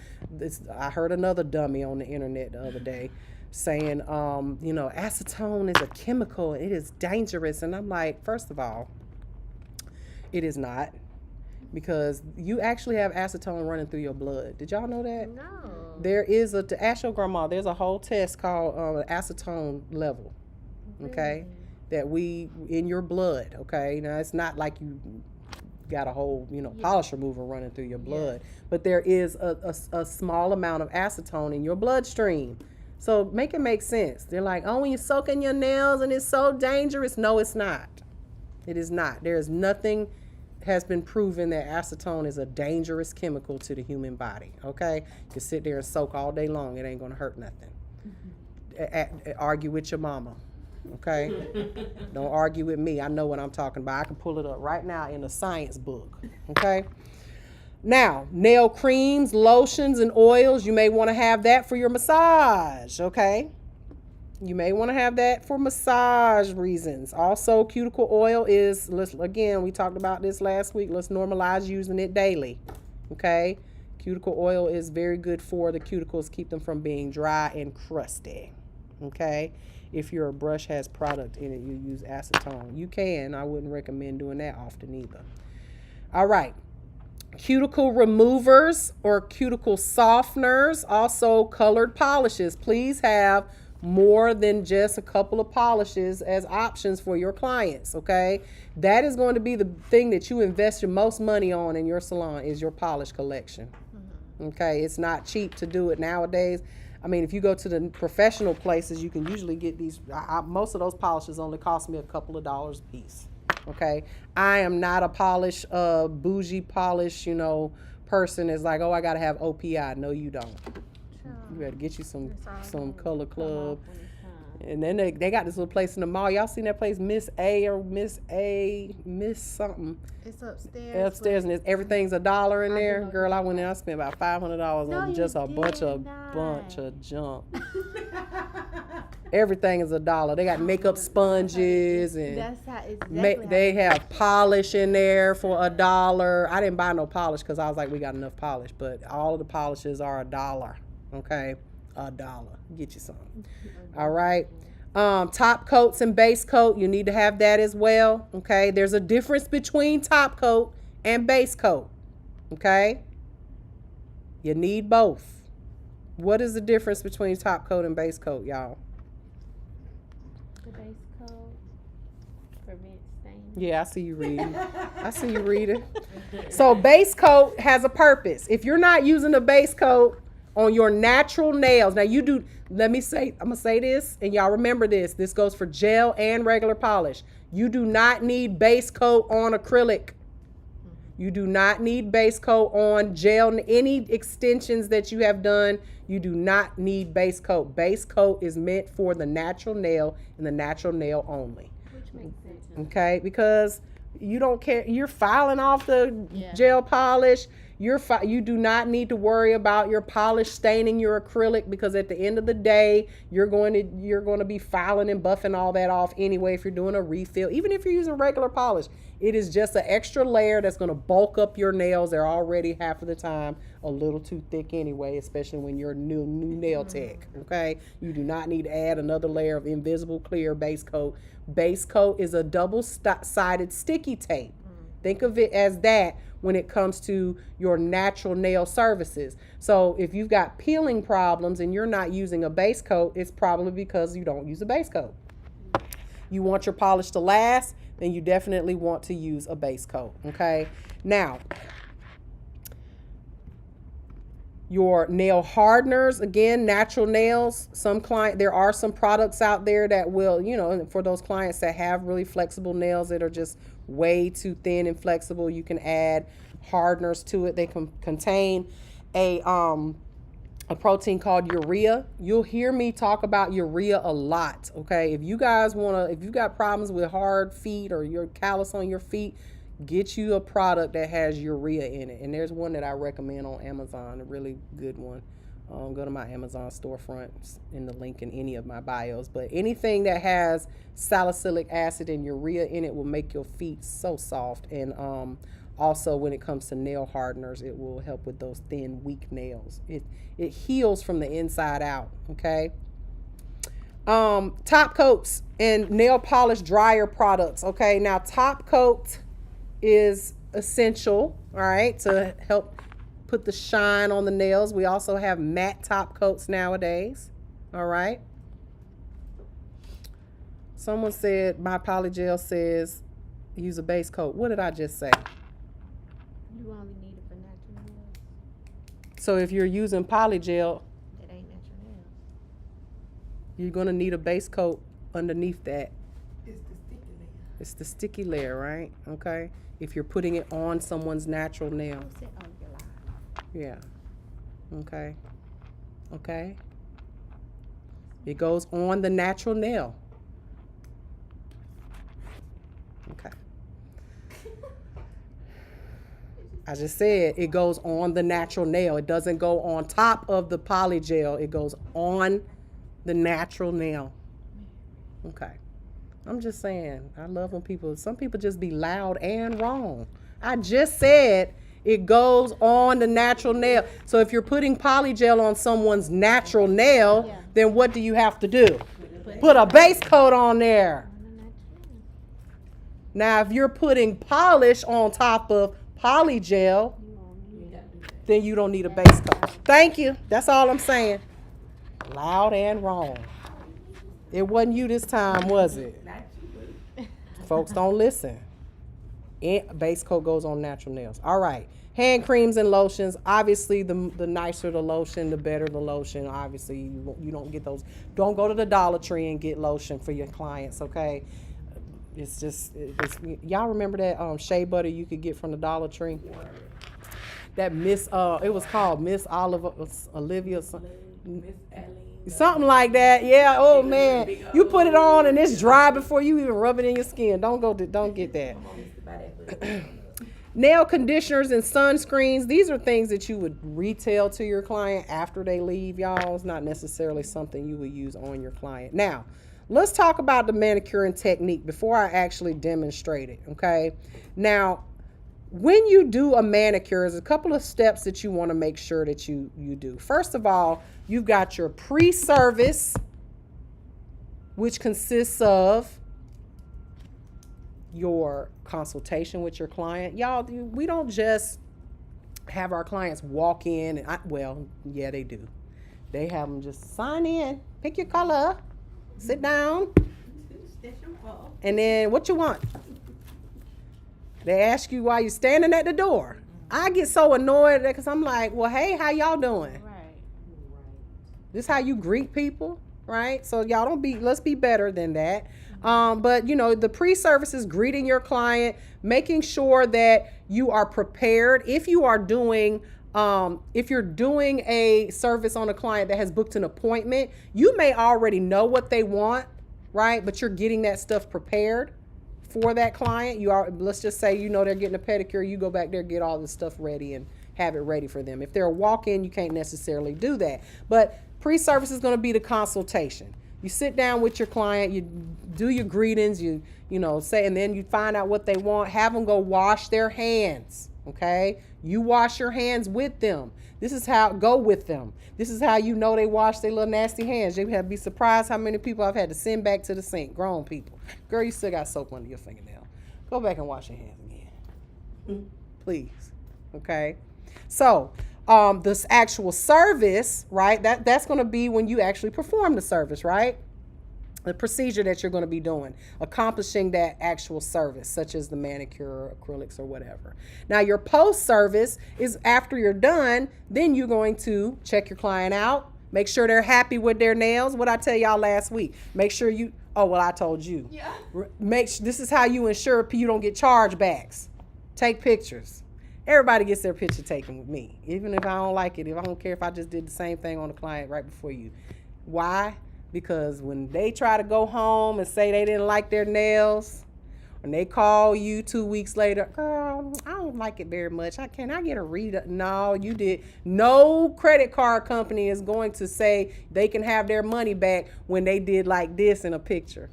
I heard another dummy on the internet the other day saying, acetone is a chemical. It is dangerous. And I'm like, first of all, it is not, because you actually have acetone running through your blood. Did y'all know that? No. There is to ask your grandma, there's a whole test called acetone level, okay? That in your blood, okay? Now, it's not like you got a whole, polish remover running through your blood, but there is a small amount of acetone in your bloodstream. So make it make sense. They're like, oh, when you're soaking your nails and it's so dangerous. No, it's not. It is not. There is nothing has been proven that acetone is a dangerous chemical to the human body, okay? You can sit there and soak all day long. It ain't going to hurt nothing. Argue with your mama, okay? Don't argue with me. I know what I'm talking about. I can pull it up right now in a science book, okay? Now, nail creams, lotions, and oils, you may want to have that for your massage, okay? You may want to have that for massage reasons. Also, cuticle oil is, again, we talked about this last week. Let's normalize using it daily, okay? Cuticle oil is very good for the cuticles, keep them from being dry and crusty, okay? If your brush has product in it, you use acetone. You can. I wouldn't recommend doing that often either. All right. Cuticle removers or cuticle softeners, also colored polishes. Please have more than just a couple of polishes as options for your clients, okay? That is going to be the thing that you invest your most money on in your salon, is your polish collection, okay? It's not cheap to do it nowadays. I mean, if you go to the professional places, you can usually get these, most of those polishes only cost me a couple of dollars a piece, okay? I am not a polish, bougie polish, person is like, oh, I gotta have OPI. No, you don't. You better get you some Color Club. And then they got this little place in the mall. Y'all seen that place, Miss something? It's upstairs. Upstairs, and everything's $1 in there. Girl, I went in, I spent about $500 on just a bunch of junk. Everything is $1. They got makeup sponges, and That's how exactly they have polish in there for $1. I didn't buy no polish because I was like, we got enough polish, but all of the polishes are $1. Okay, $1. Get you some. All right. Top coats and base coat, you need to have that as well. Okay, there's a difference between top coat and base coat. Okay, you need both. What is the difference between top coat and base coat, y'all? The base coat prevents stains. Yeah, I see you reading. So base coat has a purpose. If you're not using the base coat on your natural nails, now you do, I'm gonna say this, and y'all remember this. This goes for gel and regular polish. You do not need base coat on acrylic. You do not need base coat on gel. Any extensions that you have done, you do not need base coat. Base coat is meant for the natural nail and the natural nail only. Which makes sense. Okay, because you don't care. You're filing off the gel polish. You do not need to worry about your polish staining your acrylic, because at the end of the day, you're going to be filing and buffing all that off anyway. If you're doing a refill, even if you're using regular polish, it is just an extra layer that's going to bulk up your nails. They're already half of the time a little too thick anyway, especially when you're a new nail tech. Okay, you do not need to add another layer of invisible clear base coat. Base coat is a double-sided sticky tape. Think of it as that when it comes to your natural nail services. So if you've got peeling problems and you're not using a base coat, it's probably because you don't use a base coat. You want your polish to last, then you definitely want to use a base coat, okay? Now, your nail hardeners, again, natural nails. There are some products out there that will, for those clients that have really flexible nails that are just way too thin and flexible, you can add hardeners to it. They can contain a protein called urea. You'll hear me talk about urea a lot, okay? If you got problems with hard feet or you're callous on your feet, get you a product that has urea in it. And there's one that I recommend on Amazon, a really good one. Go to my Amazon storefront in the link in any of my bios. But anything that has salicylic acid and urea in it will make your feet so soft. And also when it comes to nail hardeners, it will help with those thin, weak nails. It heals from the inside out, okay? Top coats and nail polish dryer products, okay? Now, top coat is essential, all right, to help put the shine on the nails. We also have matte top coats nowadays, all right? Someone said my polygel says use a base coat. What did I just say? You only need it for natural nails. So if you're using polygel, That ain't natural nails. you're gonna need a base coat underneath that. It's the sticky layer. It's the sticky layer, right? Okay. If you're putting it on someone's natural nail. Who said, oh, you're lying. Yeah. Okay. Okay. It goes on the natural nail. Okay. I just said it goes on the natural nail. It doesn't go on top of the polygel. It goes on the natural nail. Okay. I'm just saying, I love when some people just be loud and wrong. I just said it goes on the natural nail. So if you're putting polygel on someone's natural nail, then what do you have to do? Put a base coat on there. Now, if you're putting polish on top of polygel, then you don't need a base coat. Thank you. That's all I'm saying. Loud and wrong. It wasn't you this time, was it? Folks, don't listen. Base coat goes on natural nails. All right. Hand creams and lotions. Obviously, the nicer the lotion, the better the lotion. Obviously, you don't get those. Don't go to the Dollar Tree and get lotion for your clients, okay? Y'all remember that shea butter you could get from the Dollar Tree? That it was called Miss Olivia. Something like that. Yeah. Oh man, you put it on and it's dry before you even rub it in your skin. Don't get that. Nail conditioners and sunscreens. These are things that you would retail to your client after they leave, y'all. It's not necessarily something you would use on your client. Now, let's talk about the manicuring technique before I actually demonstrate it. Okay. Now, when you do a manicure, there's a couple of steps that you want to make sure that you do. First of all, you've got your pre-service, which consists of your consultation with your client. Y'all, we don't just have our clients walk in and yeah, they do. They have them just sign in, pick your color, sit down, and then what you want? They ask you while you're standing at the door. I get so annoyed because I'm like, well, hey, how y'all doing? Right. This is how you greet people, right? So y'all let's be better than that. But you know, the pre-service is greeting your client, making sure that you are prepared. If you are doing if you're doing a service on a client that has booked an appointment, you may already know what they want, right? But you're getting that stuff prepared for that client. You are, let's just say, you know, they're getting a pedicure, you go back there, get all this stuff ready and have it ready for them. If they're a walk-in, you can't necessarily do that. But pre-service is going to be the consultation. You sit down with your client, you do your greetings, you know, say, and then you find out what they want. Have them go wash their hands, okay? You wash your hands with them. This is how, go with them. This is how you know they wash their little nasty hands. You have to be surprised how many people I've had to send back to the sink, grown people. Girl, you still got soap under your fingernail. Go back and wash your hands again. Please, okay? So, this actual service, right, that's going to be when you actually perform the service, right? The procedure that you're going to be doing, accomplishing that actual service, such as the manicure, acrylics, or whatever. Now, your post-service is after you're done, then you're going to check your client out, make sure they're happy with their nails. What I tell y'all last week, make sure you, oh, well, I told you. Yeah. This is how you ensure you don't get chargebacks. Take pictures. Everybody gets their picture taken with me, even if I don't like it, if I don't care if I just did the same thing on the client right before you. Why? Because when they try to go home and say they didn't like their nails, when they call you 2 weeks later, girl, I don't like it very much. Can I get a read? No, you did. No credit card company is going to say they can have their money back when they did like this in a picture.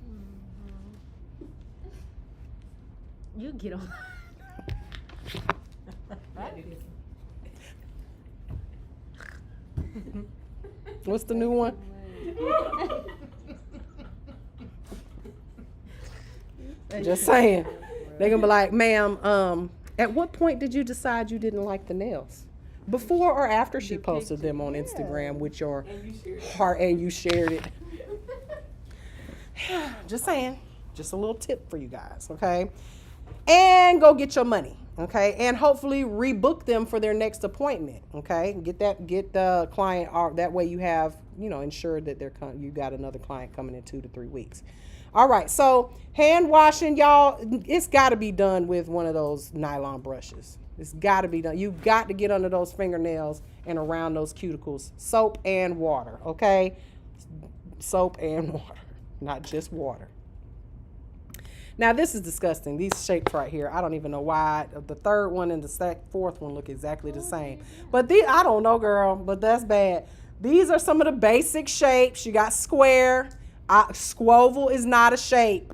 You get on. What's the new one? Just saying. They're gonna be like, ma'am, at what point did you decide you didn't like the nails? Before or after she posted them on Instagram with your heart and you shared it? Just saying. Just a little tip for you guys, okay? And go get your money, okay? And hopefully rebook them for their next appointment, okay? Get the client, that way you have, you know, ensured that you got another client coming in 2 to 3 weeks. All right, so hand washing, y'all, it's got to be done with one of those nylon brushes. It's got to be done. You've got to get under those fingernails and around those cuticles. Soap and water, okay? Soap and water, not just water. Now, this is disgusting. These shapes right here, I don't even know why. The third one and the fourth one look exactly the same. But I don't know, girl, but that's bad. These are some of the basic shapes. You got square. Squoval is not a shape.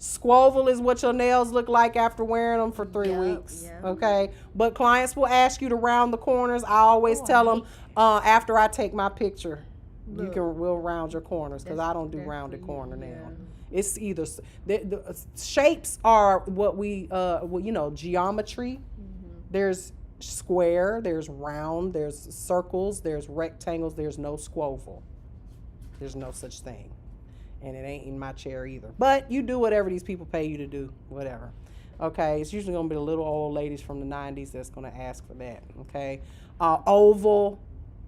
Squoval is what your nails look like after wearing them for 3 weeks. Yep. Okay? But clients will ask you to round the corners. I always tell them after I take my picture, we'll round your corners because I don't do rounded corner nail. It's either the shapes are what we geometry. There's square, there's round, there's circles, there's rectangles. There's no squoval. There's no such thing, and it ain't in my chair either. But you do whatever these people pay you to do, whatever. Okay, it's usually gonna be the little old ladies from the 90s that's gonna ask for that. Okay, oval,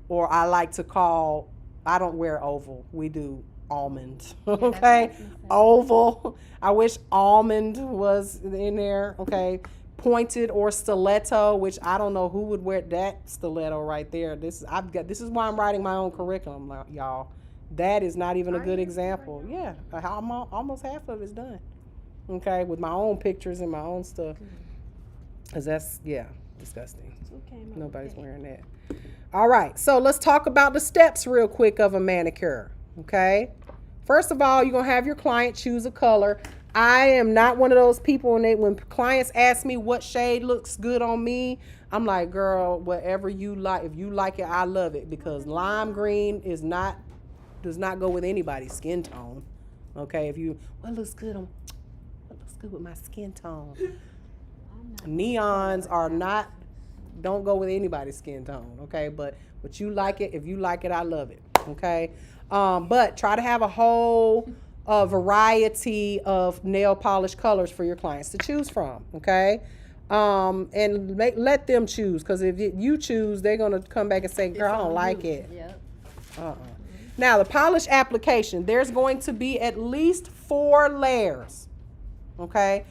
or I like to call. I don't wear oval. We do almond. Okay, oval. I wish almond was in there. Okay, pointed or stiletto, which I don't know who would wear that stiletto right there. This is why I'm writing my own curriculum, y'all. That is not even a good example. Yeah, almost half of it's done. Okay, with my own pictures and my own stuff. Cause that's disgusting. Nobody's wearing that. All right, so let's talk about the steps real quick of a manicure. Okay, first of all, you're gonna have your client choose a color. I am not one of those people when clients ask me what shade looks good on me, I'm like, girl, whatever you like. If you like it, I love it, because lime green does not go with anybody's skin tone. Okay, what looks good with my skin tone? Neons don't go with anybody's skin tone. Okay, but you like it. If you like it, I love it. Okay, but try to have a whole variety of nail polish colors for your clients to choose from. Okay, and let them choose, because if you choose, they're gonna come back and say, girl, I don't like it. Yep. Now, the polish application, there's going to be at least 4 layers. Okay?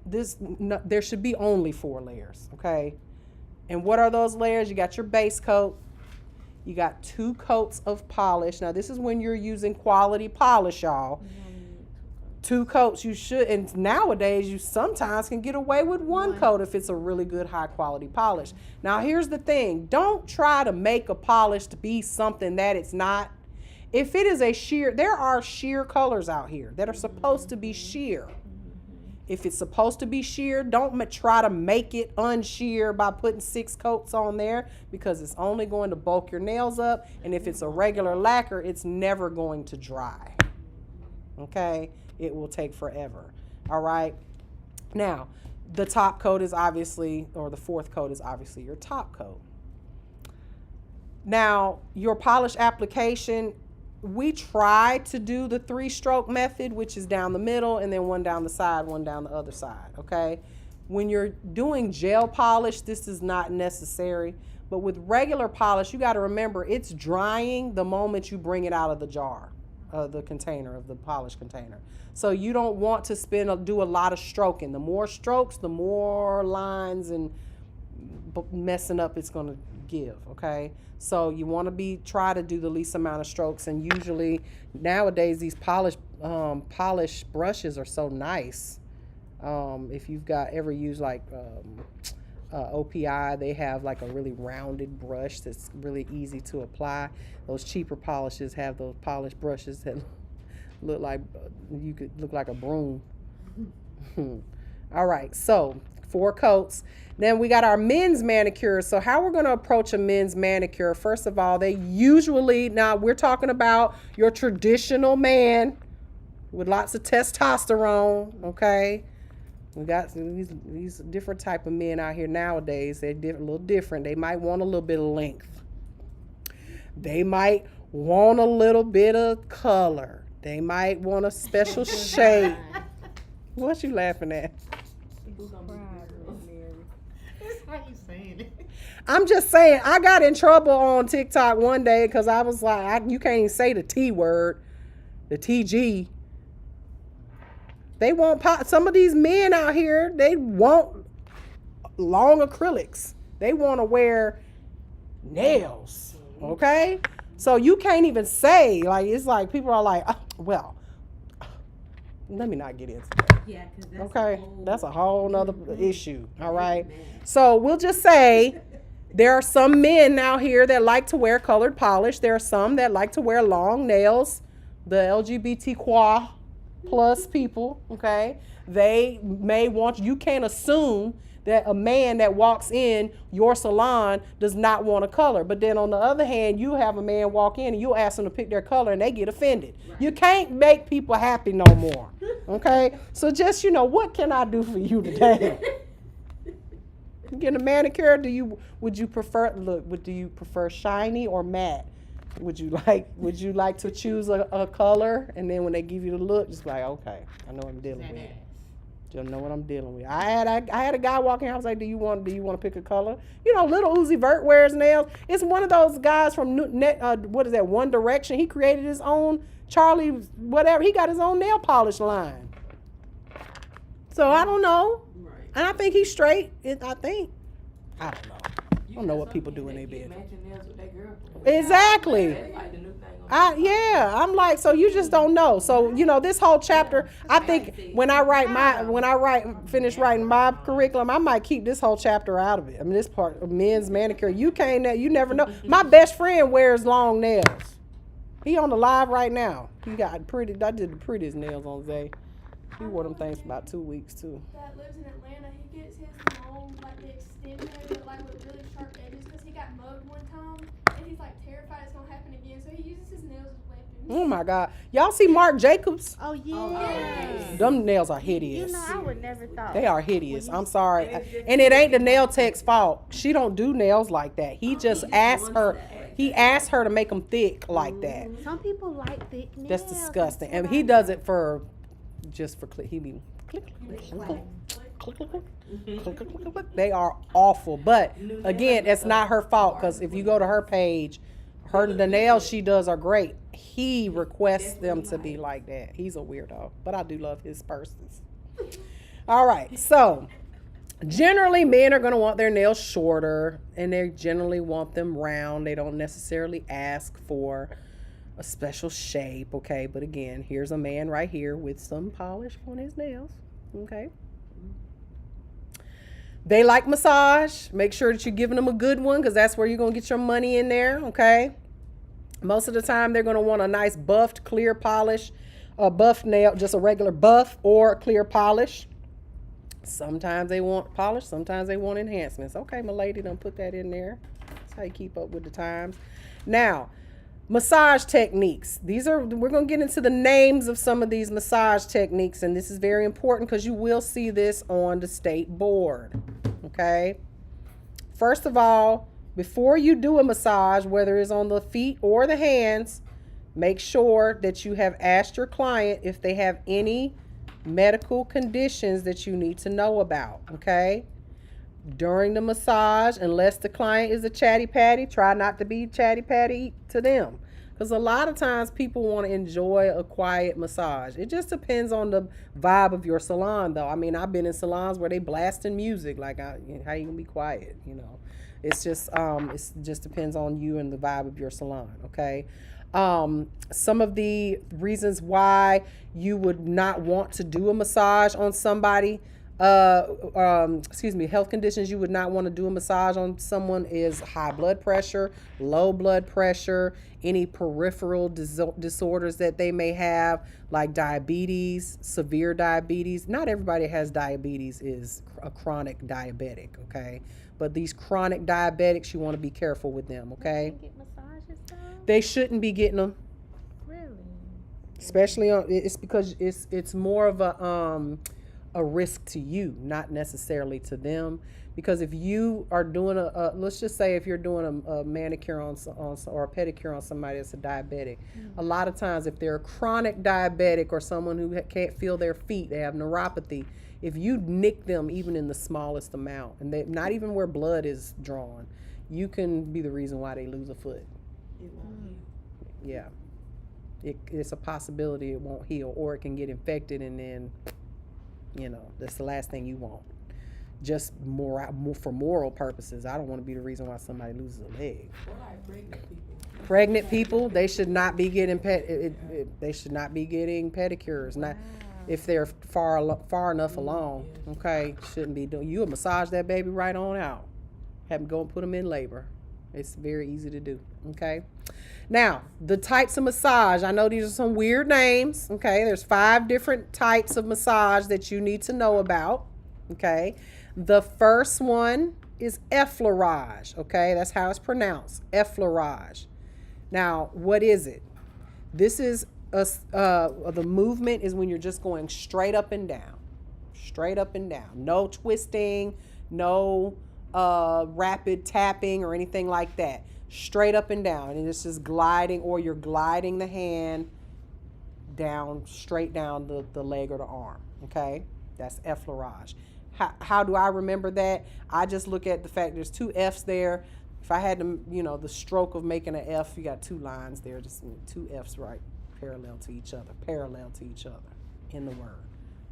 There should be only 4 layers. Okay? And what are those layers? You got your base coat. You got 2 coats of polish. Now, this is when you're using quality polish, y'all. 2 coats, you should, and nowadays you sometimes can get away with 1 coat if it's a really good high quality polish. Now here's the thing, don't try to make a polish to be something that it's not. If it is a sheer, there are sheer colors out here that are supposed to be sheer. If it's supposed to be sheer, don't try to make it unsheer by putting 6 coats on there, because it's only going to bulk your nails up, and if it's a regular lacquer, it's never going to dry. Okay? It will take forever. All right. Now, the top coat is obviously, or the 4th coat is obviously your top coat. Now, your polish application, we try to do the 3-stroke method, which is down the middle and then 1 down the side, 1 down the other side. Okay. When you're doing gel polish, this is not necessary. But with regular polish, you got to remember it's drying the moment you bring it out of the jar. The container, of the polish container. So you don't want to do a lot of stroking. The more strokes, the more lines and messing up it's going to give. Okay, so you want to try to do the least amount of strokes. And usually nowadays these polish brushes are so nice. If you've ever used like OPI, they have like a really rounded brush that's really easy to apply. Those cheaper polishes have those polish brushes that look like a broom. All right, so 4 coats. Then we got our men's manicure. So how we're going to approach a men's manicure, first of all, they usually, now we're talking about your traditional man with lots of testosterone, okay? We got these different type of men out here nowadays. They're a little different. They might want a little bit of length. They might want a little bit of color. They might want a special shape. What you laughing at? How you saying it? I'm just saying, I got in trouble on TikTok one day because I was like, you can't even say the T word, the TG. They want some of these men out here, they want long acrylics. They want to wear nails, okay? So you can't even say, like, it's like people are like, oh, well, let me not get into that. Yeah, 'cause that's okay, that's a whole nother issue, all right? So we'll just say there are some men out here that like to wear colored polish. There are some that like to wear long nails, the LGBTQ plus people, okay? They may want, you can't assume that a man that walks in your salon does not want a color. But then on the other hand, you have a man walk in and you ask them to pick their color and they get offended. Right. You can't make people happy no more, okay? So just, what can I do for you today? Getting a manicure, do you prefer shiny or matte? Would you like to choose a color, and then when they give you the look, just like, okay, I know what I'm dealing with. Just know what I'm dealing with. I had a guy walking. I was like, do you want to pick a color? Little Uzi Vert wears nails. It's one of those guys from One Direction. He created his own Charlie whatever. He got his own nail polish line. So I don't know, right. And I think he's straight. I don't know. I don't know what people do in their bed. Exactly. I'm like, so you just don't know. So, this whole chapter, I think when I finish writing my curriculum, I might keep this whole chapter out of it. I mean, this part of men's manicure, you never know. My best friend wears long nails. He on the live right now. I did the prettiest nails on Zay. He wore them things for about 2 weeks too. That lives in Atlanta, he gets his long, like the extended, but like with really sharp edges, because he got mugged one time, and he's like terrified it's gonna happen again, so he uses his nails as weapons. Oh my God, y'all see Marc Jacobs? Oh yeah. Them nails are hideous. I would never thought. They are hideous. I'm sorry, and it ain't the nail tech's fault. She don't do nails like that. He just asked her. He asked her to make them thick like that. Some people like thick nails. That's disgusting, and he does it just for click. He be click. They are awful, but again, it's not her fault, because if you go to her page, the nails she does are great. He requests them to be like that. He's a weirdo, but I do love his purses. All right, so generally men are going to want their nails shorter, and they generally want them round. They don't necessarily ask for a special shape, okay? But again, here's a man right here with some polish on his nails, okay? They like massage. Make sure that you're giving them a good one, because that's where you're going to get your money in there, okay? Most of the time, they're going to want a nice buffed, clear polish, a buff nail, just a regular buff or clear polish. Sometimes they want polish, sometimes they want enhancements. Okay, my lady, done put that in there. That's how you keep up with the times. Now, massage techniques. We're going to get into the names of some of these massage techniques, and this is very important because you will see this on the state board, okay? First of all, before you do a massage, whether it's on the feet or the hands, make sure that you have asked your client if they have any medical conditions that you need to know about, okay? During the massage, unless the client is a chatty patty, try not to be chatty patty to them, because a lot of times people want to enjoy a quiet massage. It just depends on the vibe of your salon, though. I mean, I've been in salons where they blasting music, like how you gonna be quiet, you know? It's just it just depends on you and the vibe of your salon, okay? Some of the reasons why you would not want to do a massage on somebody, health conditions you would not want to do a massage on someone is high blood pressure, low blood pressure, any peripheral disorders that they may have, like diabetes, severe diabetes. Not everybody has diabetes is a chronic diabetic, okay? But these chronic diabetics, you want to be careful with them, okay? Get massages done? They shouldn't be getting them. Really? Especially on, it's because it's more of a risk to you, not necessarily to them. Because if you are doing let's just say if you're doing a manicure on or a pedicure on somebody that's a diabetic, a lot of times if they're a chronic diabetic or someone who can't feel their feet, they have neuropathy. If you nick them even in the smallest amount, and they not even where blood is drawn, you can be the reason why they lose a foot. It won't heal. Yeah. It's a possibility it won't heal, or it can get infected, and then, that's the last thing you want. Just more for moral purposes. I don't want to be the reason why somebody loses a leg. Or like pregnant people. Pregnant people, they should not be getting they should not be getting pedicures. Not if they're far enough along. Okay, shouldn't be doing. You massage that baby right on out. Have them go and put them in labor. It's very easy to do. Okay. Now, the types of massage. I know these are some weird names. Okay, there's 5 different types of massage that you need to know about. Okay, the first one is effleurage. Okay, that's how it's pronounced. Effleurage. Now, what is it? This is the movement is when you're just going straight up and down. Straight up and down. No twisting, no rapid tapping or anything like that. Straight up and down. And it's just gliding, or you're gliding the hand down, straight down the leg or the arm. Okay? That's effleurage. How do I remember that? I just look at the fact there's 2 F's there. If I had to, the stroke of making an F, you got 2 lines there, just 2 F's right parallel to each other in the word.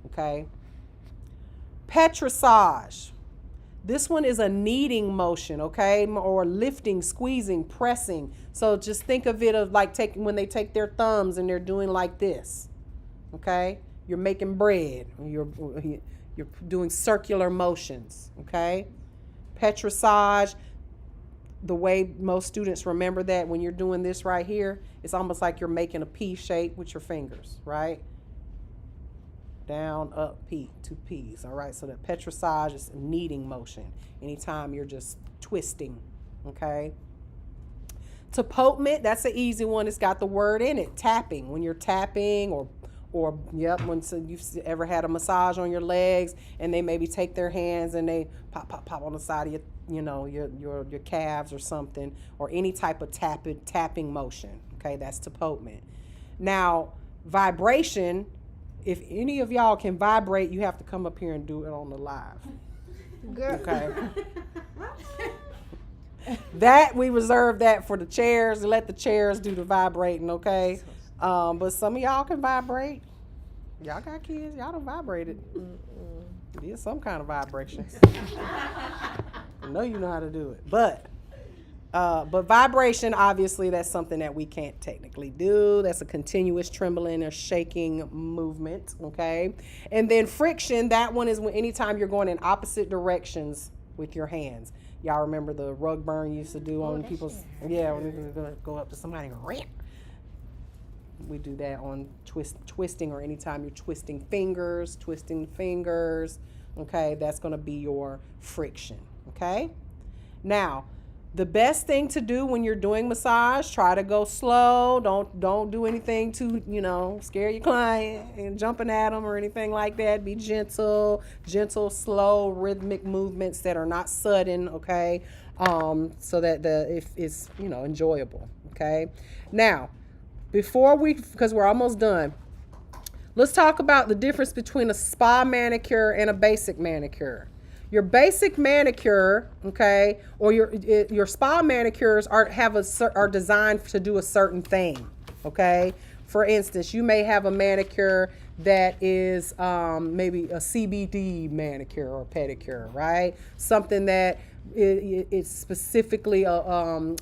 Okay? Petrissage. This one is a kneading motion, okay? Or lifting, squeezing, pressing. So just think of it of like when they take their thumbs and they're doing like this. Okay? You're making bread. You're doing circular motions, okay? Petrissage, the way most students remember that when you're doing this right here, it's almost like you're making a P shape with your fingers, right? Down, up, P, 2 P's, all right? So the petrissage is a kneading motion. Anytime you're just twisting, okay? Tapotement, that's an easy one. It's got the word in it, tapping. When you're tapping when you've ever had a massage on your legs and they maybe take their hands and they pop on the side of your calves or something, or any type of tapping motion, okay? That's tapotement. Now, vibration, if any of y'all can vibrate, you have to come up here and do it on the live. Girl. Okay. That we reserve that for the chairs and let the chairs do the vibrating, okay? But some of y'all can vibrate. Y'all got kids, y'all don't vibrate it. It's some kind of vibrations. I know you know how to do it. But vibration, obviously, that's something that we can't technically do. That's a continuous trembling or shaking movement, okay? And then friction, that one is when anytime you're going in opposite directions with your hands. Y'all remember the rug burn you used to do on people's, when you're going to go up to somebody and rant. We do that on twisting or anytime you're twisting fingers, okay? That's going to be your friction, okay? Now, the best thing to do when you're doing massage, try to go slow. Don't do anything to, scare your client and jumping at them or anything like that. Be gentle, slow, rhythmic movements that are not sudden, okay? So that it's enjoyable, okay? Now, because we're almost done, let's talk about the difference between a spa manicure and a basic manicure. Your basic manicure, okay, or your spa manicures are designed to do a certain thing, okay? For instance, you may have a manicure that is maybe a CBD manicure or pedicure, right? Something that it's specifically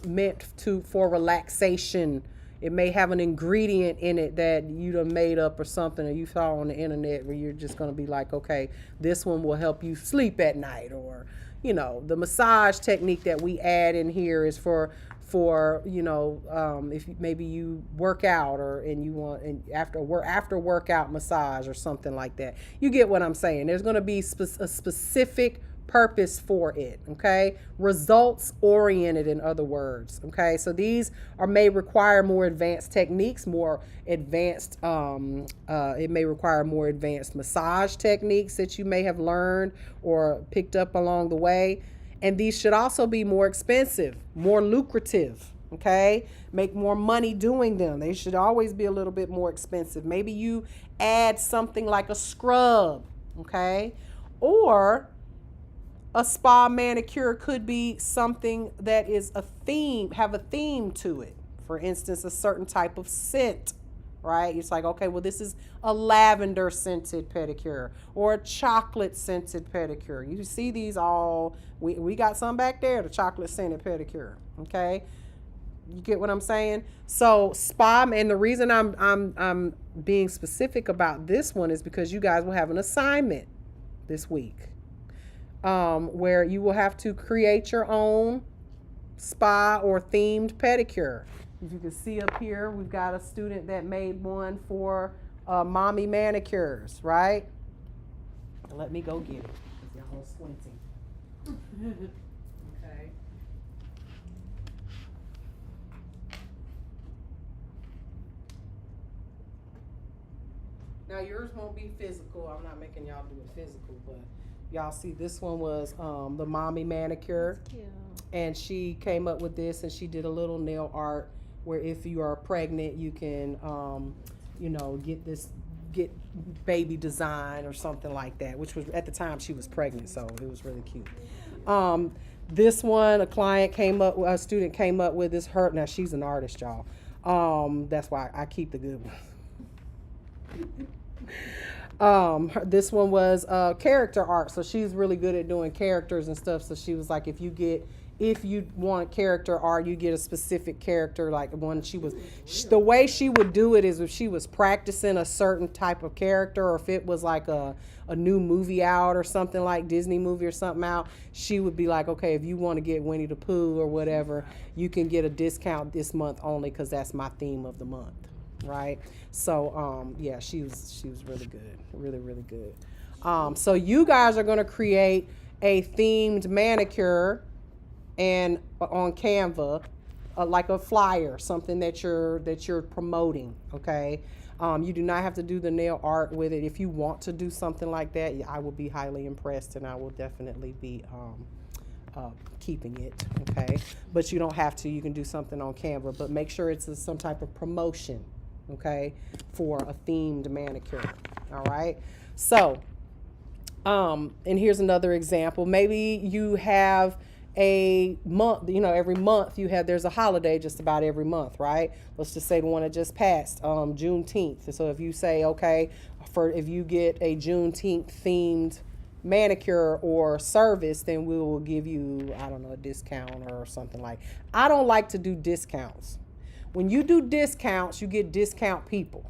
meant for relaxation. It may have an ingredient in it that you done made up or something, or you saw on the internet where you're just going to be like, okay, this one will help you sleep at night. Or, the massage technique that we add in here is for if maybe you work out and you want after workout massage or something like that. You get what I'm saying. There's going to be a specific purpose for it, okay? Results oriented, in other words, okay? So these may require more advanced techniques, it may require more advanced massage techniques that you may have learned or picked up along the way. And these should also be more expensive, more lucrative, okay? Make more money doing them. They should always be a little bit more expensive. Maybe you add something like a scrub, okay? Or a spa manicure could be something that is have a theme to it. For instance, a certain type of scent, right? It's like, okay, well, this is a lavender scented pedicure or a chocolate scented pedicure. You see these all, we got some back there, the chocolate scented pedicure, okay? You get what I'm saying? So spa, and the reason I'm being specific about this one is because you guys will have an assignment this week. Where you will have to create your own spa or themed pedicure. If you can see up here, we've got a student that made one for mommy manicures, right? Let me go get it. Y'all squinting. Okay. Now yours won't be physical. I'm not making y'all do it physical, but y'all see this one was the mommy manicure. That's cute. And she came up with this, and she did a little nail art where if you are pregnant, you can, get baby design or something like that, which was at the time she was pregnant, so it was really cute. This one, a student came up with this. Now she's an artist, y'all. That's why I keep the good ones. This one was character art, so she's really good at doing characters and stuff. So she was like, if you want character art, you get a specific character. Like one, the way she would do it is if she was practicing a certain type of character, or if it was like a new movie out or something, like Disney movie or something out, she would be like, okay, if you want to get Winnie the Pooh or whatever, you can get a discount this month only because that's my theme of the month. Right? So, she was really good. Really, really good. So you guys are going to create a themed manicure and on Canva, like a flyer, something that you're promoting, okay? You do not have to do the nail art with it. If you want to do something like that, I will be highly impressed, and I will definitely be keeping it, okay? But you don't have to. You can do something on Canva, but make sure it's some type of promotion, okay, for a themed manicure. All right. So, and here's another example. Maybe you have a month, every month there's a holiday just about every month, right? Let's just say the one that just passed, Juneteenth. So if you say, okay, if you get a Juneteenth themed manicure or service, then we will give you, I don't know, a discount or something like. I don't like to do discounts. When you do discounts, you get discount people.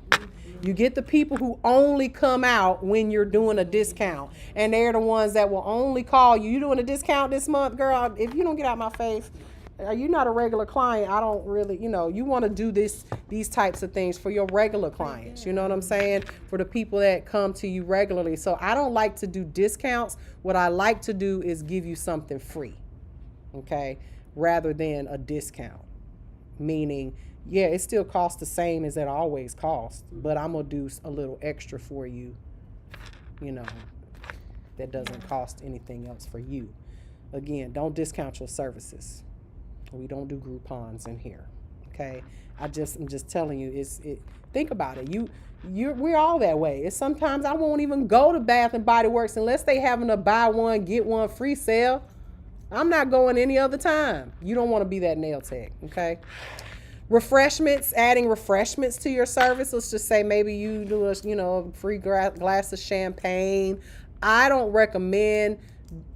You get the people who only come out when you're doing a discount. And they're the ones that will only call you. You doing a discount this month, girl? If you don't get out my face, you're not a regular client. I don't really, you want to do these types of things for your regular clients. You know what I'm saying? For the people that come to you regularly. So I don't like to do discounts. What I like to do is give you something free, okay, rather than a discount. Meaning, yeah, it still costs the same as it always costs, but I'm going to do a little extra for you, that doesn't cost anything else for you. Again, don't discount your services. We don't do Groupons in here, okay? I'm just telling you, think about it. We're all that way. It's sometimes I won't even go to Bath and Body Works unless they having a buy one, get one free sale. I'm not going any other time. You don't want to be that nail tech, okay? Refreshments, adding refreshments to your service. Let's just say maybe you do a free glass of champagne. I don't recommend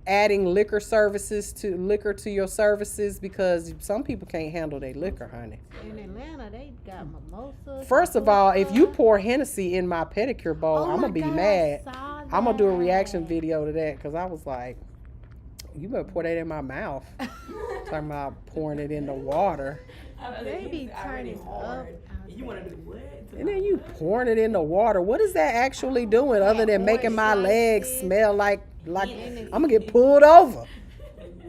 adding liquor to your services because some people can't handle their liquor, honey. In Atlanta, they got mimosas. First of all, if you pour Hennessy in my pedicure bowl, I'm going to be mad. I'm going to do a reaction video to that because I was like, you better pour that in my mouth. Talking about pouring it in the water. They be turning up. You want to do what? And then you pouring it in the water. What is that actually doing other than making my legs smell like I'm going to get pulled over?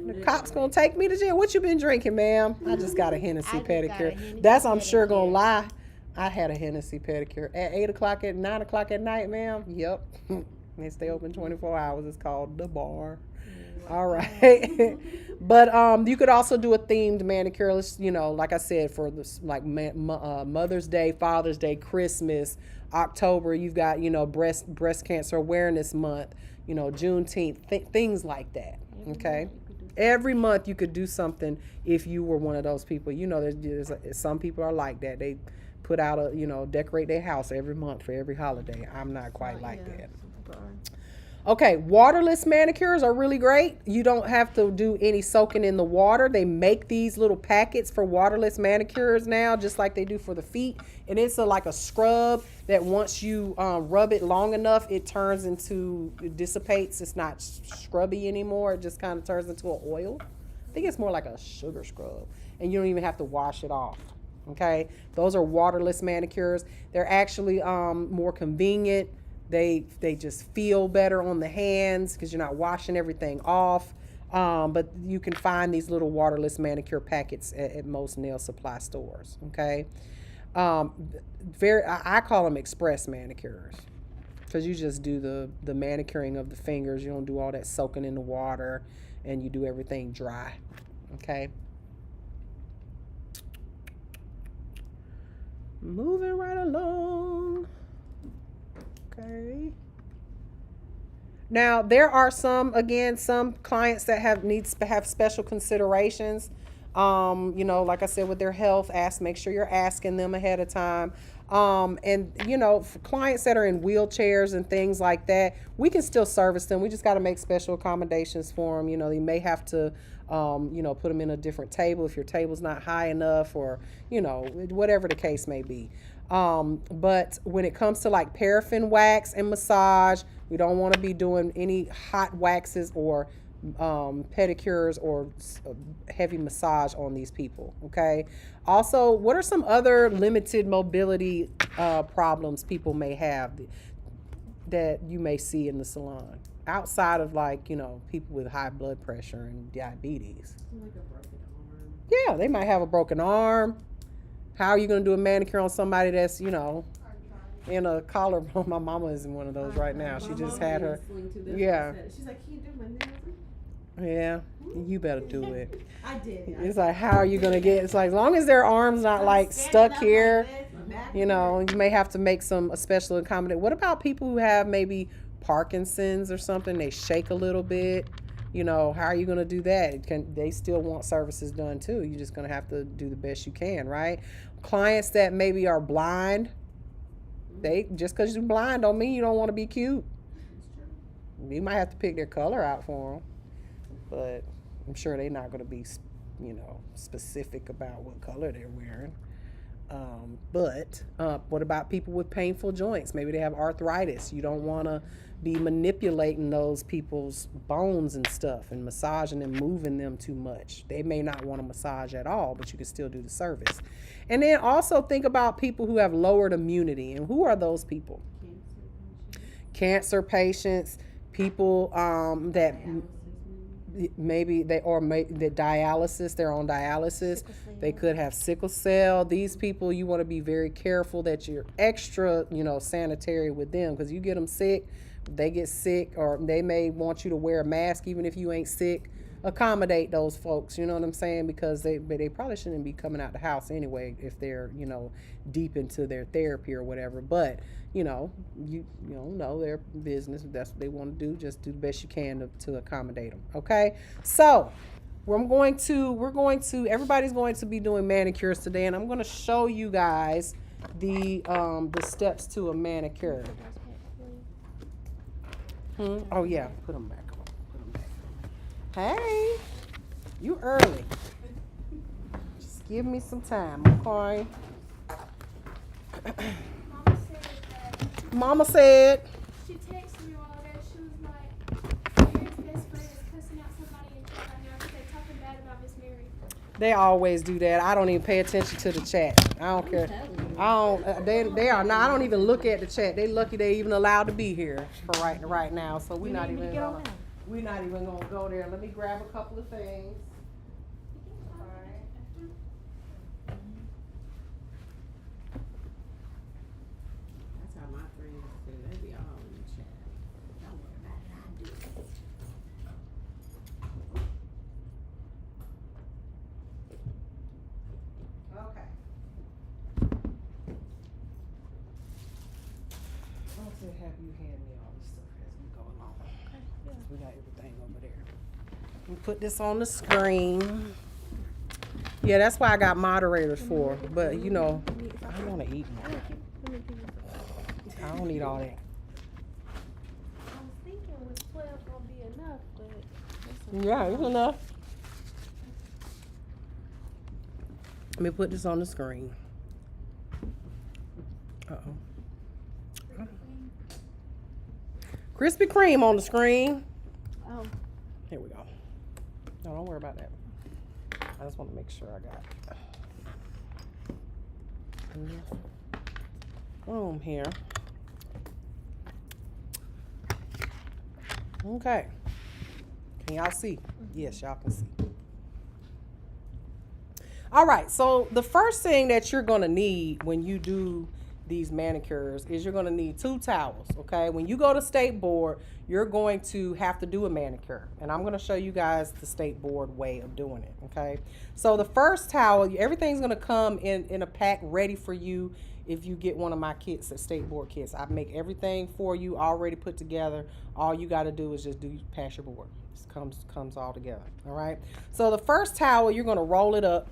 The cop's going to take me to jail. What you been drinking, ma'am? I just got a Hennessy pedicure. That's, I'm sure, going to lie. I had a Hennessy pedicure at 8 o'clock at 9 o'clock at night, ma'am. Yep. They stay open 24 hours. It's called The Bar. All right. But you could also do a themed manicure, like I said, for this, like Mother's Day, Father's Day, Christmas, October. You've got, breast cancer awareness month, Juneteenth, things like that. Okay. Every month you could do something if you were one of those people. There's some people are like that. They put out decorate their house every month for every holiday. I'm not quite like that. Okay, waterless manicures are really great. You don't have to do any soaking in the water. They make these little packets for waterless manicures now, just like they do for the feet. And it's like a scrub that once you rub it long enough, it dissipates. It's not scrubby anymore. It just kind of turns into an oil. I think it's more like a sugar scrub. And you don't even have to wash it off. Okay, those are waterless manicures. They're actually more convenient. They just feel better on the hands because you're not washing everything off. But you can find these little waterless manicure packets at most nail supply stores. Okay, I call them express manicures because you just do the manicuring of the fingers. You don't do all that soaking in the water, and you do everything dry. Okay. Moving right along. Okay. Now there are some clients that needs to have special considerations. Like I said, with their health, make sure you're asking them ahead of time. And for clients that are in wheelchairs and things like that, we can still service them. We just got to make special accommodations for them. You may have to, put them in a different table if your table's not high enough, or whatever the case may be. But when it comes to like paraffin wax and massage, we don't want to be doing any hot waxes or pedicures or heavy massage on these people. Okay. Also, what are some other limited mobility problems people may have that you may see in the salon outside of people with high blood pressure and diabetes? Like a broken arm. Yeah, they might have a broken arm. How are you going to do a manicure on somebody that's, in a collarbone? My mama is in one of those right now. She just had her. Yeah. She's like, can you do my nails? Yeah, you better do it. I did. It's like, how are you going to get, it's like, as long as their arm's not like stuck here, you may have to make a special accommodation. What about people who have maybe Parkinson's or something? They shake a little bit. how are you going to do that? They still want services done too. You're just going to have to do the best you can, right? Clients that maybe are blind, just because you're blind don't mean you don't want to be cute. You might have to pick their color out for them, but I'm sure they're not going to be, specific about what color they're wearing. But what about people with painful joints? Maybe they have arthritis. You don't want to be manipulating those people's bones and stuff and massaging and moving them too much. They may not want to massage at all, but you can still do the service. And then also think about people who have lowered immunity. And who are those people? Cancer patients, people that maybe the dialysis, they're on dialysis. They could have sickle cell. These people, you want to be very careful that you're extra, sanitary with them, because you get them sick, they get sick, or they may want you to wear a mask even if you ain't sick. Accommodate those folks, you know what I'm saying? Because they probably shouldn't be coming out the house anyway if they're, deep into their therapy or whatever. But, you know their business. If that's what they want to do, just do the best you can to accommodate them. Okay? So, everybody's going to be doing manicures today, and I'm going to show you guys the steps to a manicure. Oh yeah, put them back on. Hey, you early. Just give me some time, okay? Mama said. She texted me a while ago. She was like, Mary's best friend is cussing out somebody in chat right now because they're talking bad about Miss Mary. They always do that. I don't even pay attention to the chat. I don't care. They are not. I don't even look at the chat. They lucky they even allowed to be here for right now. So we're not even gonna go there. Let me grab a couple of things. That's how my friends do. They be all in the chat. Don't worry about it. I do it. Okay. I'm gonna have you hand me all this stuff as we go along. We got everything over there. We put this on the screen. Yeah, that's why I got moderators for. But I want to eat more. I don't eat all that. I was thinking was 12 gonna be enough, but Yeah, it's enough. Let me put this on the screen. Uh-oh. Krispy Kreme on the screen. oh, Here we go. No, don't worry about that. I just want to make sure I got enough room here. Okay. Can y'all see? Yes, y'all can see. All right, so the first thing that you're going to need when you do these manicures is you're going to need 2 towels, okay? When you go to State Board, you're going to have to do a manicure, and I'm going to show you guys the State Board way of doing it, okay? So the first towel, everything's going to come in a pack ready for you if you get one of my kits, the State Board kits. I make everything for you already put together. All you got to do is just pass your board. It comes all together, all right? So the first towel, you're going to roll it up.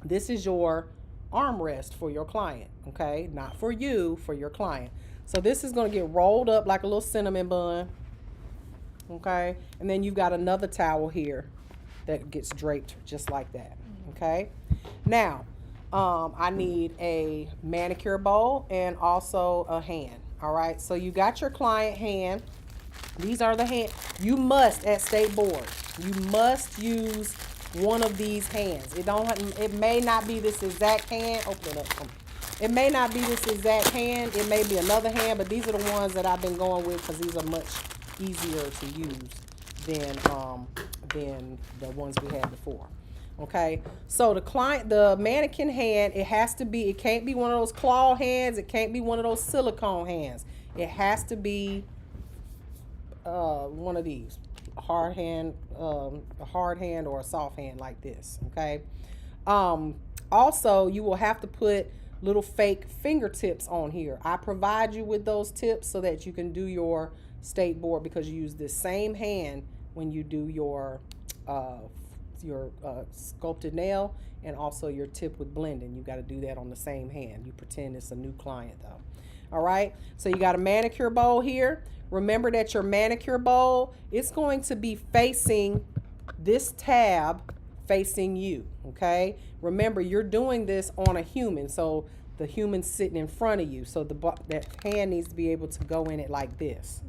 This is your armrest for your client, okay? Not for you, for your client. So this is going to get rolled up like a little cinnamon bun, okay? And then you've got another towel here that gets draped just like that, okay? Now, I need a manicure bowl and also a hand, all right? So you got your client hand. These are the hand. You must, at State Board, you must use one of these hands. It may not be this exact hand. Open it up for me. It may not be this exact hand. It may be another hand, but these are the ones that I've been going with because these are much easier to use than the ones we had before. Okay, so the mannequin hand, it can't be one of those claw hands. It can't be one of those silicone hands. It has to be one of these. A hard hand or a soft hand like this, okay? Also, you will have to put little fake fingertips on here. I provide you with those tips so that you can do your State Board because you use the same hand when you do your sculpted nail and also your tip with blending. You got to do that on the same hand. You pretend it's a new client though. All right, so you got a manicure bowl here. Remember that your manicure bowl, it's going to be facing this tab facing you, okay? Remember, you're doing this on a human, so the human's sitting in front of you, so that hand needs to be able to go in it like this.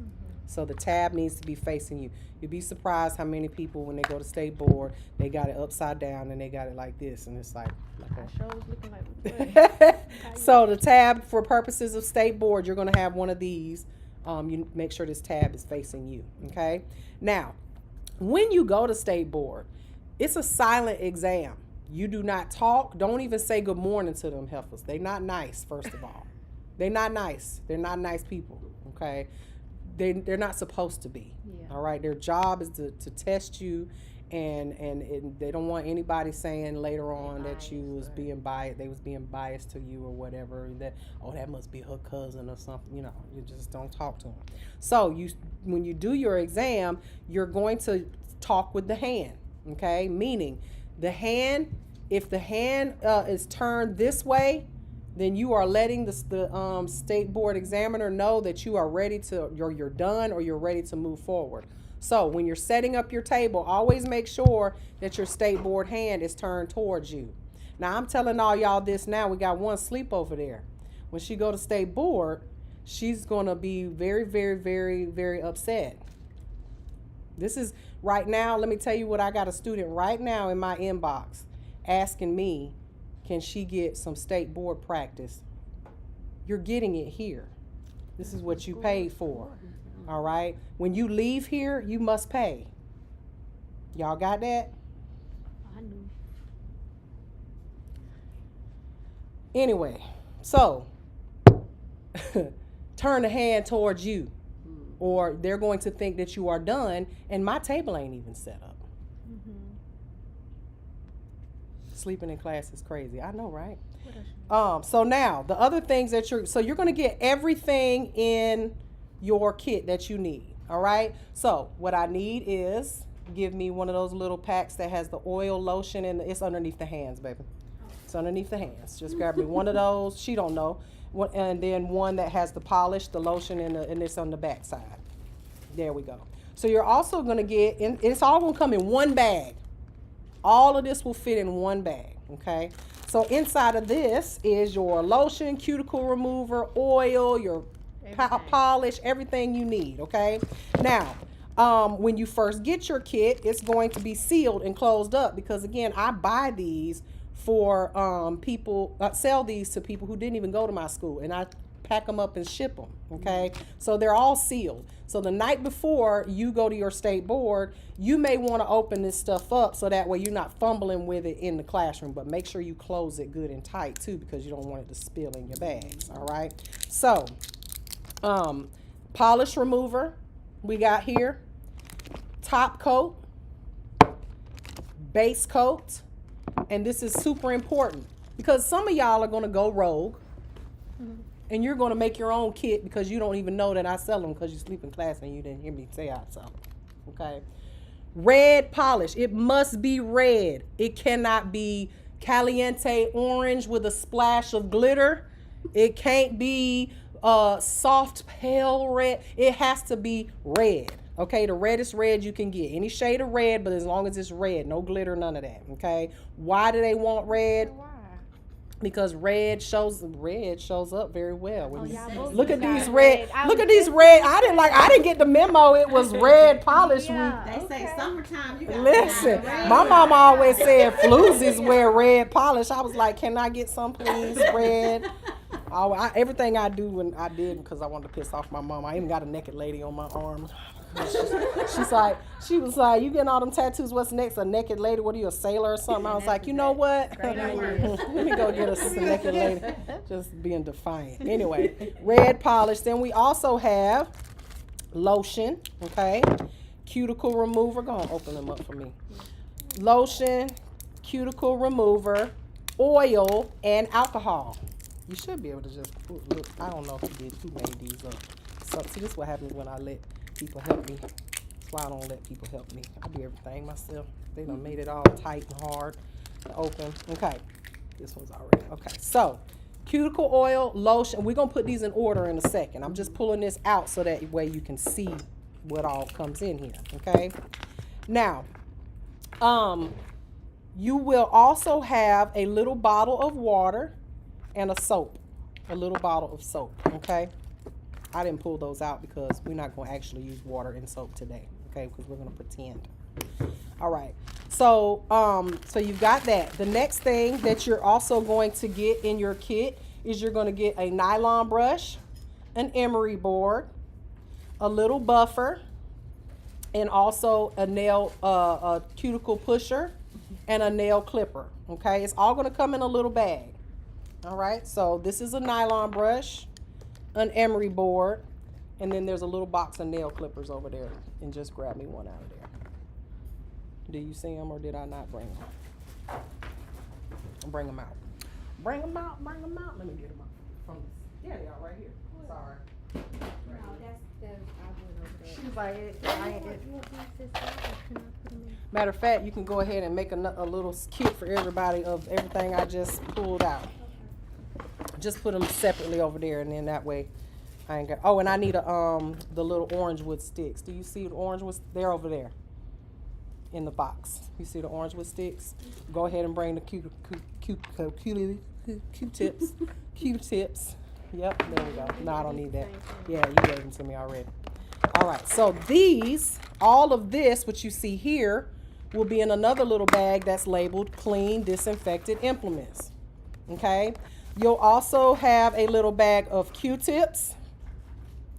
So the tab needs to be facing you. You'd be surprised how many people, when they go to state board, they got it upside down and they got it like this, and it's like I sure was looking like so the tab, for purposes of state board, you're going to have one of these. You make sure this tab is facing you, okay? Now, when you go to state board, it's a silent exam. You do not talk. Don't even say good morning to them heifers. They're not nice, first of all. They're not nice. They're not nice people, okay? They're not supposed to be, all right? Their job is to test you, and they don't want anybody saying later on that you was being biased, they was being biased to you or whatever, that, oh, that must be her cousin or something. You know, you just don't talk to them. So when you do your exam, you're going to talk with the hand, okay? Meaning the hand, if the hand is turned this way, then you are letting the state board examiner know that you are ready to, you're done or you're ready to move forward. So when you're setting up your table, always make sure that your state board hand is turned towards you. Now, I'm telling all y'all this now. We got one sleep over there. When she go to state board, she's going to be very, very, very, very upset. This is right now. Let me tell you what, I got a student right now in my inbox asking me, can she get some state board practice? You're getting it here. This is what you paid for. All right. When you leave here, you must pay. Y'all got that? I knew. Anyway, so turn the hand towards you, or they're going to think that you are done, and my table ain't even set up. Sleeping in class is crazy. I know, right? So now the other things that you're going to get everything in your kit that you need. All right. So what I need is, give me one of those little packs that has the oil, lotion, and it's underneath the hands, baby. It's underneath the hands. Just grab me one of those. She don't know. And then one that has the polish, the lotion, and it's on the back side. There we go. So you're also going to get, and it's all going to come in one bag. All of this will fit in one bag, okay? So inside of this is your lotion, cuticle remover, oil, your polish, everything you need, okay? Now, when you first get your kit, it's going to be sealed and closed up because, again, I buy these for people, sell these to people who didn't even go to my school, and I pack them up and ship them, okay? So they're all sealed. So the night before you go to your state board, you may want to open this stuff up so that way you're not fumbling with it in the classroom, but make sure you close it good and tight too, because you don't want it to spill in your bags, all right? So, polish remover we got here, top coat, base coat, and this is super important because some of y'all are going to go rogue. And you're going to make your own kit because you don't even know that I sell them because you sleep in class and you didn't hear me say I sell them. Okay. Red polish. It must be red. It cannot be caliente orange with a splash of glitter. It can't be soft pale red. It has to be red. Okay. The reddest red you can get. Any shade of red, but as long as it's red, no glitter, none of that. Okay. Why do they want red? Because red shows up very well. When look at these red. Look at these red. I didn't get the memo. It was red polish. They say summertime. You got listen, my mama always said floozies wear red polish. I was like, can I get some, please, red? Everything I do when I did because I wanted to piss off my mom. I even got a naked lady on my arm. She was like, you getting all them tattoos, what's next? A naked lady? What are you, a sailor or something? I was like, you know what? Let me go get us a naked lady. Just being defiant. Anyway, red polish. Then we also have lotion, okay? Cuticle remover. Go on, open them up for me. Lotion, cuticle remover, oil, and alcohol. You should be able to just look. I don't know if you did who made these up. So see, this is what happens when I let people help me. That's why I don't let people help me. I do everything myself. They done made it all tight and hard to open. Okay, this one's already, okay. So, cuticle oil, lotion, we're gonna put these in order in a second. I'm just pulling this out so that way you can see what all comes in here, okay? Now, you will also have a little bottle of water and a soap, a little bottle of soap, okay? I didn't pull those out because we're not going to actually use water and soap today, okay? Because we're going to pretend. All right. So, so you've got that. The next thing that you're also going to get in your kit is you're going to get a nylon brush, an emery board, a little buffer, and also a nail, a cuticle pusher, and a nail clipper, okay? It's all going to come in a little bag. All right, so this is a nylon brush, an emery board, and then there's a little box of nail clippers over there. And just grab me one out of there. Do you see them or did I not bring them? Bring them out. Bring them out, bring them out. Let me get them out. From yeah, they are right here. Sorry. No, that's I went over there. She's like, You want these this way, or can I put them in? matter of fact, you can go ahead and make a little kit for everybody of everything I just pulled out. Just put them separately over there, and then that way I ain't got. Oh, and I need the little orange wood sticks. Do you see the orange wood? They're over there in the box. You see the orange wood sticks? Go ahead and bring the Q-tips. Q-tips. Yep, there we go. No, I don't need that. Yeah, you gave them to me already. All right, so all of this, what you see here, will be in another little bag that's labeled clean disinfected implements. Okay? You'll also have a little bag of Q-tips.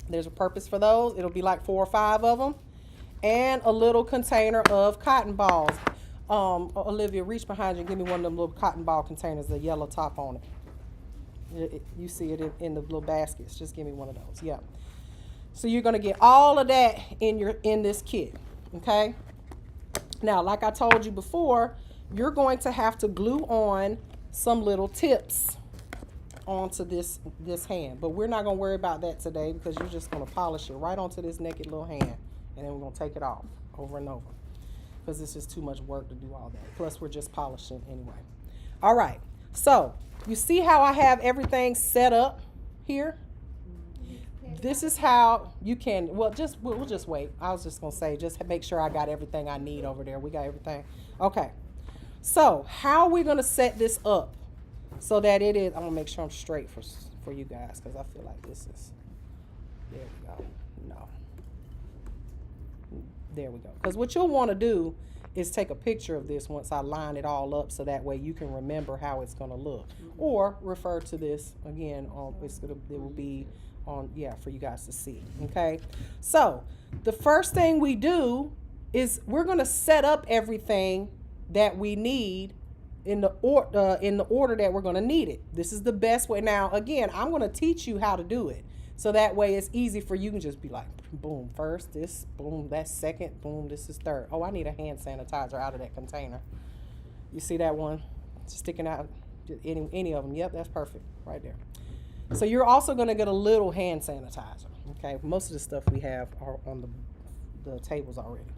There's a purpose for those. It'll be like 4 or 5 of them. And a little container of cotton balls. Olivia, reach behind you and give me one of them little cotton ball containers, the yellow top on it. You see it in the little baskets. Just give me one of those. Yeah. So you're going to get all of that in this kit. Okay? Now, like I told you before, you're going to have to glue on some little tips onto this hand, but we're not going to worry about that today because you're just going to polish it right onto this naked little hand, and then we're going to take it off over and over because it's just too much work to do all that. Plus, we're just polishing anyway. All right, so you see how I have everything set up here? This is how you can, we'll just wait. I was just going to say, just make sure I got everything I need over there. We got everything. Okay, so how are we going to set this up? So that it is, I'm going to make sure I'm straight for you guys because I feel like this is, there we go, no. There we go. Because what you'll want to do is take a picture of this once I line it all up so that way you can remember how it's going to look. Or refer to this again, it will be on, yeah, for you guys to see, okay? So the first thing we do is we're going to set up everything that we need in the order that we're going to need it. This is the best way. Now, again, I'm going to teach you how to do it. So that way it's easy for you. You can just be like, boom, first, this, boom, that's second, boom, this is third. Oh, I need a hand sanitizer out of that container. You see that one sticking out? Any of them. Yep, that's perfect right there. So you're also going to get a little hand sanitizer. Okay, most of the stuff we have are on the tables already.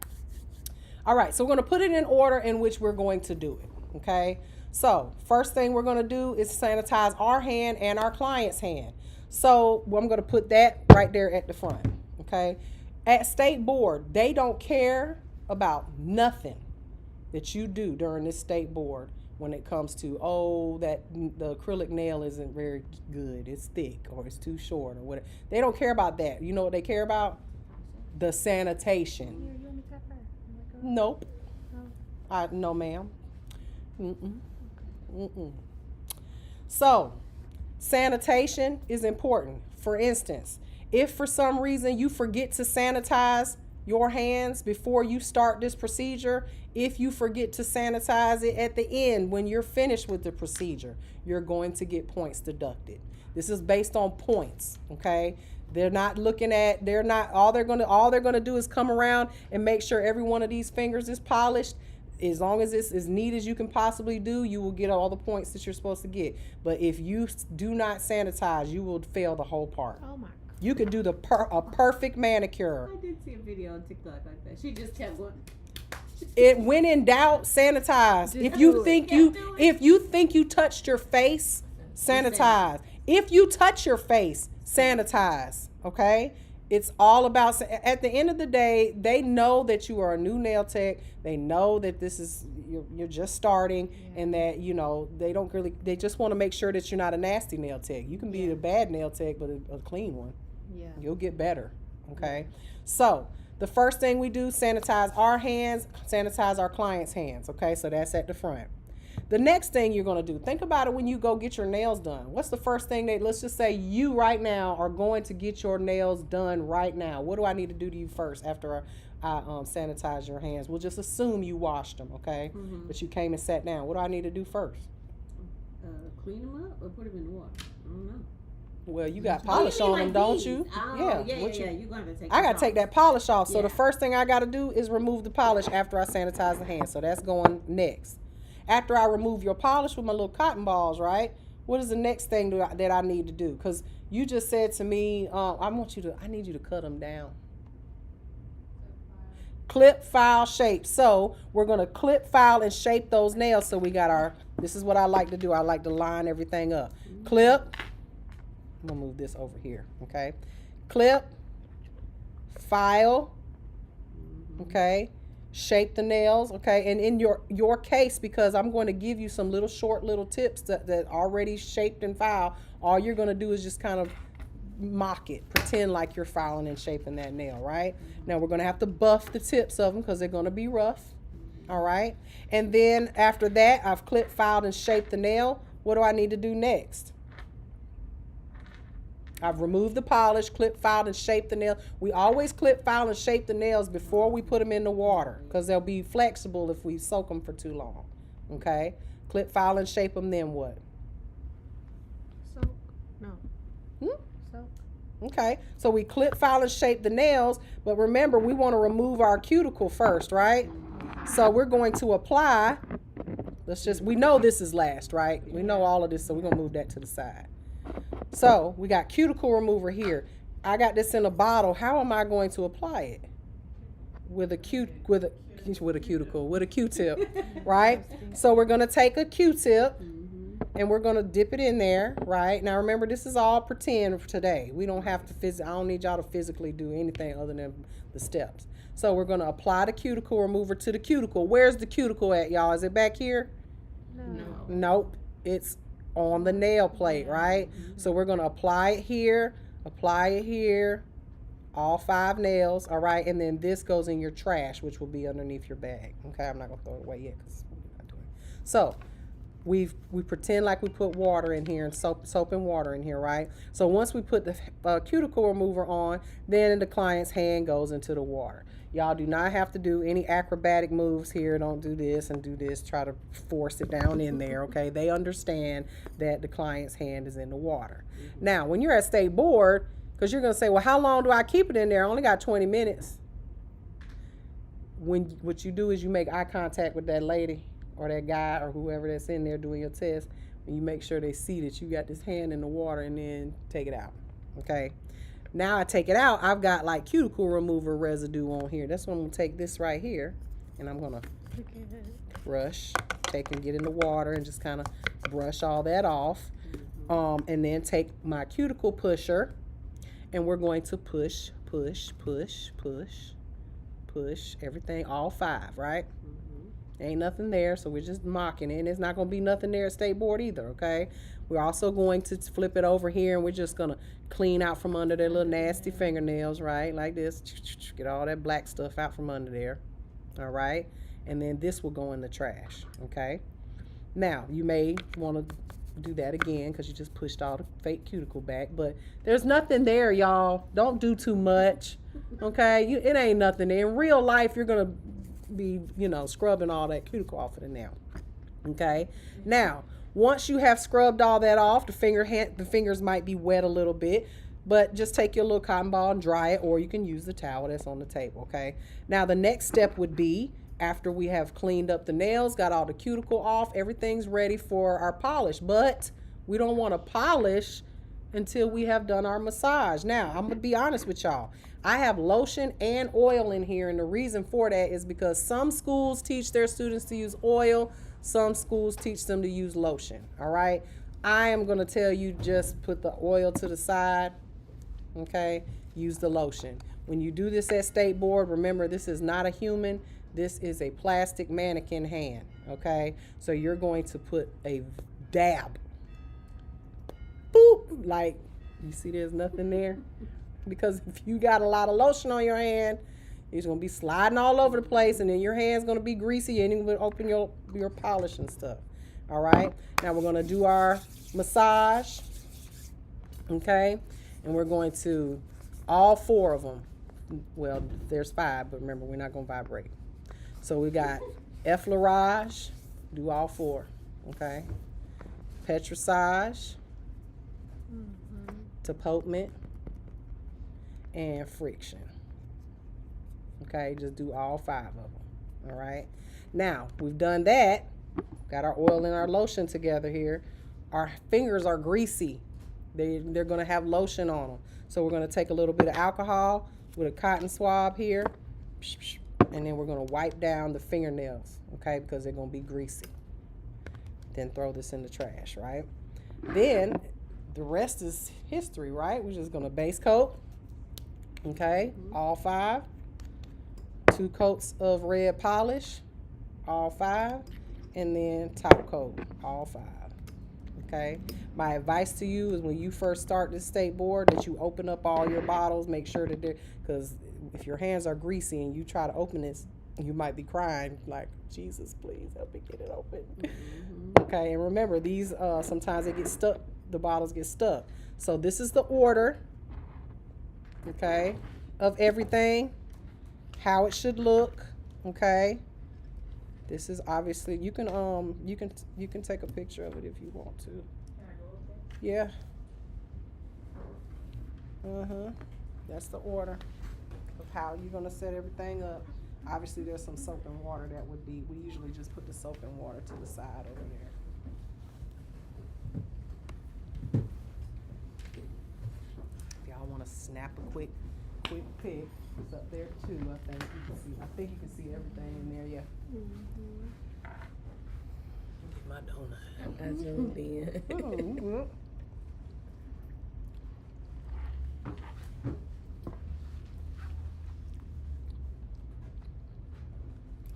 All right, so we're going to put it in order in which we're going to do it. Okay, so first thing we're going to do is sanitize our hand and our client's hand. So I'm going to put that right there at the front. Okay, at State Board, they don't care about nothing that you do during this State Board when it comes to, oh, that the acrylic nail isn't very good, it's thick, or it's too short, or whatever. They don't care about that. You know what they care about? The sanitation. Here, you want me to tap her? Nope. No. No, ma'am. So, sanitation is important. For instance, if for some reason you forget to sanitize your hands before you start this procedure, if you forget to sanitize it at the end when you're finished with the procedure, you're going to get points deducted. This is based on points, okay? They're not looking at, all they're gonna do is come around and make sure every one of these fingers is polished. As long as it's as neat as you can possibly do, you will get all the points that you're supposed to get. But if you do not sanitize, you will fail the whole part. Oh my You could do a perfect manicure. I did see a video on TikTok like that. She just kept going. It when in doubt, sanitize. If you think you touched your face, sanitize. If you touch your face, sanitize. Okay? It's all about, at the end of the day, they know that you are a new nail tech. They know that this is, you're just starting, and that, you know, they just want to make sure that you're not a nasty nail tech. You can be a bad nail tech, but a clean one. Yeah. You'll get better. Okay? So, the first thing we do, sanitize our hands, sanitize our clients' hands. Okay? So that's at the front. The next thing you're going to do, think about it when you go get your nails done. What's the first thing let's just say you right now are going to get your nails done right now. What do I need to do to you first after I sanitize your hands? We'll just assume you washed them, okay? Mm-hmm. But you came and sat down. What do I need to do first? Clean them up or put them in the water? I don't know. Well, you got polish on them, don't you? Oh, yeah. You're going to take I got to take that polish off. So Yeah. the first thing I got to do is remove the polish after I sanitize the hands. So that's going next. After I remove your polish with my little cotton balls, right? What is the next thing that I need to do? Because you just said to me, I need you to cut them down. Clip, file, shape. So we're going to clip, file, and shape those nails. So we got this is what I like to do. I like to line everything up. Clip. I'm going to move this over here, okay? Clip, file, okay? Shape the nails, okay? And in your case, because I'm going to give you some short little tips that already shaped and filed, all you're going to do is just kind of mock it, pretend like you're filing and shaping that nail, right? Now we're going to have to buff the tips of them because they're going to be rough, all right? And then after that, I've clipped, filed, and shaped the nail. What do I need to do next? I've removed the polish, clip, filed, and shaped the nail. We always clip, file, and shape the nails before we put them in the water because they'll be flexible if we soak them for too long. Okay? Clip, file, and shape them, then what? Soak. No. Soak. Okay, so we clip, file, and shape the nails, but remember, we want to remove our cuticle first, right? So we're going to apply, we know this is last, right? We know all of this, so we're going to move that to the side. So we got cuticle remover here. I got this in a bottle. How am I going to apply it? With a Q-tip, right? So we're going to take a Q-tip and we're going to dip it in there, right? Now remember, this is all pretend for today. We don't have to I don't need y'all to physically do anything other than the steps. So we're going to apply the cuticle remover to the cuticle. Where's the cuticle at, y'all? Is it back here? No. Nope. It's on the nail plate, right? So we're going to apply it here, all 5 nails, all right? And then this goes in your trash, which will be underneath your bag, okay? I'm not going to throw it away yet because we're not doing it. So we pretend like we put water in here and soap and water in here, right? So once we put the cuticle remover on, then the client's hand goes into the water. Y'all do not have to do any acrobatic moves here. Don't do this and do this. Try to force it down in there, okay? They understand that the client's hand is in the water. Now, when you're at state board, because you're going to say, well, how long do I keep it in there? I only got 20 minutes. What you do is you make eye contact with that lady or that guy or whoever that's in there doing your test, and you make sure they see that you got this hand in the water, and then take it out, okay? Now I take it out, I've got like cuticle remover residue on here. That's when I'm going to take this right here, and I'm going to brush, take and get in the water and just kind of brush all that off. And then take my cuticle pusher, and we're going to push everything, all 5, right? Ain't nothing there, so we're just mocking it. And there's not going to be nothing there at state board either, okay? We're also going to flip it over here, and we're just going to clean out from under their little nasty fingernails, right? Like this. Get all that black stuff out from under there, all right? And then this will go in the trash, okay? Now, you may want to do that again because you just pushed all the fake cuticle back, but there's nothing there, y'all. Don't do too much, okay? It ain't nothing there. In real life, you're going to be, scrubbing all that cuticle off of the nail, okay? Now, once you have scrubbed all that off, the fingers might be wet a little bit, but just take your little cotton ball and dry it, or you can use the towel that's on the table, okay? Now, the next step would be, after we have cleaned up the nails, got all the cuticle off, everything's ready for our polish, but we don't want to polish until we have done our massage. Now, I'm going to be honest with y'all. I have lotion and oil in here, and the reason for that is because some schools teach their students to use oil, some schools teach them to use lotion, all right? I am going to tell you just put the oil to the side, okay? Use the lotion. When you do this at State Board, remember this is not a human, this is a plastic mannequin hand, okay? So you're going to put a dab, boop, like, you see there's nothing there? Because if you got a lot of lotion on your hand, it's going to be sliding all over the place, and then your hand's going to be greasy, and you will open your polish and stuff. All right? Now we're going to do our massage, okay? And we're going to, all 4 of them, well, there's 5, but remember, we're not going to vibrate. So we got effleurage, do all 4, okay? Petrissage, tapotement, and friction. Okay, just do all 5 of them. All right. Now we've done that. Got our oil and our lotion together here. Our fingers are greasy. They're going to have lotion on them. So we're going to take a little bit of alcohol with a cotton swab here, and then we're going to wipe down the fingernails. Okay, because they're going to be greasy. Then throw this in the trash. Right. Then the rest is history. Right. We're just going to base coat. Okay, all 5. 2 coats of red polish, all 5, and then top coat, all 5. Okay, my advice to you is when you first start this State Board that you open up all your bottles, make sure that they're, because if your hands are greasy and you try to open this, you might be crying like, Jesus, please help me get it open. Okay, and remember these sometimes they get stuck, the bottles get stuck. So this is the order, okay, of everything, how it should look, okay? This is obviously, you can take a picture of it if you want to. Yeah. That's the order of how you're gonna set everything up. Obviously there's some soap and water that would be, we usually just put the soap and water to the side over there. If y'all wanna snap a quick pic, it's up there too, I think you can see. I think you can see everything in there, yeah. Get my donut. I zoomed in.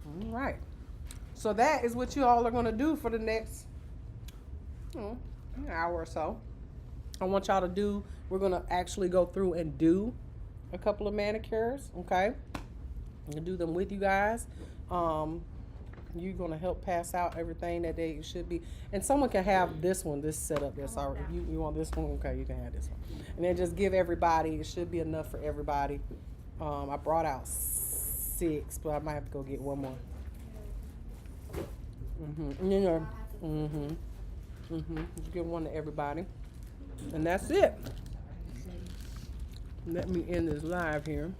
All right. So that is what you all are going to do for the next an hour or so. I want y'all to do, we're going to actually go through and do a couple of manicures, okay? I'm going to do them with you guys. You're going to help pass out everything that they should be. And someone can have this one, this set up there. Sorry, if you want this one, okay, you can have this one. And then just give everybody, it should be enough for everybody. I brought out 6, but I might have to go get one more. Just give one to everybody. And that's it. Let me end this live here.